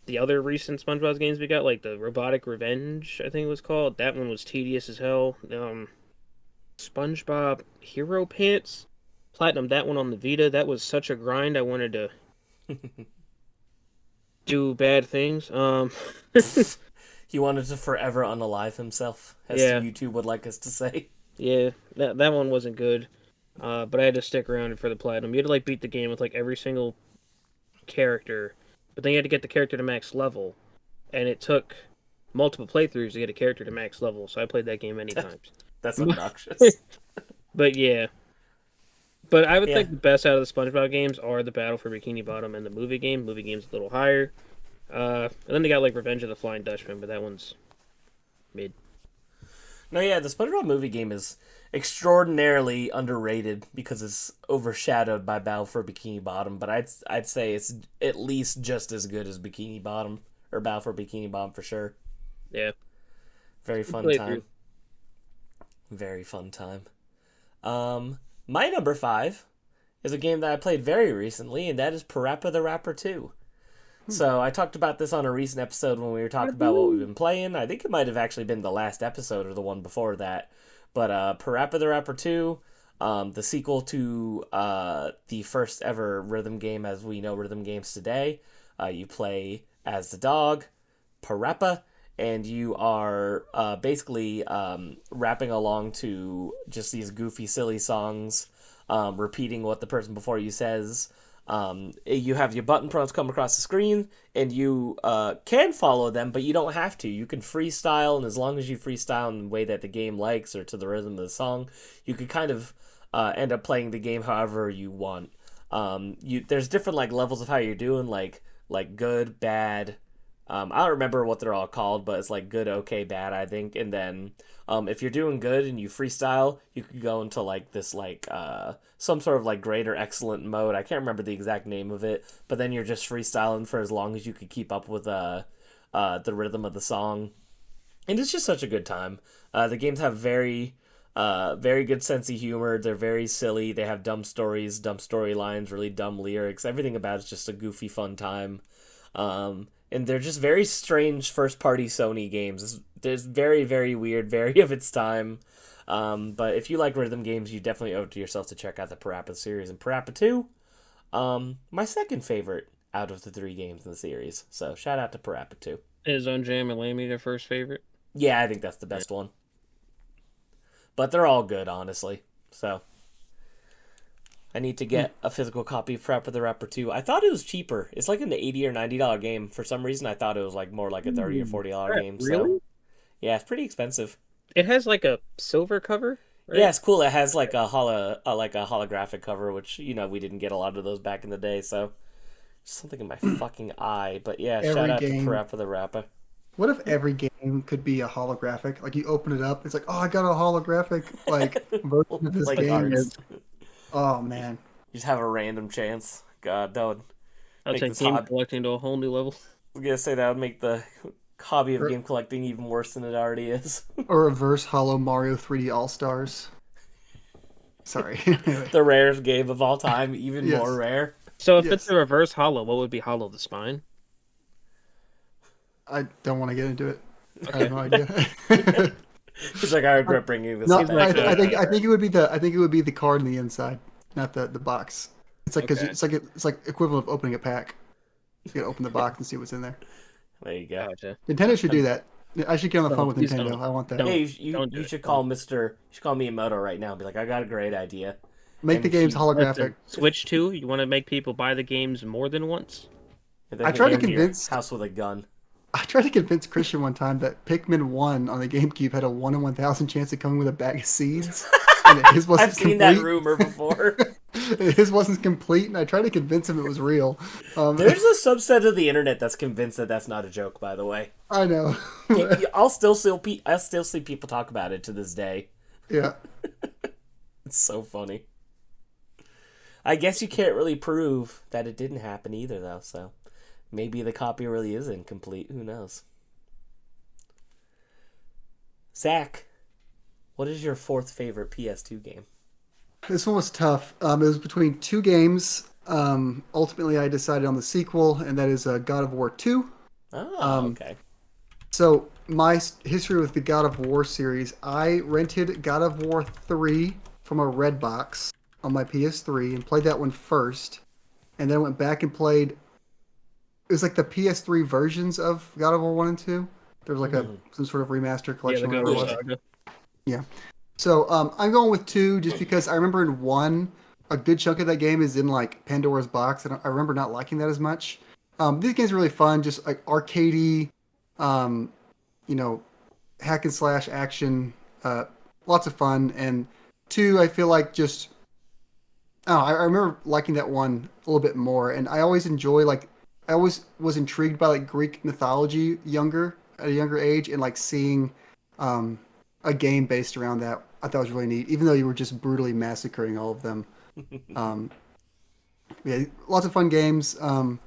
the other recent SpongeBob games we got, like the Robotic Revenge, I think it was called. That one was tedious as hell. SpongeBob Hero Pants, Platinum, that one on the Vita, that was such a grind. I wanted to do bad things. He wanted to forever unalive himself, as Yeah. YouTube would like us to say. Yeah, that one wasn't good. But I had to stick around for the platinum. You had to like beat the game with like every single character, but then you had to get the character to max level, and it took multiple playthroughs to get a character to max level. So I played that game many times. That's obnoxious. But yeah, but I would Yeah. think the best out of the SpongeBob games are the Battle for Bikini Bottom and the movie game. Movie game's a little higher. And then they got like Revenge of the Flying Dutchman, but that one's mid. No, yeah, the SpongeBob movie game is extraordinarily underrated because it's overshadowed by Battle for Bikini Bottom, but I'd say it's at least just as good as Bikini Bottom, or Battle for Bikini Bottom for sure. Yeah. Very fun Playthrough. time. Very fun time. My number 5 is a game that I played very recently, and that is Parappa the Rapper 2. So I talked about this on a recent episode when we were talking about what we've been playing. I think it might have actually been the last episode or the one before that. But Parappa the Rapper 2, the sequel to the first ever rhythm game as we know rhythm games today. You play as the dog, Parappa, and you are basically rapping along to just these goofy, silly songs, repeating what the person before you says. You have your button prompts come across the screen, and you can follow them, but you don't have to. You can freestyle, and as long as you freestyle in the way that the game likes or to the rhythm of the song, you can kind of end up playing the game however you want. There's different like levels of how you're doing, like good, bad. I don't remember what they're all called, but it's like good, okay, bad, I think. And then if you're doing good and you freestyle, you could go into like this like some sort of like great or excellent mode. I can't remember the exact name of it, but then you're just freestyling for as long as you could keep up with the rhythm of the song. And it's just such a good time. The games have very good sense of humor. They're very silly. They have dumb stories, dumb storylines, really dumb lyrics. Everything about it's just a goofy, fun time. And they're just very strange first-party Sony games. It's very, very weird, very of its time. But if you like rhythm games, you definitely owe it to yourself to check out the Parappa series. And Parappa 2, my second favorite out of the 3 games in the series. So shout out to Parappa 2. Is Unjam and Lammy their first favorite? Yeah, I think that's the best one. But they're all good, honestly. So I need to get a physical copy of Parappa the Rapper 2. I thought it was cheaper. It's like an $80 or $90 game. For some reason, I thought it was like more like a $30 or $40 game. Really? So yeah, it's pretty expensive. It has like a silver cover, right? Yeah, it's cool. It has like a holographic cover, which we didn't get a lot of those back in the day. So something in my fucking eye. But yeah, Every shout out game. to Parappa the Rapper. What if every game could be a holographic? Like you open it up, it's like, oh, I got a holographic like version of this Like game. arts. Oh man, You just have a random chance. God, that would I'll make take this game hobby. collecting to a whole new level. I was gonna say that would make the hobby of game collecting even worse than it already is. or reverse hollow Mario 3D All Stars. Sorry. Anyway. The rarest game of all time, even Yes. more rare. So if Yes. it's a reverse hollow, what would be hollow the spine? I don't want to get into it. I have no idea. He's like, I regret bringing this No, up. I think it would be the card on the inside, not the box. It's like because Okay. it's like equivalent of opening a pack. You gotta open the box and see what's in there. There you go. Gotcha. Nintendo should do that. I should get on the phone with please Nintendo. don't. I want that. Don't. Hey, Don't do you it. should call Miyamoto right now and be like, I got a great idea. Make And the games he- holographic. Switch 2, you want to make people buy the games more than once? And then I he'll tried to come your convince- house with a gun. I tried to convince Christian one time that Pikmin 1 on the GameCube had a 1 in 1,000 chance of coming with a bag of seeds. And his wasn't I've seen complete. that rumor before. His wasn't complete, and I tried to convince him it was real. There's a subset of the internet that's convinced that that's not a joke. By the way, I know. I'll still see people talk about it to this day. Yeah. It's so funny. I guess you can't really prove that it didn't happen either, though. So maybe the copy really is incomplete. Who knows? Zach, what is your 4th favorite PS2 game? This one was tough. It was between 2 games. Ultimately, I decided on the sequel, and that is God of War 2. Oh, okay. So, my history with the God of War series, I rented God of War 3 from a Redbox on my PS3 and played that one first. And then went back and played... It was like the PS3 versions of God of War 1 and 2. There was like some sort of remaster Yeah, collection. the or God whatever of it War was. Saga. Yeah. So I'm going with 2 just because I remember in 1, a good chunk of that game is in like Pandora's Box, and I remember not liking that as much. These games are really fun, just like arcadey, hack and slash action, lots of fun. And 2, I feel like just, I remember liking that one a little bit more. And I always I always was intrigued by like Greek mythology at a younger age, and like seeing a game based around that I thought was really neat, even though you were just brutally massacring all of them. Yeah, lots of fun games. And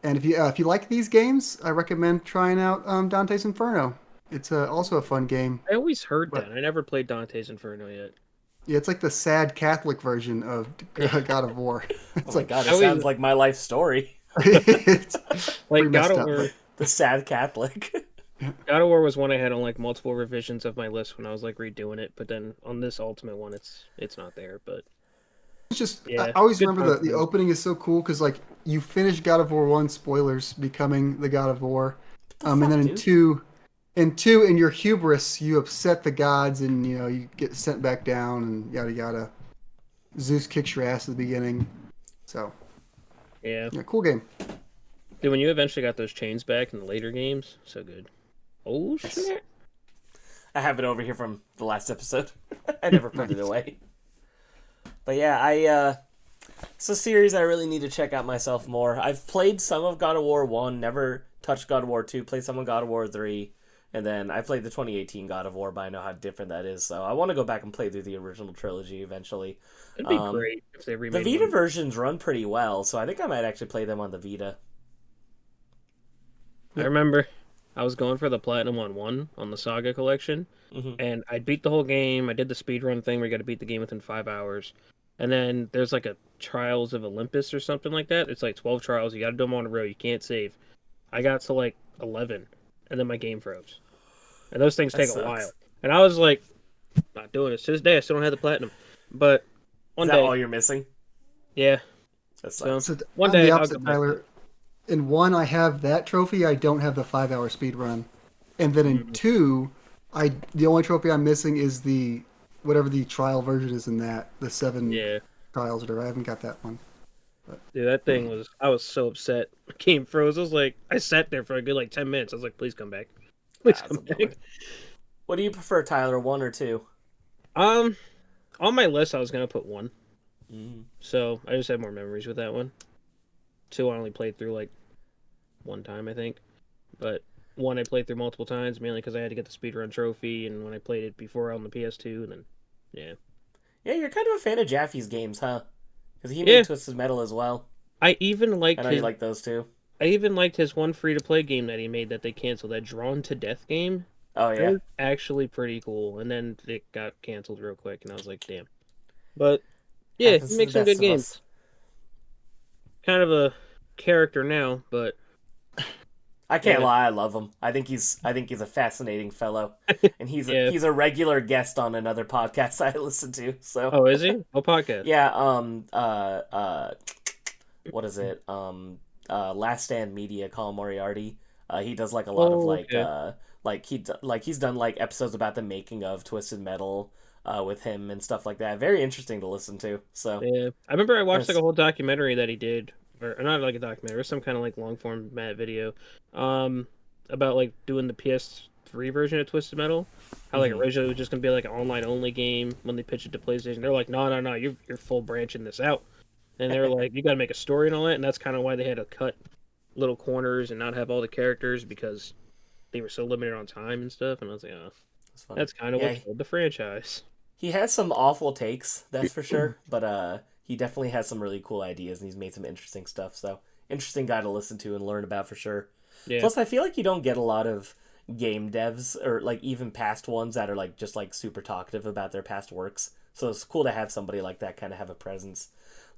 if you like these games, I recommend trying out Dante's Inferno. It's also a fun game. I always heard What? that. I never played Dante's Inferno yet. Yeah, it's like the sad Catholic version of God of War. It's Oh my like god, it I was- sounds like my life story. it's Like pretty God messed of up, War. but- The sad Catholic. God of War was one I had on like multiple revisions of my list when I was like redoing it, but then on this ultimate one, it's not there. But It's just Yeah, I always good remember the times. opening is so cool because like you finish God of War 1, spoilers, becoming the God of War, the and then fuck, in dude? 2 And two, in your hubris, you upset the gods, and you get sent back down, and yada yada. Zeus kicks your ass at the beginning. So, Yeah. yeah, cool game. Dude, when you eventually got those chains back in the later games, so good. Oh Yes. shit! I have it over here from the last episode. I never put it away. But yeah, it's a series I really need to check out myself more. I've played some of God of War 1, never touched God of War 2, played some of God of War 3, and then I played the 2018 God of War, but I know how different that is, so I want to go back and play through the original trilogy eventually. It'd be great if they The remade Vita one. versions run pretty well, so I think I might actually play them on the Vita. I remember I was going for the Platinum on 1 on the Saga collection, and I beat the whole game. I did the speedrun thing where you got to beat the game within 5 hours. And then there's like a Trials of Olympus or something like that. It's like 12 trials. You got to do them on a row. You can't save. I got to like 11, and then my game froze. And those things That take sucks. a while. And I was like, not doing this. To this day, I still don't have the Platinum. But one Is that day, all you're missing? yeah. That So sucks. So one I'm day the I'll opposite, go back. Tyler. In 1, I have that trophy. I don't have the 5-hour speed run. And then in 2, the only trophy I'm missing is the whatever the trial version is in that, the 7 Yeah. trials or whatever. I haven't got that one. Dude, that thing was, I was so upset. Game froze. I was like, I sat there for a good like 10 minutes. I was like, please come back. Please That's come a bummer. back. What do you prefer, Tyler, 1 or 2? On my list, I was going to put 1. Mm. So I just have more memories with that one. 2, I only played through like 1 time, I think. But 1, I played through multiple times, mainly because I had to get the speedrun trophy, and when I played it before on the PS2, and then, yeah. Yeah, you're kind of a fan of Jaffe's games, huh? Because he Yeah. made Twisted Metal as well. I even liked I know his you like those too. I even liked his one free-to-play game that he made that they canceled, that Drawn to Death game. Oh That yeah, was actually pretty cool, and then it got canceled real quick, and I was like, damn. But yeah, Happens he to makes the some best good of games. us. Kind of a character now, but I can't Yeah. lie, I love him. I think he's a fascinating fellow, and Yeah. he's a regular guest on another podcast I listen to. So oh, is he? What podcast? yeah, what is it? Last Stand Media, Colin Moriarty. He does like a lot of Oh, like okay. he's done like episodes about the making of Twisted Metal with him and stuff like that. Very interesting to listen to. So Yeah, I remember I watched like Yes. a whole documentary that he did, or not like a documentary, or some kind of like long format video, about like doing the PS3 version of Twisted Metal. How like Mhm. originally it was just gonna be like an online only game when they pitched it to PlayStation. They're like, no, you're full branching this out, and they're like, you got to make a story and all that, and that's kind of why they had to cut little corners and not have all the characters because they were so limited on time and stuff. And I was like, oh, it's funny. that's kind of Yeah, what killed the franchise. he has some awful takes, that's for sure. But he definitely has some really cool ideas, and he's made some interesting stuff. So interesting guy to listen to and learn about for sure. Yeah, Plus, I feel like you don't get a lot of game devs or like even past ones that are like just like super talkative about their past works. So it's cool to have somebody like that kind of have a presence,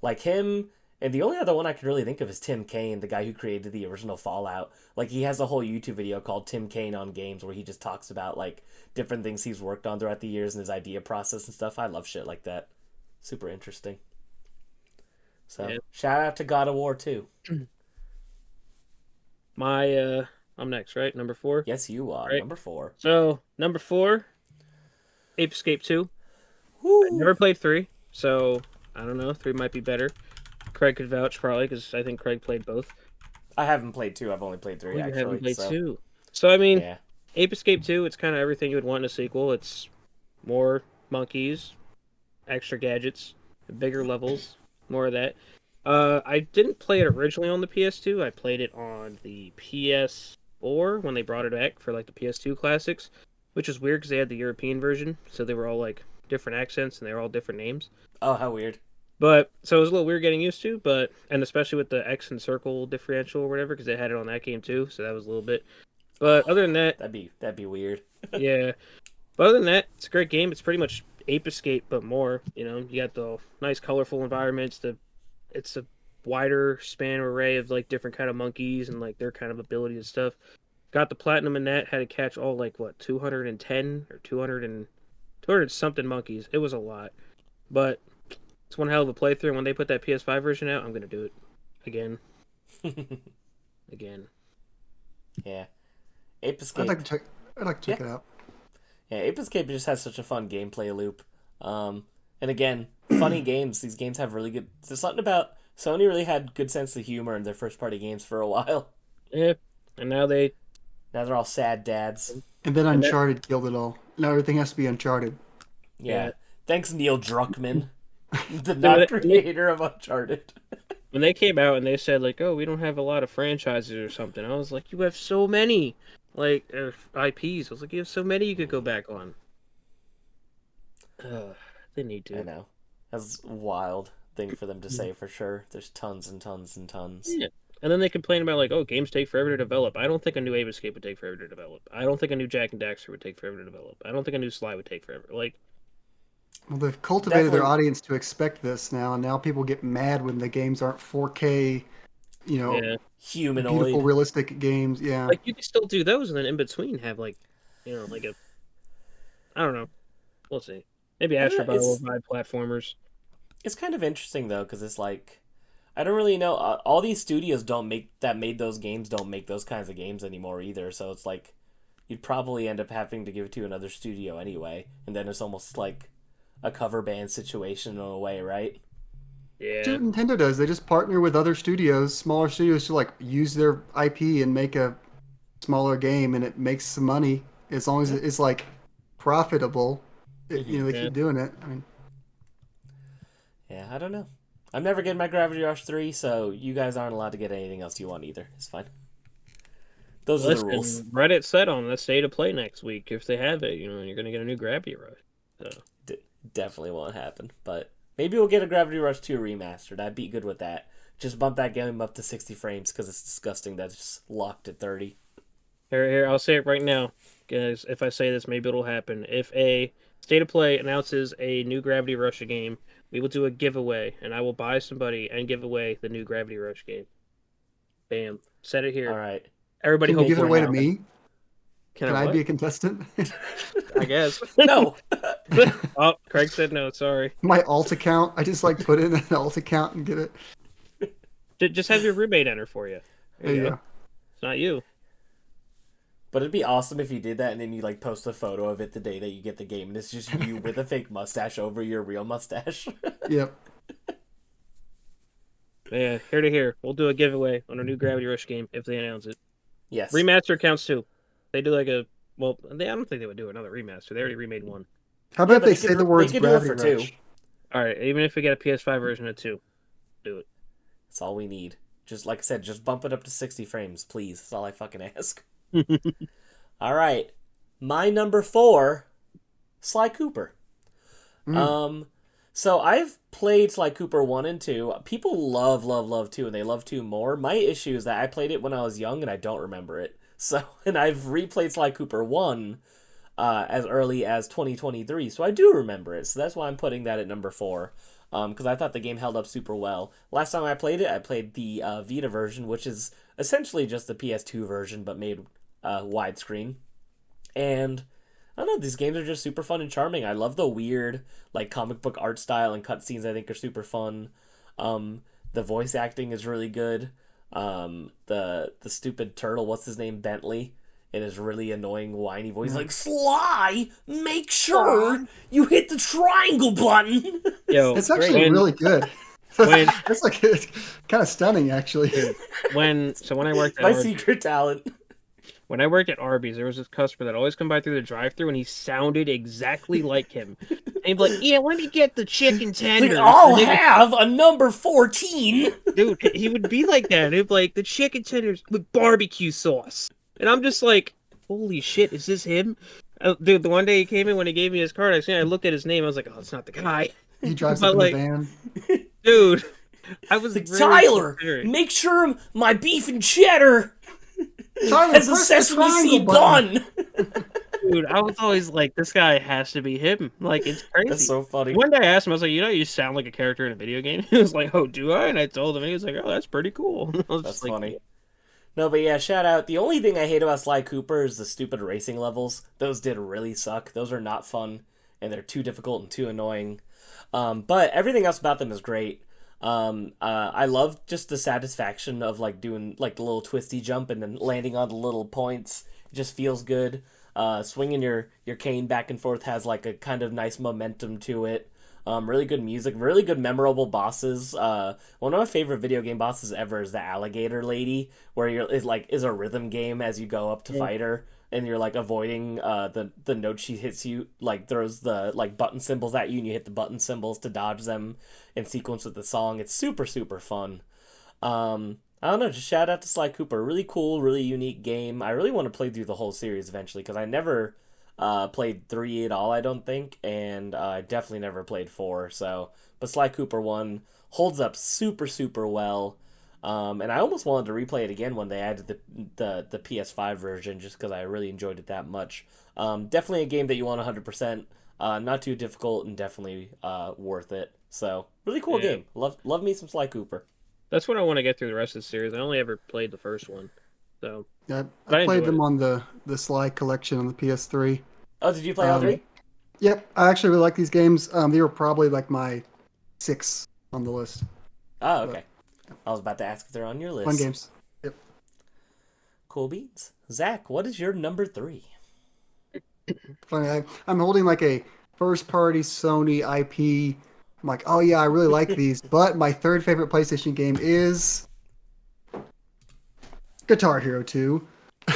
like him. And the only other one I can really think of is Tim Kaine, the guy who created the original Fallout. Like he has a whole YouTube video called Tim Kaine on Games where he just talks about like different things he's worked on throughout the years and his idea process and stuff. I love shit like that. Super interesting. So Yeah. shout out to God of War 2. I'm next, right? Number 4. Yes, you are. Right. Number 4. So number 4, Ape Escape 2. Woo! I never played 3, so I don't know. 3 might be better. Craig could vouch probably because I think Craig played both. I haven't played 2. I've only played 3 You actually. haven't played so 2. So I mean, yeah. Ape Escape 2, it's kind of everything you would want in a sequel. It's more monkeys, extra gadgets, bigger levels, more of that. I didn't play it originally on the PS2. I played it on the PS4 when they brought it back for like the PS2 classics, which is weird because they had the European version, so they were all like different accents and they were all different names. Oh, how weird. But so it was a little weird getting used to, but and especially with the X and circle differential or whatever, because they had it on that game too, so that was a little bit. But other than that, That'd be weird. yeah. But other than that, it's a great game. It's pretty much Ape Escape, but more. You know, you got the nice, colorful environments. It's a wider span array of like different kind of monkeys and like their kind of ability and stuff. Got the platinum in that. Had to catch all like what 210 or 200 something monkeys. It was a lot, but it's one hell of a playthrough. And when they put that PS5 version out, I'm gonna do it again. Again. Yeah. Ape I'd Escape. like to check. I'd like to check it out. Yeah, Ape Escape just has such a fun gameplay loop. And again, funny games. These games have really good... There's something about... Sony really had good sense of humor in their first-party games for a while. Yeah, and now Now they're all sad dads. And then Uncharted killed it all. Now everything has to be Uncharted. Yeah. Thanks, Neil Druckmann, the No, creator of Uncharted. when they came out and they said like, "Oh, we don't have a lot of franchises or something," I was like, "You have so many, like IPs." I was like, "You have so many you could go back on." They need to. I know. That's a wild thing for them to say for sure. There's tons and tons and tons. Yeah. And then they complain about like, "Oh, games take forever to develop." I don't think a new Ape Escape would take forever to develop. I don't think a new Jack and Daxter would take forever to develop. I don't think a new Sly would take forever. Like, Well, they've cultivated their Definitely. audience to expect this now, and now people get mad when the games aren't 4K, yeah, Humanoid. beautiful, realistic games. Yeah. like you can still do those, and then in between have like, like a, I don't know, we'll see. Maybe I don't Astro know, Bot will it's- provide platformers. It's kind of interesting though, because it's like, I don't really know. All these studios made those games don't make those kinds of games anymore either. So it's like, you'd probably end up having to give it to another studio anyway, and then it's almost like a cover band situation in a way, right? Yeah, That's what Nintendo does. They just partner with other studios, smaller studios, to like use their IP and make a smaller game, and it makes some money as long as it's like profitable. They Yeah. keep doing it. I mean, Yeah, I don't know. I'm never getting my Gravity Rush 3, so you guys aren't allowed to get anything else you want either. It's fine. Those are the rules. Reddit said on the state of play next week if they have it, you're gonna get a new Gravity Rush. So Definitely won't happen, but maybe we'll get a Gravity Rush 2 remastered. I'd be good with that. Just bump that game up to 60 frames because it's disgusting that's just locked at 30. here, I'll say it right now, guys. If I say this, maybe it'll happen. If a state of play announces a new Gravity Rush game, we will do a giveaway, and I will buy somebody and give away the new Gravity Rush game. Bam, said it here. All right. Everybody, can you give it hopefully away to now. me? Can Can I what? be a contestant? I guess. No! Oh, Craig said no. Sorry. My alt account. I just like put in an alt account and get it. Just have your roommate enter for you. There you go. It's not you. But it'd be awesome if you did that and then you like post a photo of it the day that you get the game and it's just you with a fake mustache over your real mustache. Yep. Yeah, here to here. We'll do a giveaway on a new Gravity Rush game if they announce it. Yes. Remaster counts too. They do like a I don't think they would do another remaster. They already remade one. How about but they they say could- the words they could do it Gravity for Rush? 2. All right, even if we get a PS5 version of 2, do it. That's all we need. Just like I said, just bump it up to 60 frames, please. That's all I fucking ask. All right. My number 4, Sly Cooper. So I've played Sly Cooper 1 and 2. People love 2, and they love 2 more. My issue is that I played it when I was young, and I don't remember it. So, and I've replayed Sly Cooper 1 as early as 2023, so I do remember it. So that's why I'm putting that at number 4, because I thought the game held up super well. Last time I played it, I played the Vita version, which is essentially just the PS2 version, but made widescreen. And I don't know, these games are just super fun and charming. I love the weird, like, comic book art style and cutscenes I think are super fun. The voice acting is really good. The stupid turtle, what's his name, Bentley, in his really annoying whiny voice, like, Sly, make sure you hit the triangle button. Yo, It's actually really good. when- It's like it's kind of stunning, actually. when I worked at My Arby's, secret talent. when I worked at Arby's, there was this customer that always come by through the drive-thru, and he sounded exactly like him. And he'd be like, "Yeah, let me get the chicken Like, tenders." I'll And he would- have a number 14. Dude, he would be like that. He'd be like, "The chicken tenders with barbecue sauce," and I'm just like, "Holy shit, is this him?" Dude, the one day he came in when he gave me his card, I looked at his name, I was like, "Oh, it's not the guy." He drives But, up in like, the van. Dude, I was Like, really Tyler, considering- make sure my beef and cheddar Tyler, has a press the sesame triangle seed button. bun. Dude, I was always like, this guy has to be him. Like, it's crazy. That's so funny. One day I asked him, I was like, you sound like a character in a video game. He was like, oh, do I? And I told him, and he was like, oh, that's pretty cool. I was That's just like, funny. No, but yeah, shout out. The only thing I hate about Sly Cooper is the stupid racing levels. Those did really suck. Those are not fun, and they're too difficult and too annoying. But everything else about them is great. I love just the satisfaction of like doing like the little twisty jump and then landing on the little points. It just feels good. Swinging your cane back and forth has like a kind of nice momentum to it. Really good music, really good memorable bosses. One of my favorite video game bosses ever is the alligator lady, where is a rhythm game as you go up to fight her, and you're like avoiding the note she hits you, like throws the like button symbols at you, and you hit the button symbols to dodge them in sequence with the song. It's super super fun. I don't know, just shout out to Sly Cooper. Really cool, really unique game. I really want to play through the whole series eventually because I never played 3 at all, I don't think, and I definitely never played 4. So, but Sly Cooper 1 holds up super super well. And I almost wanted to replay it again when they added the PS5 version, just because I really enjoyed it that much. Definitely a game that you want 100%. Not too difficult and definitely worth it. So really cool game. Love me some Sly Cooper. That's what I want to get through the rest of the series. I only ever played the first one, so Yeah, But I I played enjoyed them it. on the Sly collection on the PS3. Oh, did you play all 3? Yep, I actually really like these games. They were probably like my 6 on the list. Oh, okay. I was about to ask if they're on your list. Fun games. Yep. Cool beans. Zach, what is your number 3? Funny, I'm holding like a first party Sony IP. I'm like, oh yeah, I really like these, but my third favorite PlayStation game is Guitar Hero 2.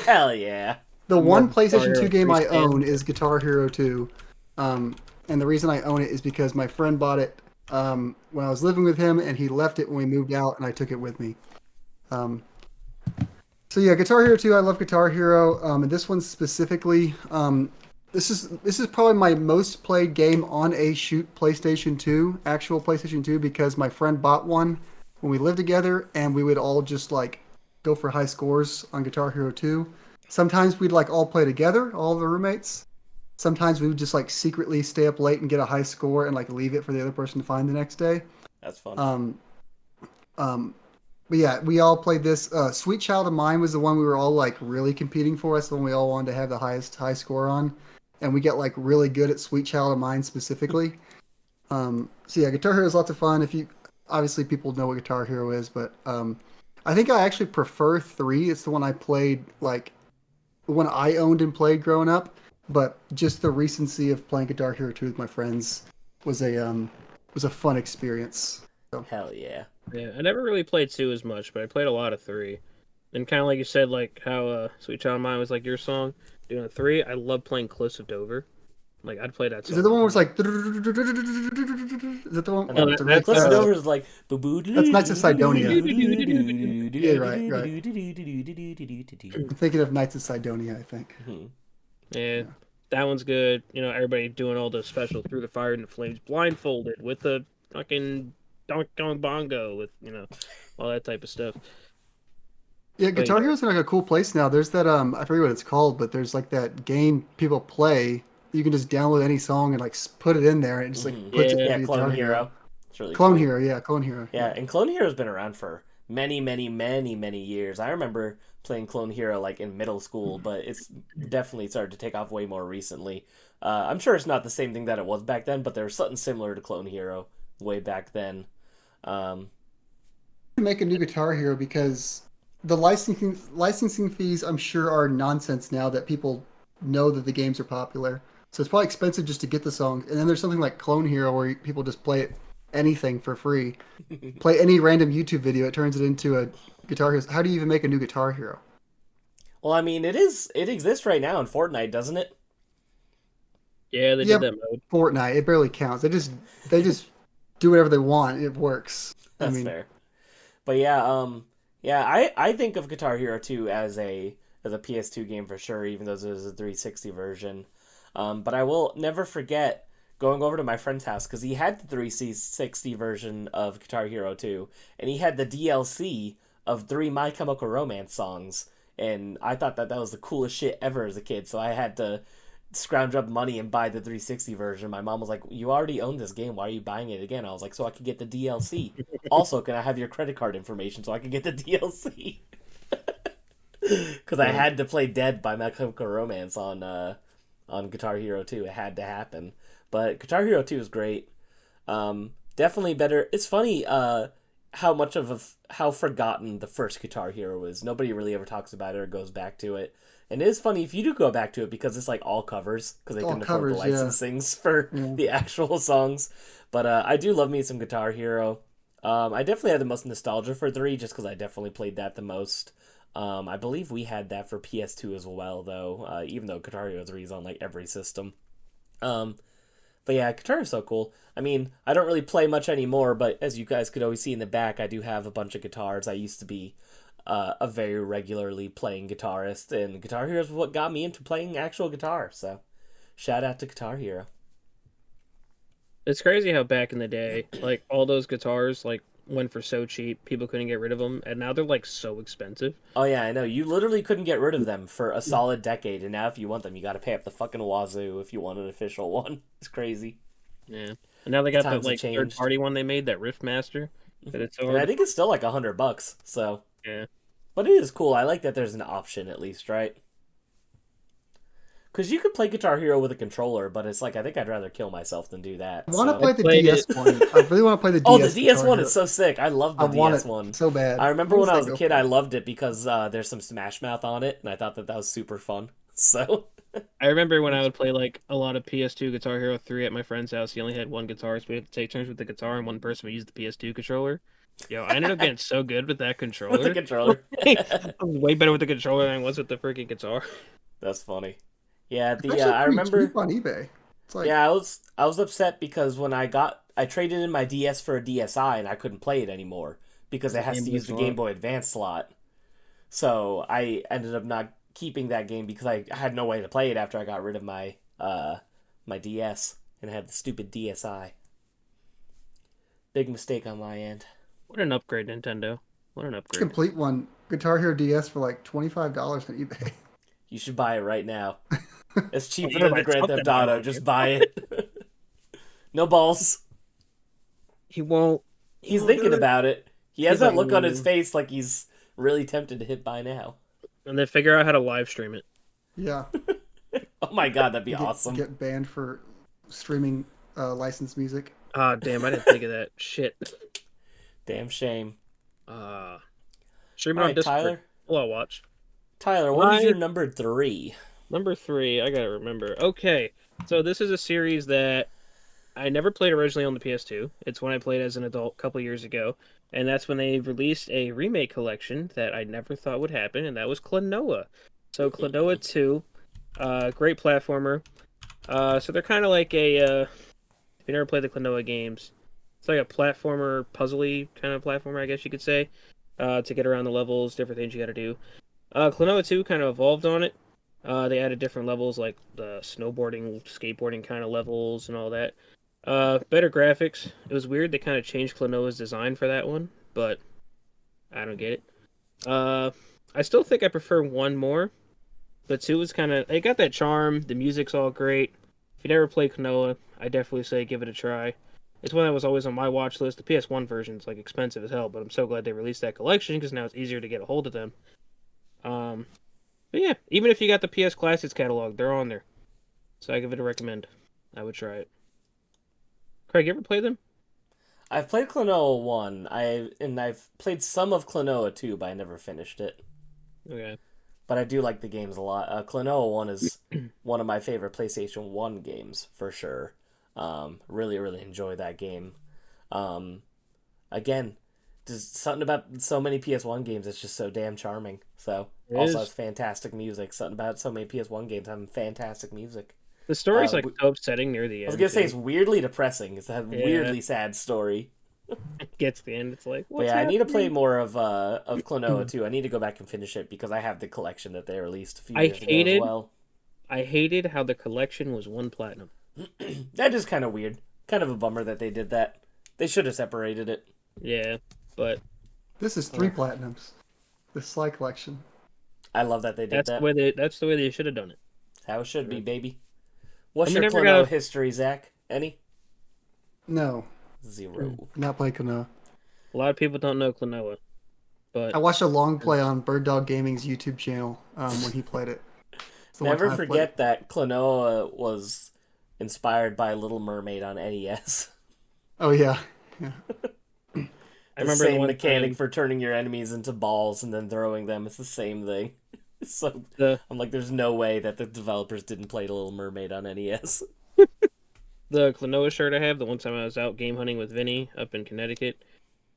Hell yeah. The one Guitar PlayStation Hero 2 game I 3 stand. own is Guitar Hero 2. And the reason I own it is because my friend bought it when I was living with him, and he left it when we moved out, and I took it with me. So yeah, Guitar Hero 2, I love Guitar Hero. And this one specifically, this is probably my most played game on a PlayStation 2, actual PlayStation 2, because my friend bought one when we lived together, and we would all just like go for high scores on Guitar Hero 2. Sometimes we'd like all play together, all the roommates. Sometimes we would just like secretly stay up late and get a high score and like leave it for the other person to find the next day. That's fun. But yeah, we all played this. Sweet Child of Mine was the one we were all like really competing for. Us, the one we all wanted to have the highest high score on, and we get like really good at Sweet Child of Mine specifically. So yeah, Guitar Hero is lots of fun. If you obviously people know what Guitar Hero is, but I think I actually prefer 3. It's the one I played like the one I owned and played growing up. But just the recency of playing Guitar Hero 2 with my friends was a fun experience. So. Hell yeah. Yeah, I never really played 2 as much, but I played a lot of 3. And kind of like you said, like how Sweet Child of Mine was like your song. Doing a 3, I love playing Close of Dover. Like I'd play that song. Is it the one where it's like? Is that the one? And then Oh, it's Cliff Dover is like That's Knights of Sidonia. Yeah, right. I'm thinking of Knights of Sidonia, I think. Yeah, that one's good. You know, everybody doing all the special Through the Fire and the Flames blindfolded with the fucking Donkey Kong bongo with, you know, all that type of stuff. Yeah, Guitar Hero's in like a cool place now. There's that I forget what it's called, but there's like that game people play. You can just download any song and like put it in there, and it just like puts it in Yeah, Guitar Clone Hero. Hero. It's really Clone cool. Hero, yeah, Clone Hero. Yeah, and Clone Hero's been around for many, many, many, many years. I remember playing Clone Hero like in middle school, but it's definitely started to take off way more recently. I'm sure it's not the same thing that it was back then, but there was something similar to Clone Hero way back then. Make a new Guitar Hero because the licensing fees, I'm sure, are nonsense now that people know that the games are popular. So it's probably expensive just to get the song. And then there's something like Clone Hero where people just play it anything for free. Play any random YouTube video, it turns it into a Guitar Hero. How do you even make a new Guitar Hero? Well, I mean, it exists right now in Fortnite, doesn't it? Yeah, they Yep. did that mode. Fortnite, it barely counts. They just do whatever they want. It works. That's fair. But yeah, I think of Guitar Hero 2 as a PS2 game for sure, even though there's a 360 version. But I will never forget going over to my friend's house because he had the 360 version of Guitar Hero 2, and he had the DLC of 3 My Chemical Romance songs, and I thought that was the coolest shit ever as a kid, so I had to scrounge up money and buy the 360 version. My mom was like, "You already own this game, why are you buying it again?" I was like, "So I could get the DLC. Also, can I have your credit card information so I could get the DLC?" Because I had to play Dead by My Chemical Romance on Guitar Hero 2. It had to happen. But Guitar Hero 2 is great. Definitely better. It's funny how forgotten the first Guitar Hero is. Nobody really ever talks about it or goes back to it. And it is funny if you do go back to it because it's like all covers because they All couldn't afford the covers, yeah. licensings for Yeah. the actual songs. But I do love me some Guitar Hero. I definitely had the most nostalgia for 3 just because I definitely played that the most. I believe we had that for PS2 as well, though, even though Guitar Hero 3 is on like every system. But yeah, Guitar is so cool. I mean, I don't really play much anymore, but as you guys could always see in the back, I do have a bunch of guitars. I used to be a very regularly playing guitarist, and Guitar Hero is what got me into playing actual guitar. So, shout out to Guitar Hero. It's crazy how back in the day, like all those guitars, like went for so cheap, people couldn't get rid of them, and now they're like so expensive. Oh yeah, I know. You literally couldn't get rid of them for a solid decade, and now if you want them, you got to pay up the fucking wazoo if you want an official one. It's crazy. Yeah, and now they got that Times have like changed. third-party one they made, that Riffmaster. That it's so And hard I to- think it's still like $100. So, yeah. but it is cool. I like that there's an option at least, right? Because you could play Guitar Hero with a controller, but it's like I think I'd rather kill myself than do that. I want to so- play the played DS it. one. I really want to play the DS. Oh, the DS Guitar one Hero. is so sick. I love the I want DS it one so bad. I remember When when I does was that a go kid, I for? loved it because there's some Smash Mouth on it, and I thought that was super fun. So, I remember when I would play like a lot of PS2 Guitar Hero 3 at my friend's house. He only had one guitar, so we had to take turns with the guitar, and one person would use the PS2 controller. Yo, I ended up getting so good with that controller. with the controller. I was way better with the controller than I was with the freaking guitar. That's funny. Yeah, It's the actually I pretty remember. cheap on eBay. It's like Yeah, I was upset because when I traded in my DS for a DSi and I couldn't play it anymore because it has Game to Boy use the slot. Game Boy Advance slot. So I ended up not keeping that game because I had no way to play it after I got rid of my my DS and I had the stupid DSi. Big mistake on my end. What an upgrade, Nintendo. What an upgrade. complete one. Guitar Hero DS for like $25 on eBay. You should buy it right now. It's cheaper gonna than the buy Grand something Theft Auto. now. Just buy it. No balls. He won't. He's thinking about it. He has He's that like, look on his face like he's really tempted to hit buy now. And then figure out how to live stream it. Yeah. Oh my god, that'd be Get, awesome. Get banned for streaming licensed music. Ah, damn, I didn't think of that. Shit. Damn shame. Stream it All on right, Discord. Tyler. Well, I'll watch. Tyler, what is My- your number 3? Number 3, I gotta remember. Okay, so this is a series that I never played originally on the PS2. It's when I played as an adult a couple years ago, and that's when they released a remake collection that I never thought would happen, and that was Klonoa. So Klonoa 2, great platformer. So they're kind of like a, if you never played the Klonoa games, it's like a platformer, puzzly kind of platformer, I guess you could say, to get around the levels, different things you gotta do. Klonoa 2 kind of evolved on it. They added different levels like the snowboarding, skateboarding kind of levels and all that. Better graphics. It was weird they kind of changed Klonoa's design for that one, but I don't get it. I still think I prefer 1 more, but 2 is kind of, it got that charm. The music's all great. If you never played Klonoa, I definitely say give it a try. It's one that was always on my watch list. The PS1 version is like expensive as hell, but I'm so glad they released that collection because now it's easier to get a hold of them. But yeah, even if you got the PS Classics catalog, they're on there. So I give it a recommend. I would try it. Craig, you ever play them? I've played Klonoa 1. I've played some of Klonoa 2, but I never finished it. Okay. But I do like the games a lot. Klonoa 1 is one of my favorite PlayStation 1 games, for sure. Really, really enjoy that game. Again, just something about so many PS1 games that's just so damn charming. So, It also is. has fantastic music. Something about so many PS1 games having fantastic music. The story's like we- so upsetting near the end. I was gonna say too. it's weirdly depressing. It's a Yeah. weirdly sad story. It gets to the end. It's like, But what's yeah, I need to play happening? more of Klonoa too. I need to go back and finish it because I have the collection that they released a few I years ago as hated- well. I hated how the collection was 1 platinum. That is kind of weird. Kind of a bummer that they did that. They should have separated it. Yeah, but This is 3 platinums. The Sly collection. I love that they did that's that. the way they should have done it. How it should be, baby. What's And we your never Klonoa got a- history, Zach? Any? No, 0. not play Klonoa. A lot of people don't know Klonoa, but I watched a long play on Bird Dog Gaming's YouTube channel when he played it. It's the one Never time I played forget it. that Klonoa was inspired by Little Mermaid on NES. Oh yeah. Yeah. I The remember same the one mechanic time- for turning your enemies into balls and then throwing them. It's the same thing. So The I'm like, there's no way that the developers didn't play The Little Mermaid on NES. the Klonoa shirt I have, the one time I was out game hunting with Vinny up in Connecticut,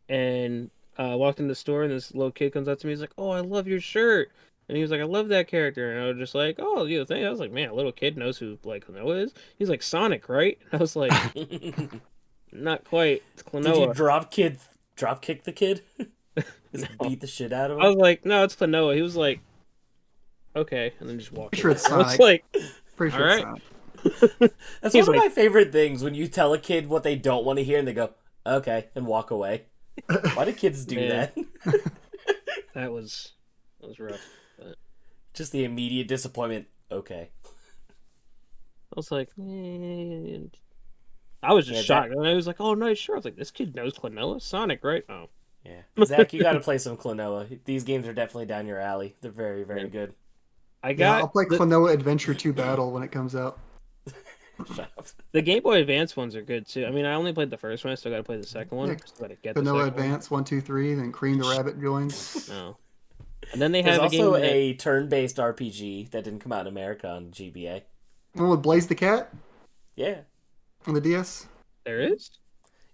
and walked in the store, and this little kid comes up to me. He's like, "Oh, I love your shirt," and he was like, "I love that character," and I was just like, "Oh, you think?" I was like, "Man, a little kid knows who like Klonoa is." He's like, "Sonic, right?" And I was like, Did "Not quite. It's you Klonoa." drop kick the kid? Just No. beat the shit out of I was him? like, "No, it's Klonoa." He was like, "Okay," and then just walked Pretty sure away. it's I was Sonic. like, Pretty "All sure it's right." Sonic. That's He's one of like- my favorite things when you tell a kid what they don't want to hear and they go, okay, and walk away. Why do kids do Yeah. that? That was rough. But Just the immediate disappointment. Okay. I was like, I was just Yeah, shocked. And I was like, "Oh, nice shirt." I was like, "This kid knows Klonoa, Sonic, right?" Oh, Yeah. Zach, you gotta play some Klonoa. These games are definitely down your alley. They're very, very Yeah. good. I Yeah, got I'll play Klonoa Adventure 2 Battle when it comes out. Shut up. the Game Boy Advance ones are good too. I mean, I only played the first one. I still got to play the second one. Yeah, Still got to get the Klonoa second Advance 1, 2, 3, then Cream the Rabbit joins. one. No. And then they There's have a game also that, a turn-based RPG that didn't come out in America on GBA. One with Blaze the Cat Yeah. on the DS. there is.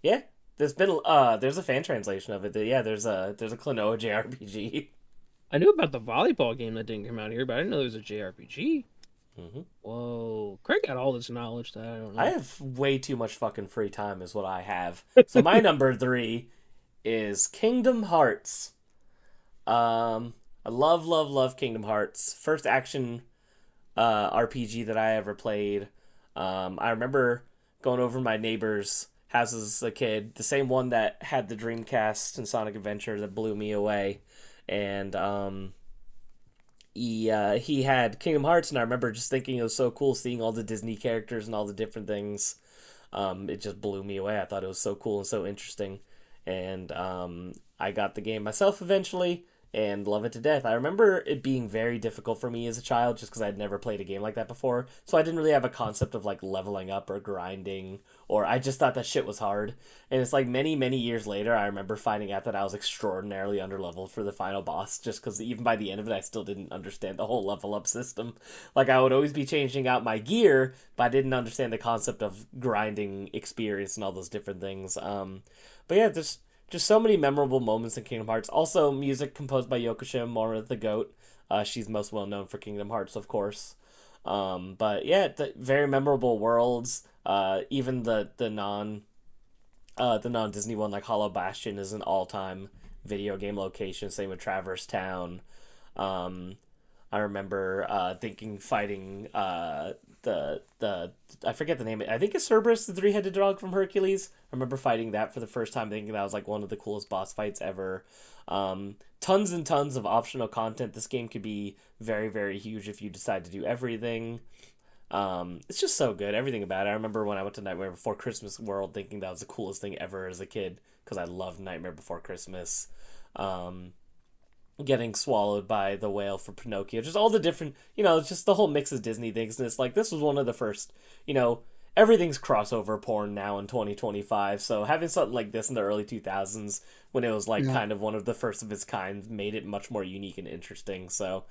Yeah. There's a fan translation of it. There's a Klonoa JRPG. I knew about the volleyball game that didn't come out here, but I didn't know there was a JRPG. Mhm. Whoa, Craig got all this knowledge that I don't know. I have way too much fucking free time, is what I have. So my number 3 is Kingdom Hearts. I love Kingdom Hearts. First action RPG that I ever played. I remember going over my neighbor's house as a kid, the same one that had the Dreamcast and Sonic Adventure that blew me away, and he had Kingdom Hearts, and I remember just thinking it was so cool seeing all the Disney characters and all the different things. It just blew me away. I thought it was so cool and so interesting, and I got the game myself eventually and love it to death. I remember it being very difficult for me as a child just because I'd never played a game like that before, so I didn't really have a concept of like leveling up or grinding, or I just thought that shit was hard. And it's like many years later I remember finding out that I was extraordinarily underleveled for the final boss, just because even by the end of it I still didn't understand the whole level up system. Like I would always be changing out my gear, but I didn't understand the concept of grinding experience and all those different things. But yeah, just so many memorable moments in Kingdom Hearts. Also, music composed by Yoko Shimomura, the GOAT. She's most well known for Kingdom Hearts, of course. But yeah, very memorable worlds. Even the non Disney one like Hollow Bastion is an all time video game location. Same with Traverse Town. I remember fighting the I forget the name. I think it's Cerberus, the 3-headed dog from Hercules. I remember fighting that for the first time, thinking that was like one of the coolest boss fights ever. Tons and tons of optional content. This game could be very huge if you decide to do everything. It's just so good, everything about it. I remember when I went to Nightmare Before Christmas World thinking that was the coolest thing ever as a kid, because I loved Nightmare Before Christmas. Getting swallowed by the whale for Pinocchio, just all the different, just the whole mix of Disney things. And it's like, this was one of the first, everything's crossover porn now in 2025. So having something like this in the early 2000s, when it was like kind of one of the first of its kind, made it much more unique and interesting. So,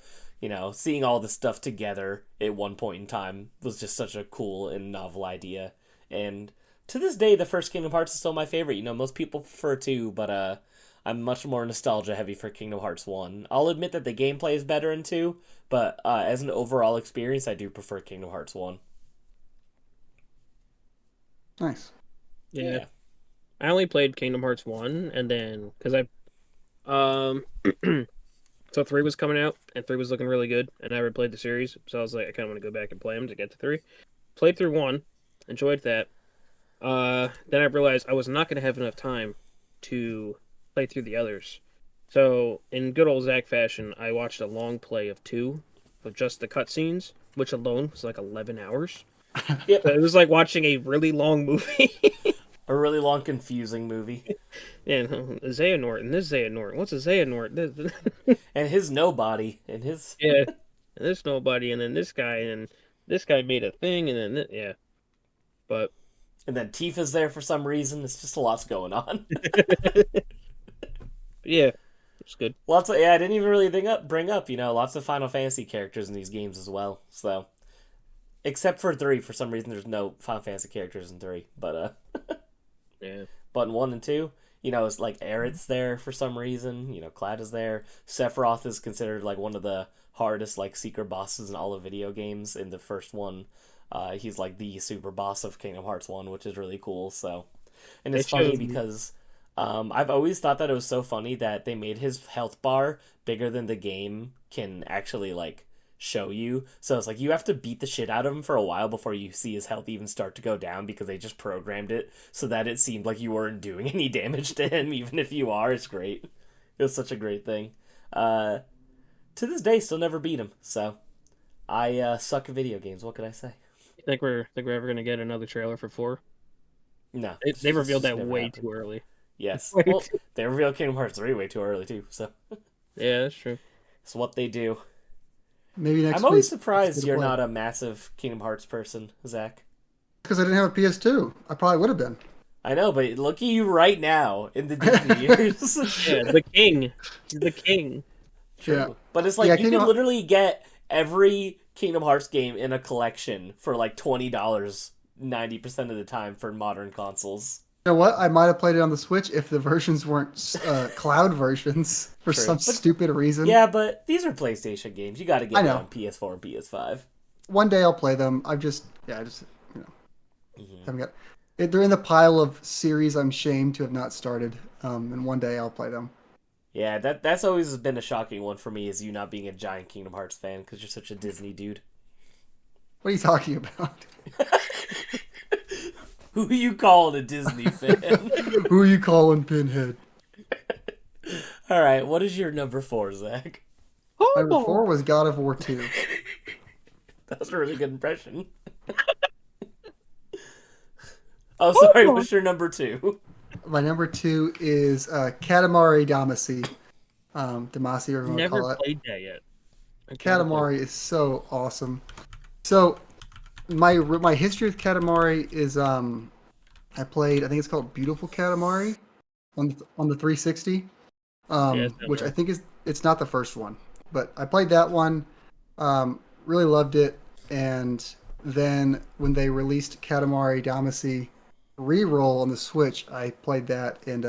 seeing all this stuff together at one point in time was just such a cool and novel idea. And to this day, the first Kingdom Hearts is still my favorite. Most people prefer 2, but I'm much more nostalgia heavy for Kingdom Hearts 1. I'll admit that the gameplay is better in 2, but as an overall experience, I do prefer Kingdom Hearts 1. Nice. Yeah. I only played Kingdom Hearts 1, and then because so 3 was coming out, and 3 was looking really good, and I never played the series, so I was like, I kind of want to go back and play them to get to 3. Played through 1, enjoyed that. Then I realized I was not going to have enough time to play through the others. So, in good old Zach fashion, I watched a long play of 2 with just the cutscenes, which alone was like 11 hours. Yeah. So it was like watching a really long movie. A really long, confusing movie. And Xehanort, and this Xehanort. What's a Xehanort? And his nobody, and his... Yeah. And this nobody, and then this guy, and this guy made a thing, and then, yeah. But... And then Tifa's there for some reason. It's just a lot's going on. yeah. It's good. I didn't even really bring up, lots of Final Fantasy characters in these games as well. So, except for 3, for some reason, there's no Final Fantasy characters in 3. Yeah. But in 1 and 2, it's like Aerith's there for some reason. Cloud is there. Sephiroth is considered like one of the hardest like secret bosses in all of video games. In the first one, he's like the super boss of Kingdom Hearts 1, which is really cool. So, and it's funny because I've always thought that it was so funny that they made his health bar bigger than the game can actually like show you. So it's like you have to beat the shit out of him for a while before you see his health even start to go down, because they just programmed it so that it seemed like you weren't doing any damage to him, even if you are. It's great. It was such a great thing. To this day, still never beat him. So I suck at video games. What could I say? You think we're ever gonna get another trailer for 4? No, They revealed that never way happened. too early. Yes. Way Well, too- they revealed Kingdom Hearts 3 way too early too. So Yeah, that's true. it's what they do. Maybe next I'm always week, surprised it's you're gonna not a massive Kingdom Hearts person, Zach. because I didn't have a PS2. I probably would have been. I know, but look at you right now in the Disney years. Yeah, the king. He's the king. Yeah. But it's like Yeah, you Kingdom can Heart- literally get every Kingdom Hearts game in a collection for like $20 90% of the time for modern consoles. You know what? I might have played it on the Switch if the versions weren't cloud versions for True. some But- stupid reason. Yeah, but these are PlayStation games. You got to I get it know. on PS4 and PS5. One day I'll play them. I just haven't got. They're in the pile of series I'm shamed to have not started. And one day I'll play them. Yeah, that's always been a shocking one for me, is you not being a giant Kingdom Hearts fan because you're such a Disney dude. What are you talking about? Who are you calling a Disney fan? Who are you calling Pinhead? All right, what is your number 4, Zach? Number 4 was God of War 2. That was a really good impression. Oh, sorry, what's your number 2? My number 2 is Katamari Damacy. Damacy, or whatever you want to call Never it. played that yet. Katamari is so awesome. So my history with Katamari is I played, I think it's called Beautiful Katamari on the 360, which I think it's not the first one, but I played that one, really loved it, and then when they released Katamari Damacy Reroll on the Switch, I played that and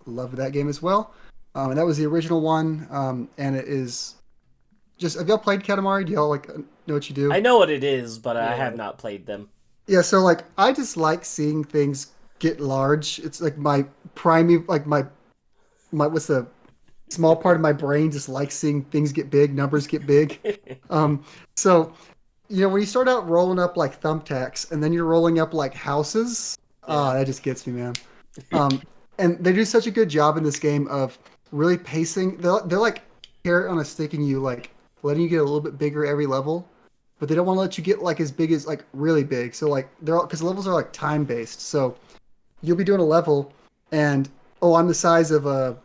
loved that game as well. And that was the original one, and it is just, have y'all played Katamari? Do y'all like know what you do? I know what it is, but I Yeah. have not played them. Yeah, so like I just like seeing things get large. It's like my prime, like my what's the small part of my brain just likes seeing things get big, numbers get big. So when you start out rolling up like thumbtacks and then you're rolling up like houses, that just gets me, man. And they do such a good job in this game of really pacing. They're like carrot on a stick in you, like letting you get a little bit bigger every level, but they don't want to let you get like as big as like really big. So like they're all, because levels are like time based. So you'll be doing a level and I'm the size of a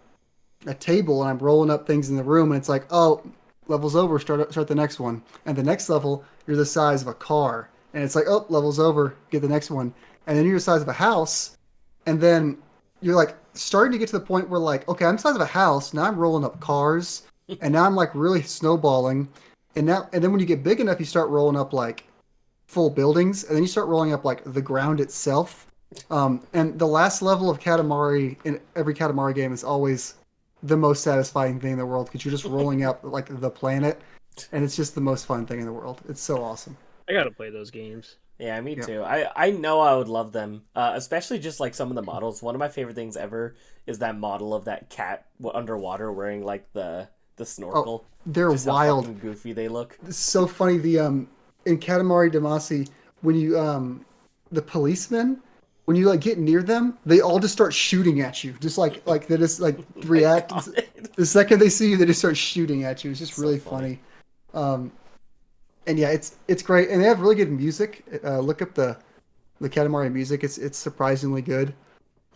table and I'm rolling up things in the room and it's like, level's over, start the next one. And the next level, you're the size of a car. And it's like, level's over, get the next one. And then you're the size of a house. And then you're like starting to get to the point where like, okay, I'm the size of a house. Now I'm rolling up cars. And now I'm like really snowballing. And then when you get big enough, you start rolling up like full buildings. And then you start rolling up like the ground itself. And the last level of Katamari in every Katamari game is always the most satisfying thing in the world because you're just rolling up like the planet. And it's just the most fun thing in the world. It's so awesome. I gotta play those games. Yeah, me too. I know I would love them, especially just like some of the models. One of my favorite things ever is that model of that cat underwater wearing like the snorkel. They're Just how wild. fucking goofy they look. It's so funny. The in Katamari Damacy, when you the policemen, when you like get near them, they all just start shooting at you. Just like they just like react. God. The second they see you, they just start shooting at you. It's just So really funny. funny. And yeah, it's great, and they have really good music. Look up the Katamari music. It's surprisingly good.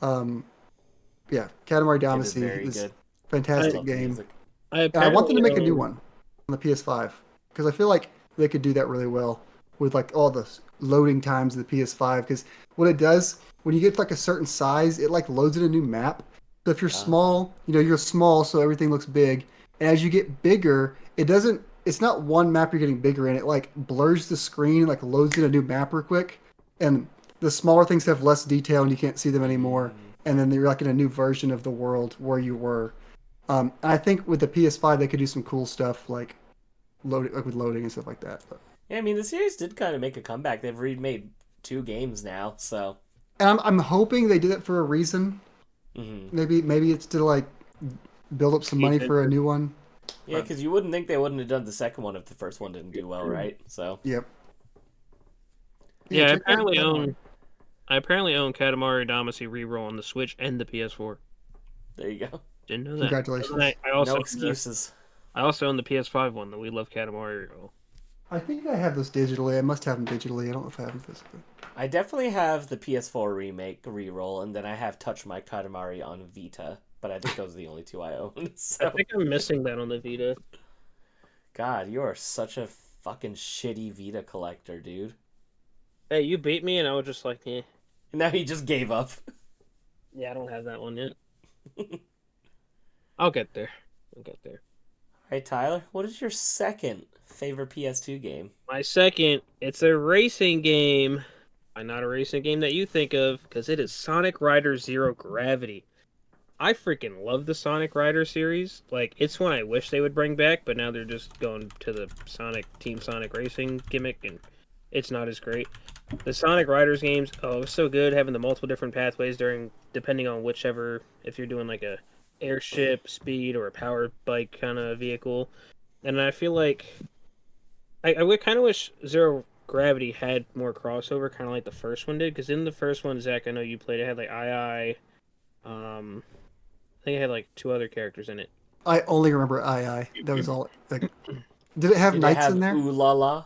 Yeah, Katamari It is Damacy very is good. fantastic Love the game. music. I want them to make a new one on the PS5 because I feel like they could do that really well with like all the loading times of the PS5. Because what it does when you get to like a certain size, it like loads in a new map, So if you're small, you're small, so everything looks big. And as you get bigger, it doesn't. It's not one map you're getting bigger in. It like blurs the screen, like loads in a new map real quick, and the smaller things have less detail and you can't see them anymore. And then you're like in a new version of the world where you were. And I think with the PS5 they could do some cool stuff like with loading and stuff like that. But, Yeah, I mean the series did kind of make a comeback. They've remade 2 games now, so. and I'm hoping they did it for a reason. Maybe it's to like build up some money for a new one. Yeah, because you wouldn't think they wouldn't have done the second one if the first one didn't do well, right? So. Yep. Yeah, check out that one. I apparently own Katamari Damacy Reroll on the Switch and the PS4. There you go. Didn't know that. Congratulations. And I also No excuses. I also own the PS5 one, the We Love Katamari Reroll. I think I have those digitally. I must have them digitally. I don't know if I have them physically. I definitely have the PS4 remake reroll, and then I have Touch My Katamari on Vita. But I think those are the only 2 I own. So. I think I'm missing that on the Vita. God, you are such a fucking shitty Vita collector, dude. Hey, you beat me, and I was just like, eh. Now he just gave up. Yeah, I don't have that one yet. I'll get there. Alright, Tyler, what is your second favorite PS2 game? My second, it's a racing game. Not a racing game that you think of, because it is Sonic Rider Zero Gravity. I freaking love the Sonic Rider series. Like, it's one I wish they would bring back, but now they're just going to the Team Sonic Racing gimmick, and it's not as great. The Sonic Riders games, it was so good having the multiple different pathways depending on whichever, if you're doing like a airship, speed, or a power bike kind of vehicle. And I feel like I would kind of wish Zero Gravity had more crossover, kind of like the first one did, because in the first one, Zach, I know you played, it had like I think it had like 2 other characters in it. I only remember II. That was all. Like, did it have Did knights they have in there? Ooh La La?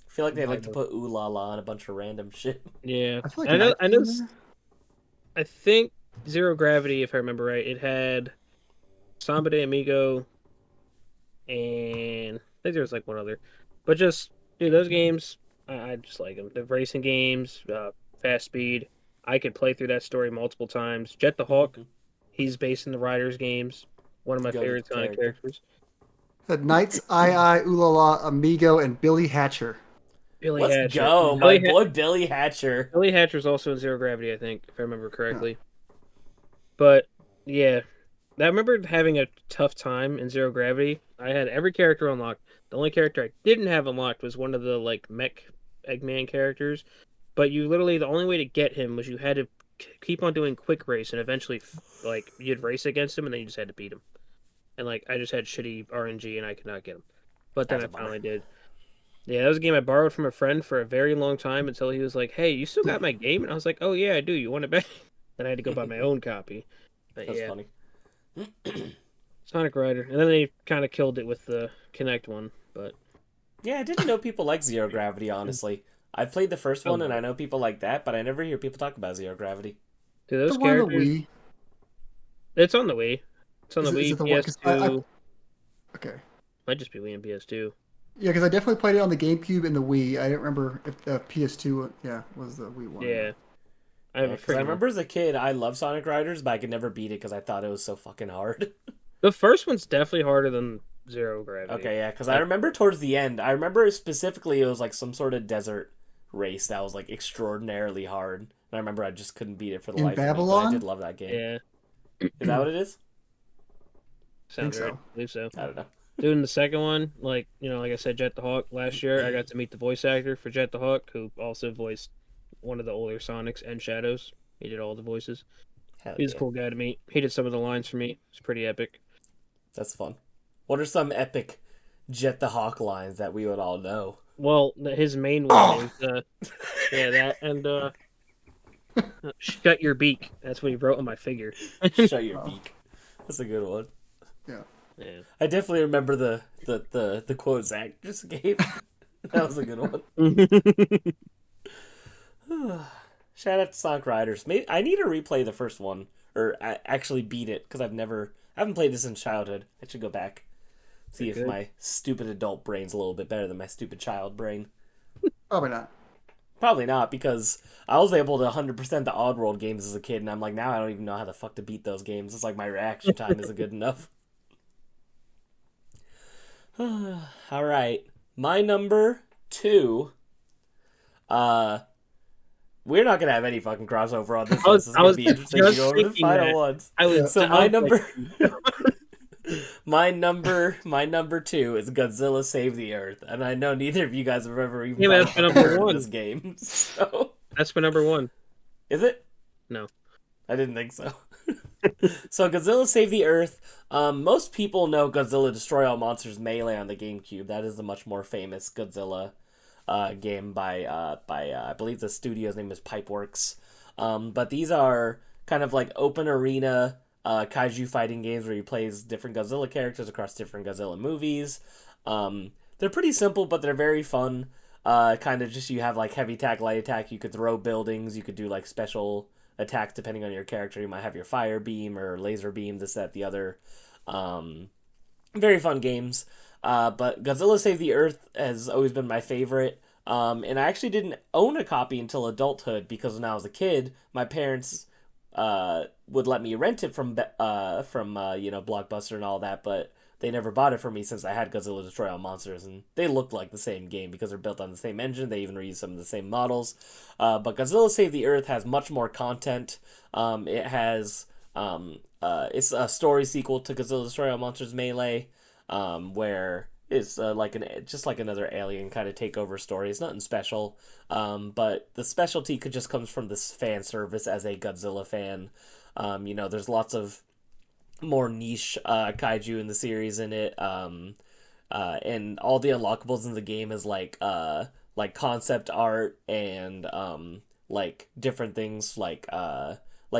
I feel like they like to put Ooh La La on a bunch of random shit. Yeah, I feel like I know. knights I know. in there. I think Zero Gravity, if I remember right, it had Samba de Amigo, and I think there was like one other. But just, dude, those games, I just like them. The racing games, Fast Speed. I could play through that story multiple times. Jet the Hawk, he's based in the Riders games. One of my Goated favorite Sonic characters. Had Knights, II, Ooh La La, Amigo, and Billy Hatcher. Billy Let's Hatcher. go, my boy Billy Hatcher. Billy Hatcher's also in Zero Gravity, I think, if I remember correctly. But yeah, I remember having a tough time in Zero Gravity. I had every character unlocked. The only character I didn't have unlocked was one of the like mech Eggman characters. But you literally, the only way to get him was you had to keep on doing quick race, and eventually, like, you'd race against him, and then you just had to beat him. And like, I just had shitty RNG, and I could not get him. But then I finally did. Yeah, that was a game I borrowed from a friend for a very long time until he was like, "Hey, you still got my game?" And I was like, "Oh yeah, I do. You want it back?" Then I had to go buy my own copy. But That's yeah, funny. Sonic Rider, and then they kind of killed it with the Kinect one. But Yeah, I didn't know people like Zero Gravity, honestly. I've played the first one, and I know people like that, but I never hear people talk about Zero Gravity. do those The one on the characters? Wii. It's on the Wii. It's on the Is Wii, it the one- 'cause PS2. Okay. Might just be Wii and PS2. Yeah, because I definitely played it on the GameCube and the Wii. I didn't remember if the PS2, was the Wii one. Yeah. I have a Because I freaking- remember as a kid, I loved Sonic Riders, but I could never beat it because I thought it was so fucking hard. The first one's definitely harder than Zero Gravity. Okay, yeah, because I remember towards the end, I remember specifically it was like some sort of desert race that was like extraordinarily hard. And I remember I just couldn't beat it for the In life of me, but I Babylon? did love that game. Yeah, Is that what it is? sounds so. right. I believe so. I don't know. Doing the second one, like I said, Jet the Hawk. Last year, I got to meet the voice actor for Jet the Hawk, who also voiced one of the older Sonics and Shadows. He did all the voices. Hell He's yeah. a cool guy to meet. He did some of the lines for me. It's pretty epic. That's fun. What are some epic Jet the Hawk lines that we would all know? Well, his main one is that and shut your beak. That's what he wrote on my figure. Shut your beak. That's a good one. Yeah. Yeah. I definitely remember the quote Zach just gave. That was a good one. Shout out to Sonic Riders. Maybe I need to replay the first one, or actually beat it, because I haven't played this since childhood. I should go back, see if my stupid adult brain's a little bit better than my stupid child brain. Probably not. Probably not, because I was able to 100% the Oddworld games as a kid, and I'm like, now I don't even know how the fuck to beat those games. It's like my reaction time isn't good enough. All right, my number 2. We're not gonna have any fucking crossover on this list. It's gonna be interesting to go over the final ones. My number 2 is Godzilla Save the Earth, and I know neither of you guys have ever even heard of this game. So that's my number 1. Is it? No, I didn't think so. So Godzilla Save the Earth. Most people know Godzilla Destroy All Monsters Melee on the GameCube. That is the much more famous Godzilla game by I believe the studio's name is Pipeworks. But these are kind of like open arena kaiju fighting games where you play as different Godzilla characters across different Godzilla movies. They're pretty simple, but they're very fun. Kind of just, you have like heavy attack, light attack. You could throw buildings. You could do like special attacks depending on your character. You might have your fire beam or laser beam, this, that, the other. Very fun games. But Godzilla Save the Earth has always been my favorite. And I actually didn't own a copy until adulthood, because when I was a kid, my parents would let me rent it from Blockbuster and all that, but they never bought it for me since I had Godzilla Destroy All Monsters, and they look like the same game because they're built on the same engine. They even reuse some of the same models. But Godzilla Save the Earth has much more content. It has it's a story sequel to Godzilla Destroy All Monsters Melee, where it's just like another alien kind of takeover story. It's nothing special, but the specialty just comes from this fan service as a Godzilla fan. There's lots of more niche kaiju in the series in it, and all the unlockables in the game is like concept art and like different things like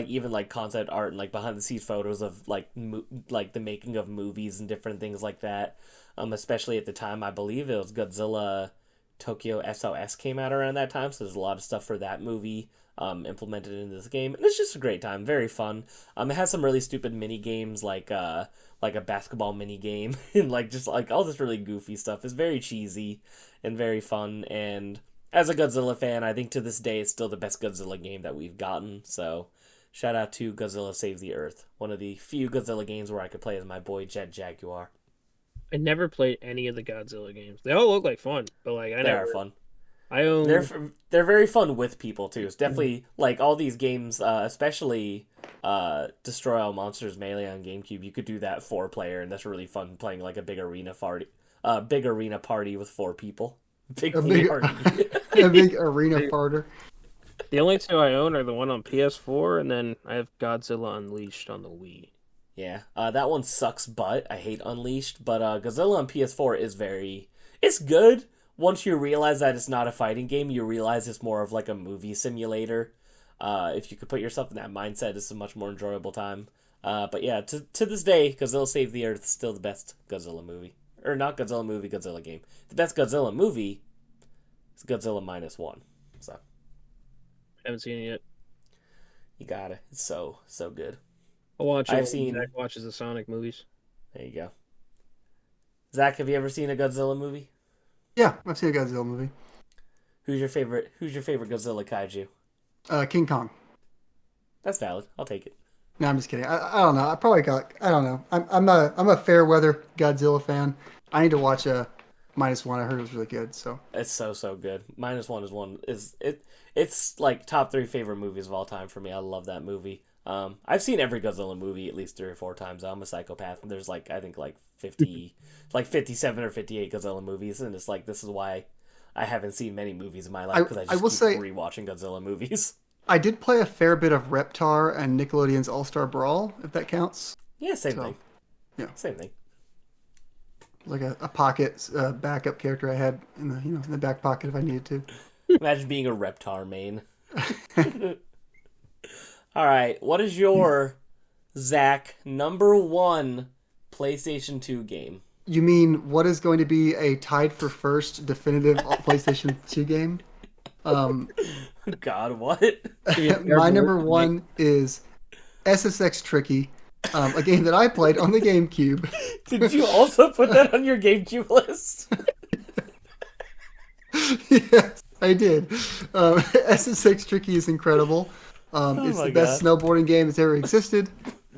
even like concept art and like behind the scenes photos of like the making of movies and different things like that. Especially at the time, I believe it was Godzilla Tokyo SOS came out around that time, so there's a lot of stuff for that movie implemented in this game, and it's just a great time, very fun. It has some really stupid mini games like a basketball mini game and like just like all this really goofy stuff. It's very cheesy and very fun, and as a Godzilla fan, I think to this day it's still the best Godzilla game that we've gotten. So shout out to Godzilla Save the Earth, one of the few Godzilla games where I could play as my boy Jet Jaguar. I never played any of the Godzilla games. They all look like fun, but like they are fun. I own. They're very fun with people too. It's definitely like all these games, especially Destroy All Monsters Melee on GameCube. You could do that 4-player, and that's really fun playing like a big arena party with 4 people. Big party. A big arena farter. The only 2 I own are the one on PS4, and then I have Godzilla Unleashed on the Wii. Yeah, that one sucks butt. I hate Unleashed, but Godzilla on PS4 is it's good. Once you realize that it's not a fighting game, you realize it's more of like a movie simulator. If you could put yourself in that mindset, it's a much more enjoyable time. But yeah, to this day, Godzilla Save the Earth is still the best Godzilla movie. Or not Godzilla movie, Godzilla game. The best Godzilla movie is Godzilla -1. So I haven't seen it yet. You got it. It's so good. I'll watch it. I've seen. Zach watches the Sonic movies. There you go. Zach, have you ever seen a Godzilla movie? Yeah, I've seen a Godzilla movie. Who's your favorite Godzilla kaiju? King Kong. That's valid. I'll take it. No, I'm just kidding. I don't know. I don't know. I'm a fair weather Godzilla fan. I need to watch -1. I heard it was really good. So it's so good. -1 it's like top 3 favorite movies of all time for me. I love that movie. I've seen every Godzilla movie at least 3 or 4 times. I'm a psychopath. There's I think 50, 57 or 58 Godzilla movies, and it's like, this is why I haven't seen many movies in my life, because I just keep rewatching Godzilla movies. I did play a fair bit of Reptar and Nickelodeon's All-Star Brawl, if that counts. Yeah, same thing. Yeah, same thing. Like a pocket backup character I had in the back pocket if I needed to. Imagine being a Reptar main. All right, what is your, Zach, number 1 PlayStation 2 game? You mean what is going to be a tied for first definitive PlayStation 2 game? God, what? My number 1 is SSX Tricky, a game that I played on the GameCube. Did you also put that on your GameCube list? Yes. I did. SSX Tricky is incredible. Oh It's my the best god. snowboarding game that's ever existed.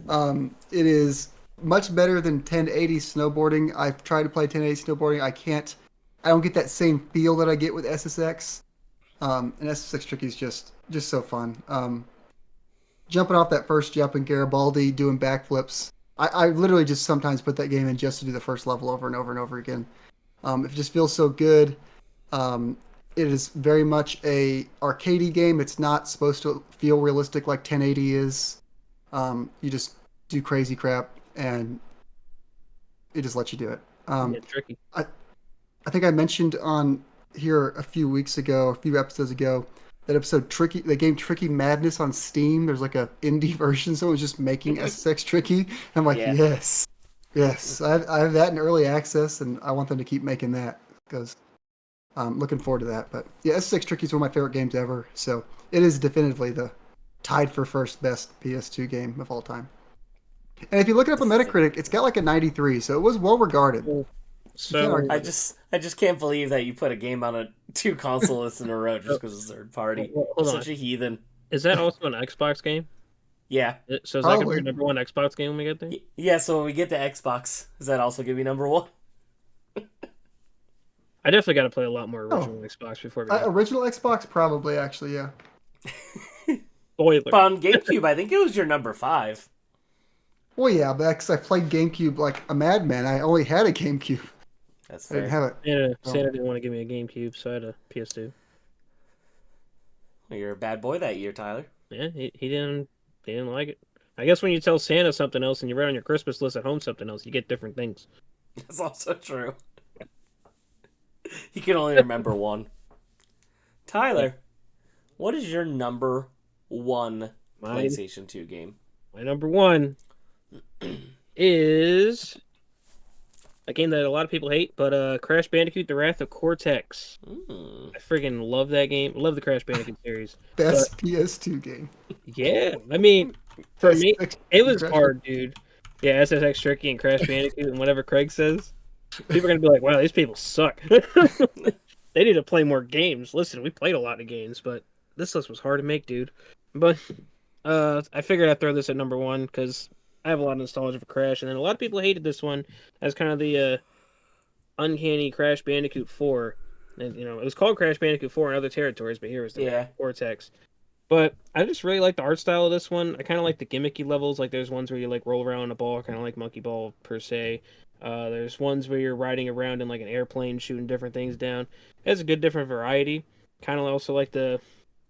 It is much better than 1080 snowboarding. I've tried to play 1080 snowboarding. I can't. I don't get that same feel that I get with SSX. And SSX Tricky is just so fun. Jumping off that first jump in Garibaldi, doing backflips. I literally just sometimes put that game in just to do the first level over and over and over again. It just feels so good. Um, it is very much a arcadey game. It's not supposed to feel realistic like 1080 is. You just do crazy crap, and it just lets you do it. Yeah, tricky. I, I think I mentioned on here a few episodes ago, that episode Tricky, the game Tricky Madness on Steam. There's like a indie version, someone's just making SSX Tricky. I'm like, Yeah. yes, yes. I have that in early access, and I want them to keep making that because I'm looking forward to that. But yeah, SSX Tricky is one of my favorite games ever. So it is definitively the tied for first best PS2 game of all time. And if you look it up on Metacritic, it's got like a 93, so it was well regarded. You can't So argue I with it. just can't believe that you put a game on a two console list in a row just because it's third party. hold You're on. such a heathen. Is that also an Xbox game? Yeah. So is that gonna be Probably. your number one Xbox game when we get there? Yeah, so when we get to Xbox, does that also give you number one? I definitely got to play a lot more Oh. original Xbox before we get Original Xbox, probably, actually, yeah. spoiler. But on GameCube, I think it was your number 5. Well, yeah, but because I played GameCube like a madman. I only had a GameCube. That's I didn't fair. have it. Santa didn't want to give me a GameCube, so I had a PS2. Well, you're a bad boy that year, Tyler. Yeah, he didn't like it. I guess when you tell Santa something else and you write on your Christmas list at home something else, you get different things. That's also true. He can only remember one. Tyler, what is your number one Mine, PlayStation 2 game? my number one is a game that a lot of people hate, but Crash Bandicoot: The Wrath of Cortex. Mm. I friggin' love that game. I love the Crash Bandicoot series. Best PS2 game. Yeah, I mean, for me, SSX it was Crash- hard, dude. Yeah, SSX Tricky and Crash Bandicoot and whatever Craig says. People are gonna be like, "Wow, these people suck." They need to play more games. Listen, we played a lot of games, but this list was hard to make, dude. But I figured I'd throw this at number one because I have a lot of nostalgia for Crash, and then a lot of people hated this one as kind of the uncanny Crash Bandicoot 4. And it was called Crash Bandicoot 4 in other territories, but here was the Yeah. Cortex. But I just really like the art style of this one. I kind of like the gimmicky levels. Like there's ones where you like roll around in a ball, kind of like Monkey Ball per se. There's ones where you're riding around in like an airplane, shooting different things down. It has a good different variety. Kind of also like they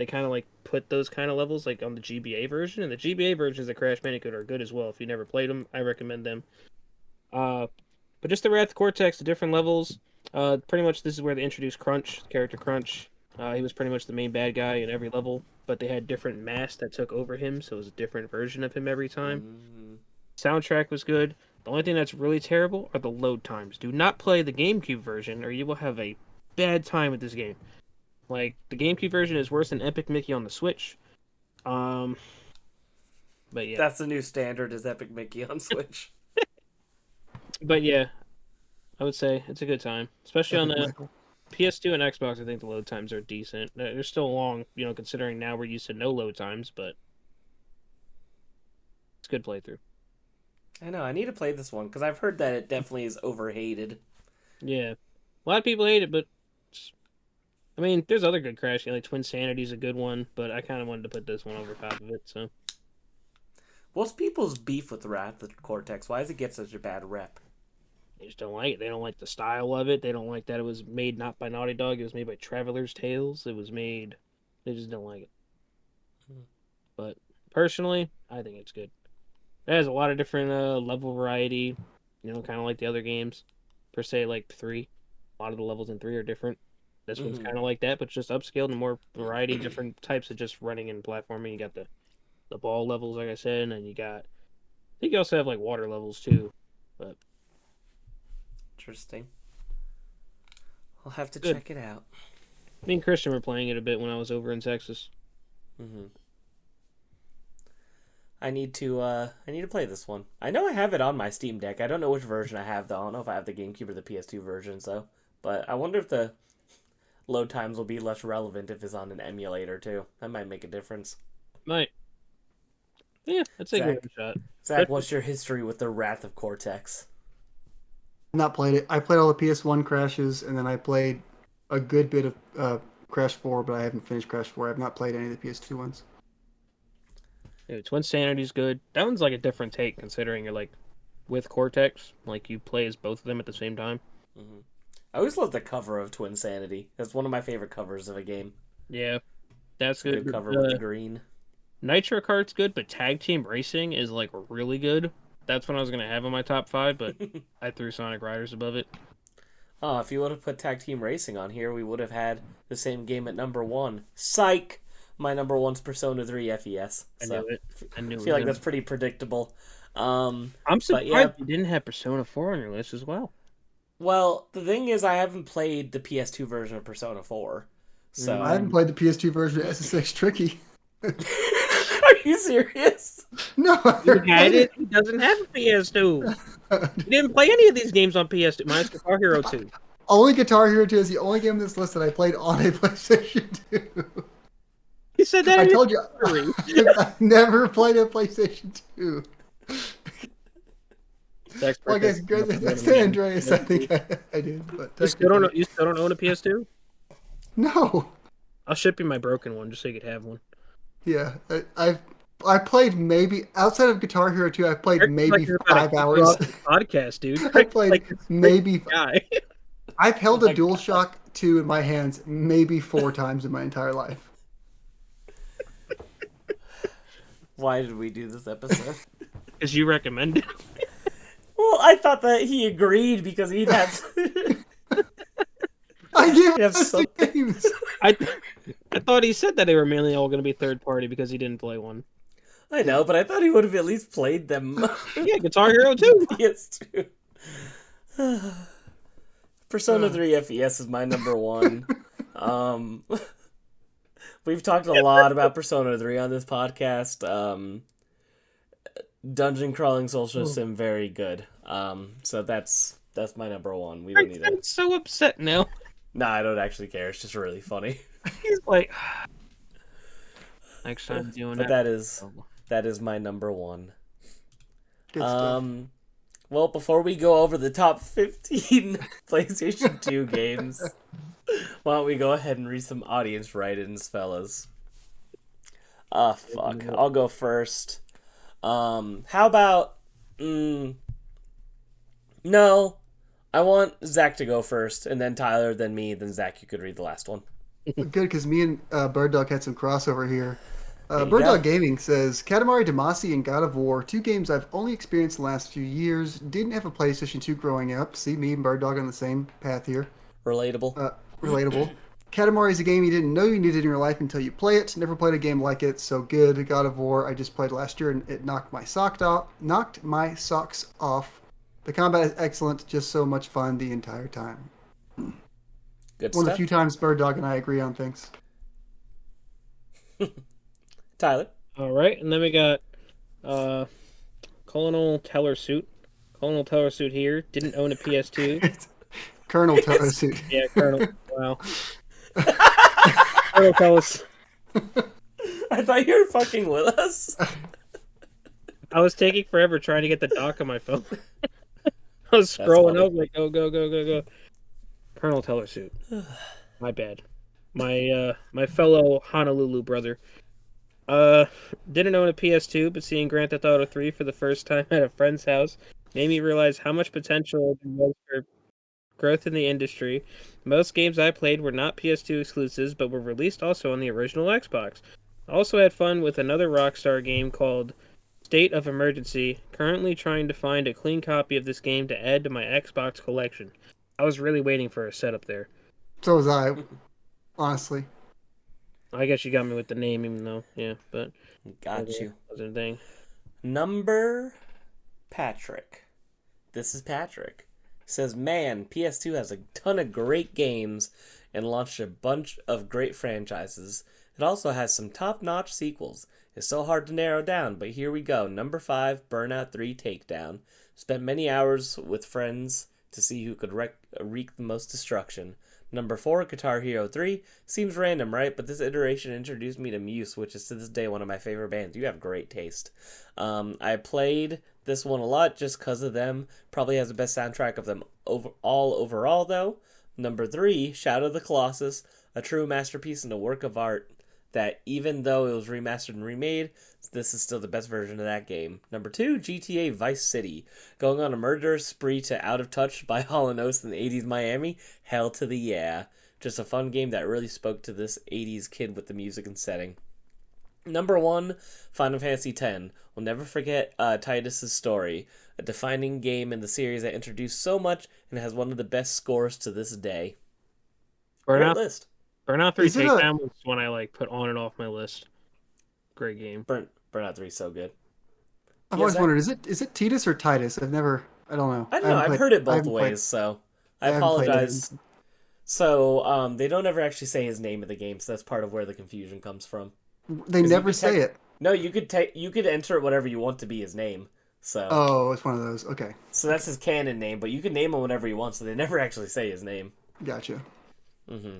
kind of like put those kind of levels like on the GBA version, and the GBA versions of Crash Bandicoot are good as well. If you never played them, I recommend them. But just the Wrath Cortex, the different levels. Pretty much this is where they introduced Crunch, character Crunch. He was pretty much the main bad guy in every level, but they had different masks that took over him, so it was a different version of him every time. Mm. Soundtrack was good. The only thing that's really terrible are the load times. Do not play the GameCube version, or you will have a bad time with this game. Like the GameCube version is worse than Epic Mickey on the Switch. But yeah, That's the new standard is Epic Mickey on Switch. but yeah, I would say it's a good time, especially on the Michael. PS2 and Xbox. I think the load times are decent. They're still long, considering now we're used to no load times, but it's a good playthrough. I know, I need to play this one because I've heard that it definitely is overhated. Yeah, a lot of people hate it, but I mean, there's other good Crash. Like Twin Sanity's a good one, but I kind of wanted to put this one over top of it. So What's people's beef with Wrath of Cortex? Why does it get such a bad rep? they just don't like it. They don't like the style of it. They don't like that it was made not by Naughty Dog. It was made by Traveler's Tales. It was made. They just don't like it. But personally, I think it's good. It has a lot of different level variety. Kind of like the other games. Per se, like 3. A lot of the levels in 3 are different. This one's Mhm. kind of like that, but just upscaled and more variety, different types of just running and platforming. You got the ball levels, like I said, and then you got. I think you also have like water levels too. But Interesting. I'll have to Good. check it out. me and Christian were playing it a bit when I was over in Texas. Hmm. I need to play this one. I know I have it on my Steam Deck. I don't know which version I have though. I don't know if I have the GameCube or the PS2 versions though. But I wonder if the load times will be less relevant if it's on an emulator too. That might make a difference. Might. Yeah, I'd say give it a shot. Zach, what's your history with the Wrath of Cortex? Not played it. I played all the PS1 crashes, and then I played a good bit of Crash 4, but I haven't finished Crash 4. I've not played any of the PS2 ones. Yeah, Twin Sanity's good. That one's like a different take considering you're like with Cortex, like you play as both of them at the same time. Mm-hmm. I always love the cover of Twin Sanity. That's one of my favorite covers of a game. Yeah, that's good. Good cover with the green. Nitro Kart's good, but Tag Team Racing is like really good. That's what I was gonna have on my top 5, but I threw Sonic Riders above it. Oh, if you would have put Tag Team Racing on here, we would have had the same game at number 1. Psych! My number 1's Persona 3 FES. I knew it. I feel like that's pretty predictable. I'm surprised you didn't have Persona 4 on your list as well. Well, the thing is, I haven't played the PS2 version of Persona 4. So I haven't played the PS2 version of SSX Tricky. Are you serious? No, he had it. He doesn't have a PS2. He didn't play any of these games on PS2. Minus Guitar Hero 2. Only Guitar Hero 2 is the only game on this list that I played on a PlayStation 2. He said that. I told you, I never played a PlayStation 2. Well, I guess San Andreas, I think I did. But you still don't own a PS2? No. I'll ship you my broken one just so you could have one. Yeah, I played maybe outside of Guitar Hero 2. I played maybe 5 hours. Podcast, dude. I played maybe. I've held a DualShock 2 in my hands maybe 4 times in my entire life. Why did we do this episode? Because you recommended. Well, I thought that he agreed because he'd have. I gave us the games. I thought he said that they were mainly all going to be third party because he didn't play one. I know, but I thought he would have at least played them. Yeah, Guitar Hero 2. Yes, too. Persona 3 FES is my number 1. We've talked a lot about Persona 3 on this podcast. Dungeon crawling social sim, very good. So that's my number 1. We don't need that. I'm so upset now. Nah, I don't actually care. It's just really funny. He's like, next time doing but that is my number 1. Good stuff. Well, before we go over the top 15 PlayStation 2 games, why don't we go ahead and read some audience write-ins, fellas? Fuck. I'll go first. How about... no. I want Zach to go first, and then Tyler, then me, then Zach, you could read the last one. Good, because me and Bird Dog had some crossover here. Bird Dog Gaming says, Katamari Damacy and God of War, 2 games I've only experienced the last few years. Didn't have a PlayStation 2 growing up. See, me and Bird Dog on the same path here. Relatable. Relatable. Katamari is a game you didn't know you needed in your life until you play it. Never played a game like it. So good. God of War, I just played last year, and it knocked my socks off. The combat is excellent. Just so much fun the entire time. Good One stuff. of the few times Bird Dog and I agree on things. Tyler. All right, and then we got Colonel Teller Suit. Colonel Teller Suit here. Didn't own a PS2. Colonel Teller Suit. Yeah, Colonel. Wow. Colonel Teller. I thought you were fucking with us. I was taking forever trying to get the dock on my phone. I was scrolling. I was like, go. Colonel Teller Suit. My bad. My fellow Honolulu brother. Didn't own a PS2, but seeing Grand Theft Auto 3 for the first time at a friend's house made me realize how much potential there was for growth in the industry. Most games I played were not PS2 exclusives, but were released also on the original Xbox. I also had fun with another Rockstar game called State of Emergency, currently trying to find a clean copy of this game to add to my Xbox collection. I was really waiting for a setup there. So was I, honestly. I guess you got me with the name, even though, yeah, but... Got you. Wasn't a thing. Number Patrick. This is Patrick. Says, man, PS2 has a ton of great games and launched a bunch of great franchises. It also has some top-notch sequels. It's so hard to narrow down, but here we go. Number 5, Burnout 3 Takedown. Spent many hours with friends to see who could wreak the most destruction. Number 4, Guitar Hero 3. Seems random, right? But this iteration introduced me to Muse, which is to this day one of my favorite bands. You have great taste. I played this one a lot just because of them. Probably has the best soundtrack of them overall, though. Number 3, Shadow of the Colossus. A true masterpiece and a work of art that even though it was remastered and remade, this is still the best version of that game. Number 2, GTA Vice City. Going on a murderous spree to Out of Touch by Hall & Oates in the 80s Miami. Hell to the yeah. Just a fun game that really spoke to this 80s kid with the music and setting. Number 1, Final Fantasy X. We'll never forget Tidus' story. A defining game in the series that introduced so much and has one of the best scores to this day. Great list. Burnout 3 Takedown was one I put on and off my list. Great game. Burnout 3 is so good. I've always wondered, is it Titus or Titus? I don't know. I don't know. I've heard it both ways, so I apologize. So, they don't ever actually say his name in the game, so that's part of where the confusion comes from. They never say it. No, you could enter it whatever you want to be his name. So. Oh, it's one of those. Okay. So that's his canon name, but you can name him whatever you want, so they never actually say his name. Gotcha. Mm-hmm.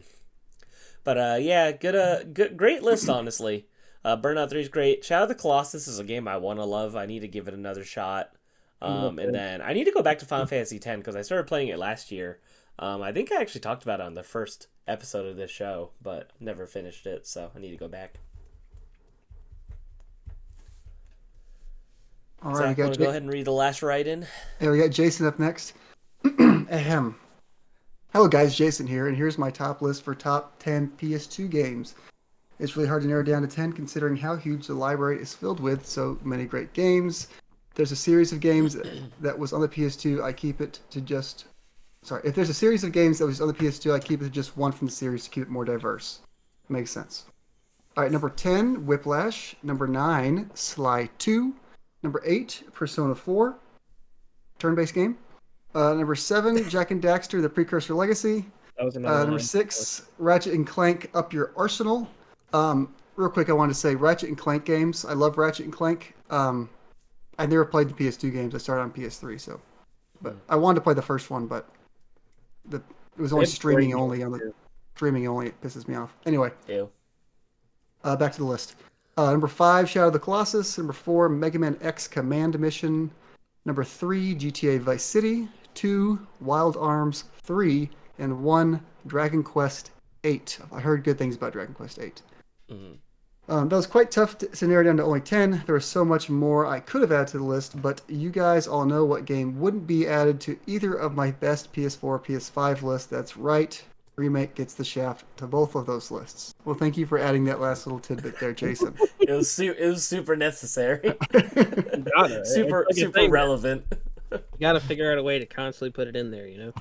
But yeah, great list, honestly. Burnout 3 is great. Shadow of the Colossus is a game I want to love. I need to give it another shot. And then I need to go back to Final Fantasy X because I started playing it last year. I think I actually talked about it on the first episode of this show, but never finished it, so I need to go back. All Zach, right, we got go ahead and read the last write-in. Yeah, we got Jason up next. Ahem. Hello guys, Jason here, and here's my top list for top 10 PS2 games. It's really hard to narrow down to 10 considering how huge the library is filled with so many great games. There's a series of games that was on the PS2, I keep it to just... Sorry, if there's a series of games that was on the PS2, I keep it to just one from the series to keep it more diverse. Makes sense. Alright, number 10, Whiplash. Number 9, Sly 2. Number 8, Persona 4. Turn-based game. Number 7, Jak and Daxter: The Precursor Legacy. That was another Number 6, Ratchet and Clank: Up Your Arsenal. Real quick, I wanted to say Ratchet and Clank games. I love Ratchet and Clank. I never played the PS2 games. I started on PS3, so. But I wanted to play the first one, but it was only streaming only. Streaming only, it pisses me off. Anyway. Ew. Back to the list. Number 5, Shadow of the Colossus. Number 4, Mega Man X Command Mission. Number 3, GTA Vice City. 2, Wild Arms. 3, and 1, Dragon Quest 8. I heard good things about Dragon Quest 8. Mm-hmm. That was quite tough to narrow down to only 10. There was so much more I could have added to the list, but you guys all know what game wouldn't be added to either of my best PS4, PS5 lists. That's right. Remake gets the shaft to both of those lists. Well, thank you for adding that last little tidbit there, Jason. It was super necessary. Gotta, super relevant. You gotta figure out a way to constantly put it in there, you know?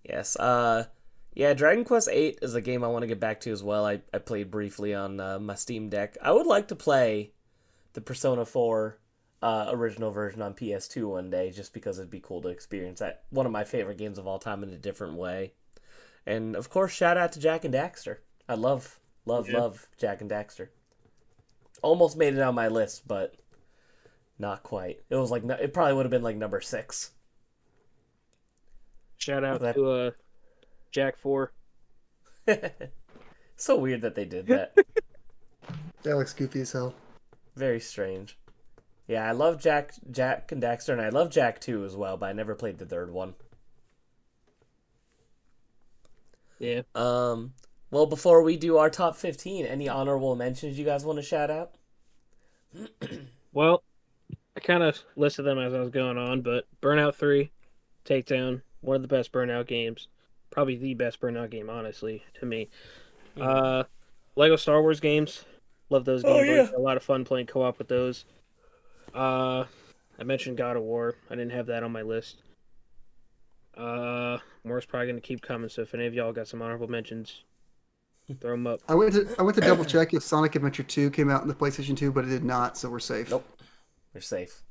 Yes. Yeah, Dragon Quest 8 is a game I want to get back to as well. I played briefly on my Steam Deck. I would like to play the Persona 4 original version on PS2 one day, just because it'd be cool to experience that. One of my favorite games of all time in a different way. And, of course, shout out to Jak and Daxter. I love Jak and Daxter. Almost made it on my list, but not quite. It probably would have been like number 6. Shout out to Jak 4. So weird that they did that. That looks goofy as hell. Very strange. Yeah, I love Jak and Daxter, and I love Jak 2 as well, but I never played the third one. Yeah. Well, before we do our top 15, any honorable mentions you guys want to shout out? Well, I kind of listed them as I was going on, but Burnout 3, Takedown, one of the best Burnout games. Probably the best Burnout game, honestly, to me. Lego Star Wars games. Love those games. Oh, yeah. A lot of fun playing co-op with those. I mentioned God of War. I didn't have that on my list. More's probably going to keep coming, so if any of y'all got some honorable mentions, throw them up. I went to double check if Sonic Adventure 2 came out in the PlayStation 2, but it did not, so we're safe. Nope. We're safe.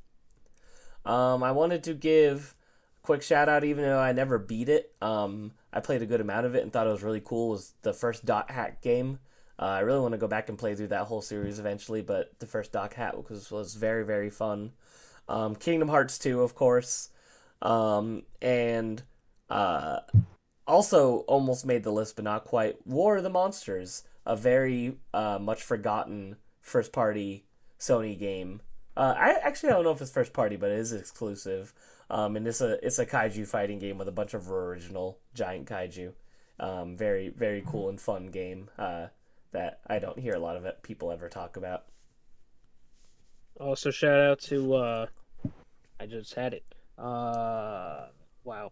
I wanted to give a quick shout out, even though I never beat it. I played a good amount of it and thought it was really cool. It was the first Dot Hack game. I really want to go back and play through that whole series eventually, but the first Dot Hack was very, very fun. Kingdom Hearts 2, of course. And Also almost made the list, but not quite. War of the Monsters, a very much forgotten first party Sony game. I don't know if it's first party, but it is exclusive. And it's a kaiju fighting game with a bunch of original giant kaiju. Very very cool and fun game that I don't hear a lot of people ever talk about. Also, shout out to I just had it. Wow.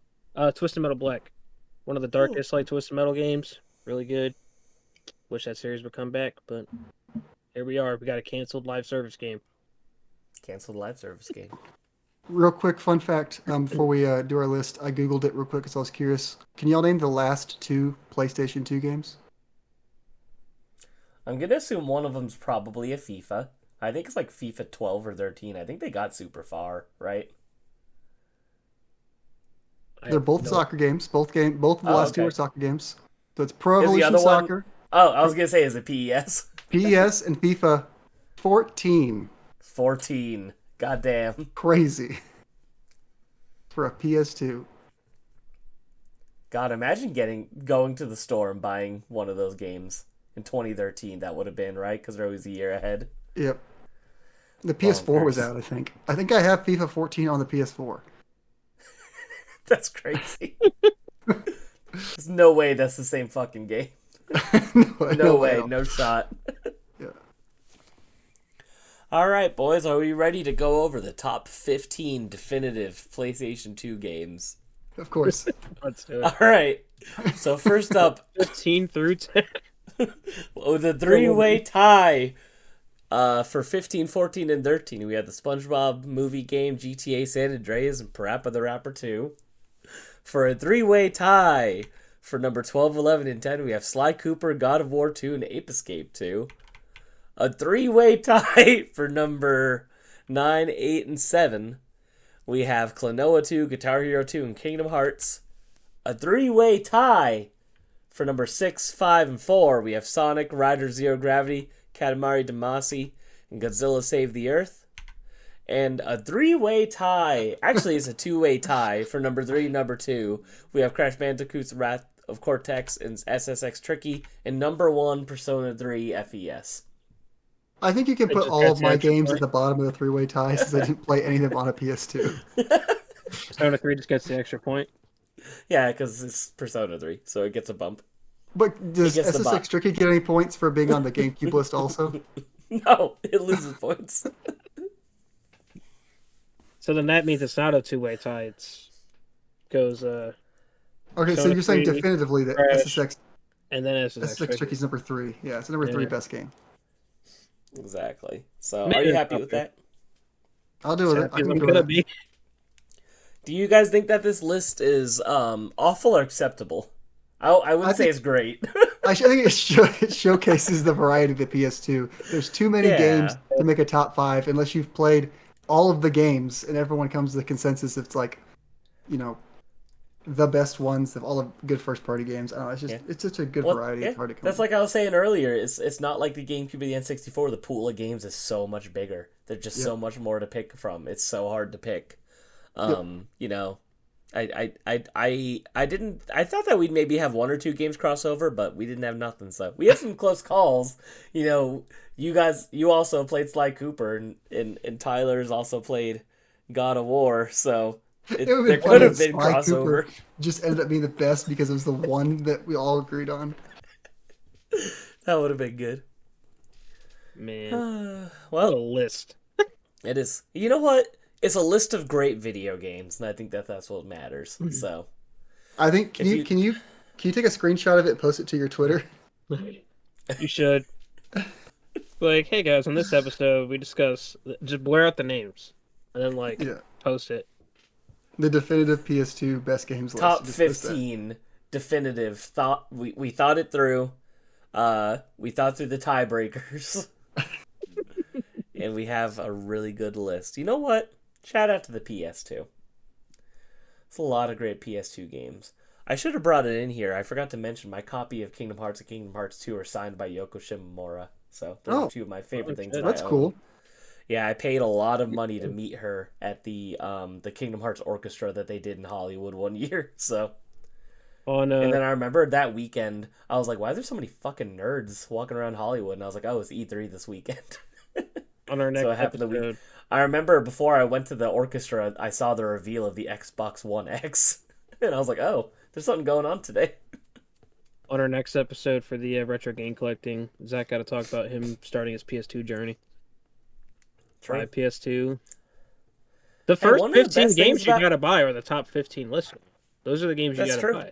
Twisted Metal Black, one of the darkest like Twisted Metal games. Really good. Wish that series would come back, but here we are. We got a canceled live service game. Canceled live service game. Real quick fun fact before we do our list, I googled it real quick because I was curious. Can y'all name the last 2 PlayStation 2 games? I'm gonna assume one of them's probably a FIFA. I think it's like FIFA 12 or 13. I think they got super far, right? They're both soccer games. Both of the last 2 are soccer games. So it's Pro Is the Evolution other one- Soccer, Oh, I was gonna say, is it PES? PES, and FIFA 14. 14. Goddamn. Crazy. For a PS2. God, imagine going to the store and buying one of those games in 2013. That would have been, right? Because they're always a year ahead. Yep. The PS4 was out, I think. I think I have FIFA 14 on the PS4. That's crazy. There's no way that's the same fucking game. No way. No shot. Yeah. All right, boys. Are we ready to go over the top 15 definitive PlayStation 2 games? Of course. Let's do it. All right. So first up, 15 through 10. the three-way tie for 15, 14, and 13. We had the SpongeBob movie game, GTA San Andreas, and Parappa the Rapper 2. For a three-way tie for number 12, 11, and 10, we have Sly Cooper, God of War 2, and Ape Escape 2. A three-way tie for number 9, 8, and 7, we have Klonoa 2, Guitar Hero 2, and Kingdom Hearts. A three-way tie for number 6, 5, and 4, we have Sonic, Rider Zero Gravity, Katamari Damacy, and Godzilla Save the Earth. And a three-way tie, actually it's a two-way tie for number 3 and number 2. We have Crash Bandicoot's Wrath of Cortex and SSX Tricky, and number 1, Persona 3 FES. I think you can put all of my games at the bottom of the three-way tie since I didn't play any of them on a PS2. Persona 3 just gets the extra point. Yeah, because it's Persona 3, so it gets a bump. But does gets the SSX bot. Tricky get any points for being on the GameCube list also? No, it loses points. So then that means it's not a two-way tie. It goes Okay, so Persona you're saying 3, definitively that Crash, SSX and then it's SSX Tricky's number 3. Yeah, it's the number 3 Yeah. best game. Exactly. So, Maybe are you it's happy up with there. that? I'll do with it. I I'm can do gonna it. be. Do you guys think that this list is awful or acceptable? I wouldn't say think- it's great. I think it showcases the variety of the PS2. There's too many Yeah. games to make a top 5 unless you've played all of the games and everyone comes to the consensus it's like, the best ones of all the good first-party games. I don't know, it's just it's such a good variety. Yeah, It's hard to come that's up. like I was saying earlier. It's not like the GameCube or the N64. The pool of games is so much bigger. There's just so much more to pick from. It's so hard to pick. You know, I thought that we'd maybe have 1 or 2 games crossover, but we didn't have nothing. So we had some close calls. You know, you also played Sly Cooper, and Tyler's also played God of War. So It would've there been could funny have if been Sly Cooper crossover. just ended up being the best because it was the one that we all agreed on. That would have been good. Man, Well, what a list. it is. You know what? It's a list of great video games, and I think that's what matters. So I think can you take a screenshot of it and post it to your Twitter? You should. Like, hey guys, on this episode we discuss. Just blur out the names, and then Yeah. post it. The definitive PS2 best games list. top Just post that. 15 definitive thought. We thought it through. We thought through the tiebreakers, and we have a really good list. You know what? Shout out to the PS2. It's a lot of great PS2 games. I should have brought it in here. I forgot to mention my copy of Kingdom Hearts and Kingdom Hearts 2 are signed by Yoko Shimomura. So those are 2 of my favorite things. shit. That That's I own. cool. Yeah, I paid a lot of money to meet her at the Kingdom Hearts orchestra that they did in Hollywood one year. So On And then I remember that weekend, I was like, why are there so many fucking nerds walking around Hollywood? And I was like, oh, it's E3 this weekend. on our next So it happened the episode, week. I remember before I went to the orchestra, I saw the reveal of the Xbox One X. And I was like, oh, there's something going on today. on our next episode for the retro game collecting, Zach got to talk about him starting his PS2 journey. Try PS2. The first one of the 15 best games things you about- gotta buy are the top 15 listed. Those are the games you That's gotta true. buy.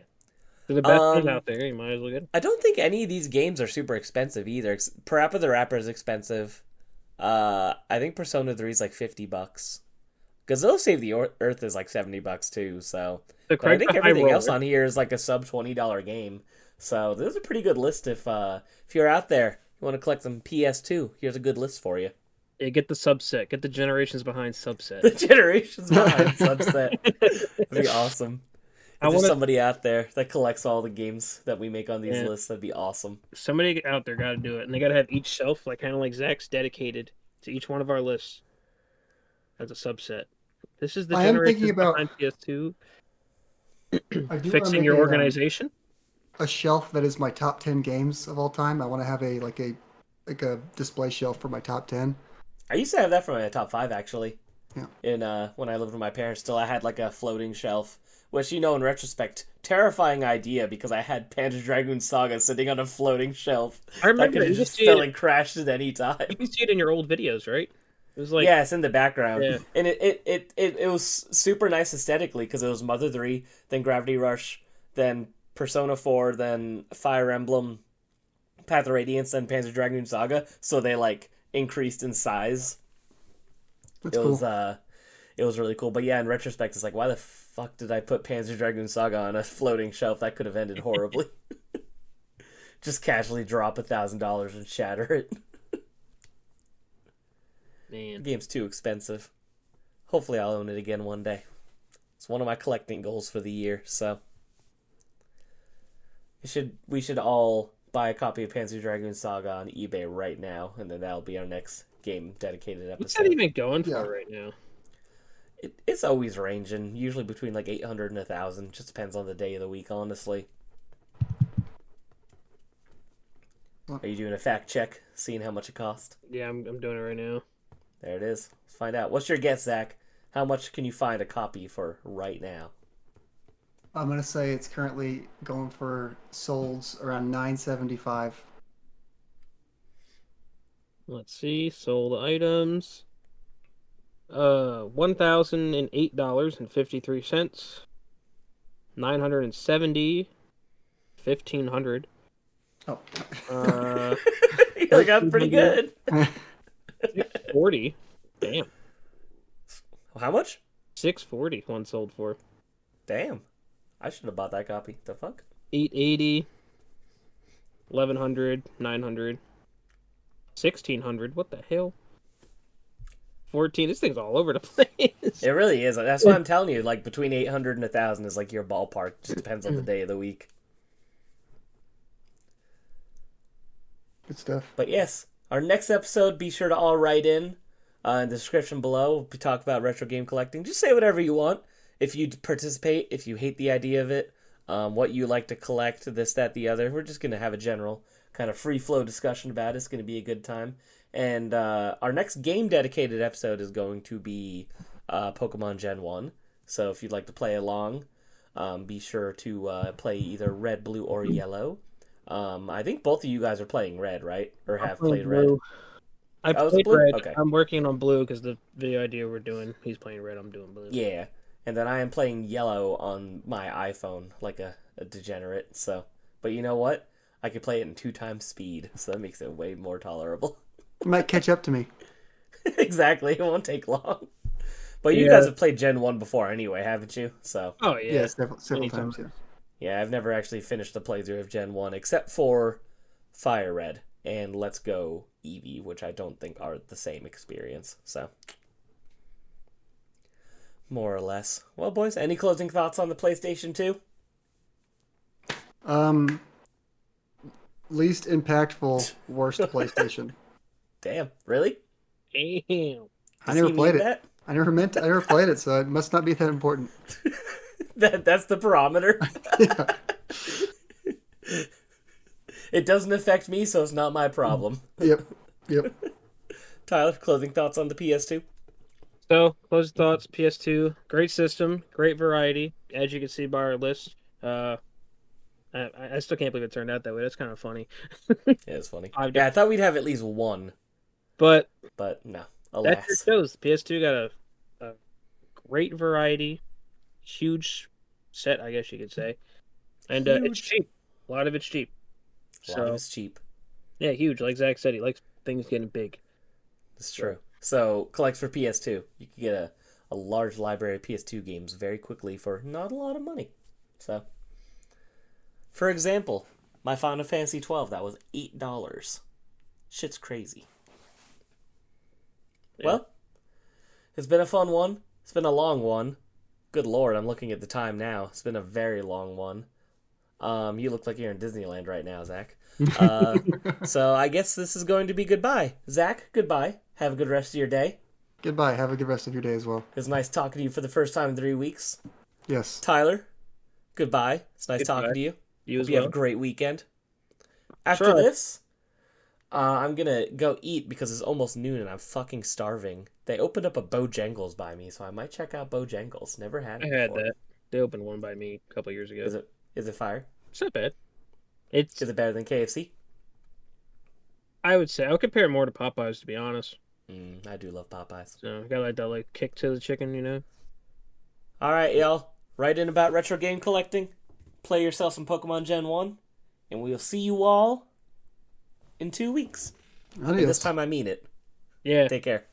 They're the best ones out there. You might as well get them. I don't think any of these games are super expensive either. Parappa the Rapper is expensive. I think Persona 3 is like $50. Gazelle Save the Earth is like $70 too. So The but I think High everything else Roller. on here is like a sub $20 game. So this is a pretty good list if you're out there, you want to collect some PS2. Here's a good list for you. Yeah, get the subset. Get the Generations Behind subset. The generations behind Subset. That'd be awesome. I If there's wanna- somebody out there that collects all the games that we make on these Yeah. lists, that'd be awesome. Somebody out there got to do it, and they got to have each shelf, like kind of like Zach's, dedicated to each one of our lists as a subset. This is the I am thinking Generations about- Behind PS2 I do wanna fixing make your a, organization. a shelf that is my top 10 games of all time. I want to have a display shelf for my top 10. I used to have that for my top 5 actually. Yeah. In when I lived with my parents, still I had like a floating shelf, which in retrospect, terrifying idea because I had Panzer Dragoon Saga sitting on a floating shelf. I remember that could you have just see fell it- and crashed at any time. You can see it in your old videos, right? It was like Yeah, it's in the background, Yeah. and it was super nice aesthetically because it was Mother 3, then Gravity Rush, then Persona 4, then Fire Emblem, Path of Radiance, then Panzer Dragoon Saga. So they like increased in size. That's It cool. was it was really cool. But yeah, in retrospect, it's like, why the fuck did I put Panzer Dragoon Saga on a floating shelf? That could have ended horribly. Just casually drop $1,000 and shatter it. The man. game's too expensive. Hopefully, I'll own it again one day. It's one of my collecting goals for the year. So we should all buy a copy of Panzer Dragoon Saga on eBay right now, and then that'll be our next game dedicated What's that episode. even going for Yeah. right now? It's always ranging, usually between like 800 and 1,000. Just depends on the day of the week, honestly. Are you doing a fact check, seeing how much it cost? Yeah, I'm doing it right now. There it is. Let's find out. What's your guess, Zach? How much can you find a copy for right now? I'm going to say it's currently going for solds around $9.75. Let's see, sold items. $1,008.53. 970. 1,500. Oh. You got pretty good. 40. Damn. How much? 640 one sold for. Damn. I should have bought that copy. The fuck? 880. 1,100. 900. 1,600. What the hell? 14. This thing's all over the place. It really is. That's what I'm telling you. Like, between 800 and 1,000 is like your ballpark. Just depends on the day of the week. Good stuff. But yes, our next episode, be sure to all write in the description below. We talk about retro game collecting. Just say whatever you want. If you participate, if you hate the idea of it, what you like to collect, this, that, the other. We're just going to have a general kind of free flow discussion about it. It's going to be a good time. And our next game dedicated episode is going to be Pokemon Gen 1. So if you'd like to play along, be sure to play either red, blue, or yellow. I think both of you guys are playing red, right? Or have played red. I Oh, it's played blue? red. Okay. I'm working on blue because the video idea we're doing, he's playing red, I'm doing blue. Yeah. And then I am playing yellow on my iPhone like a degenerate. So, but you know what? I could play it in 2 times speed, so that makes it way more tolerable. It might catch up to me. Exactly. It won't take long. But you Yeah. guys have played Gen 1 before anyway, haven't you? So, Oh, yeah. Yeah, several Anytime. times, yeah. yeah, I've never actually finished the playthrough of Gen 1 except for Fire Red and Let's Go Eevee, which I don't think are the same experience. So, more or less. Well, boys, any closing thoughts on the PlayStation 2? Least impactful, worst PlayStation. Damn, really? Damn. I Does never he played mean it. that? I never played it, so it must not be that important. That's the barometer. Yeah. It doesn't affect me, so it's not my problem. Yep. Yep. Tyler, closing thoughts on the PS2? So, closing thoughts, PS2, great system, great variety, as you can see by our list. I still can't believe it turned out that way. That's kind of funny. Yeah, it's funny. Yeah, I thought we'd have at least one, But no. that Alas. sure shows. PS2 got a great variety, huge set, I guess you could say. And it's Huge. cheap. A lot of it's cheap. A lot of it's cheap. Yeah, huge. Like Zach said, he likes things getting big. It's true. So, collect for PS2. You can get a large library of PS2 games very quickly for not a lot of money. So, for example, my Final Fantasy 12, that was $8. Shit's crazy. Yeah. Well, it's been a fun one. It's been a long one. Good lord, I'm looking at the time now. It's been a very long one. You look like you're in Disneyland right now, Zach. So I guess this is going to be goodbye. Zach, goodbye. Have a good rest of your day. Goodbye. Have a good rest of your day as well. It was nice talking to you for the first time in 3 weeks. Yes. Tyler, goodbye. It's nice Goodbye. talking to you. You Hope as you have well. a great weekend. After Sure. this, I'm gonna go eat because it's almost noon and I'm fucking starving. They opened up a Bojangles by me, so I might check out Bojangles. Never had I it had before. that. They opened one by me a couple years ago. Is it fire? It's not bad. It's Is it better than KFC? I would say I would compare it more to Popeyes, to be honest. I do love Popeyes. So got like that like kick to the chicken, you know. All right, y'all. Write in about retro game collecting. Play yourself some Pokemon Gen 1. And we'll see you all in 2 weeks. And this Adios. time I mean it. Yeah. Take care.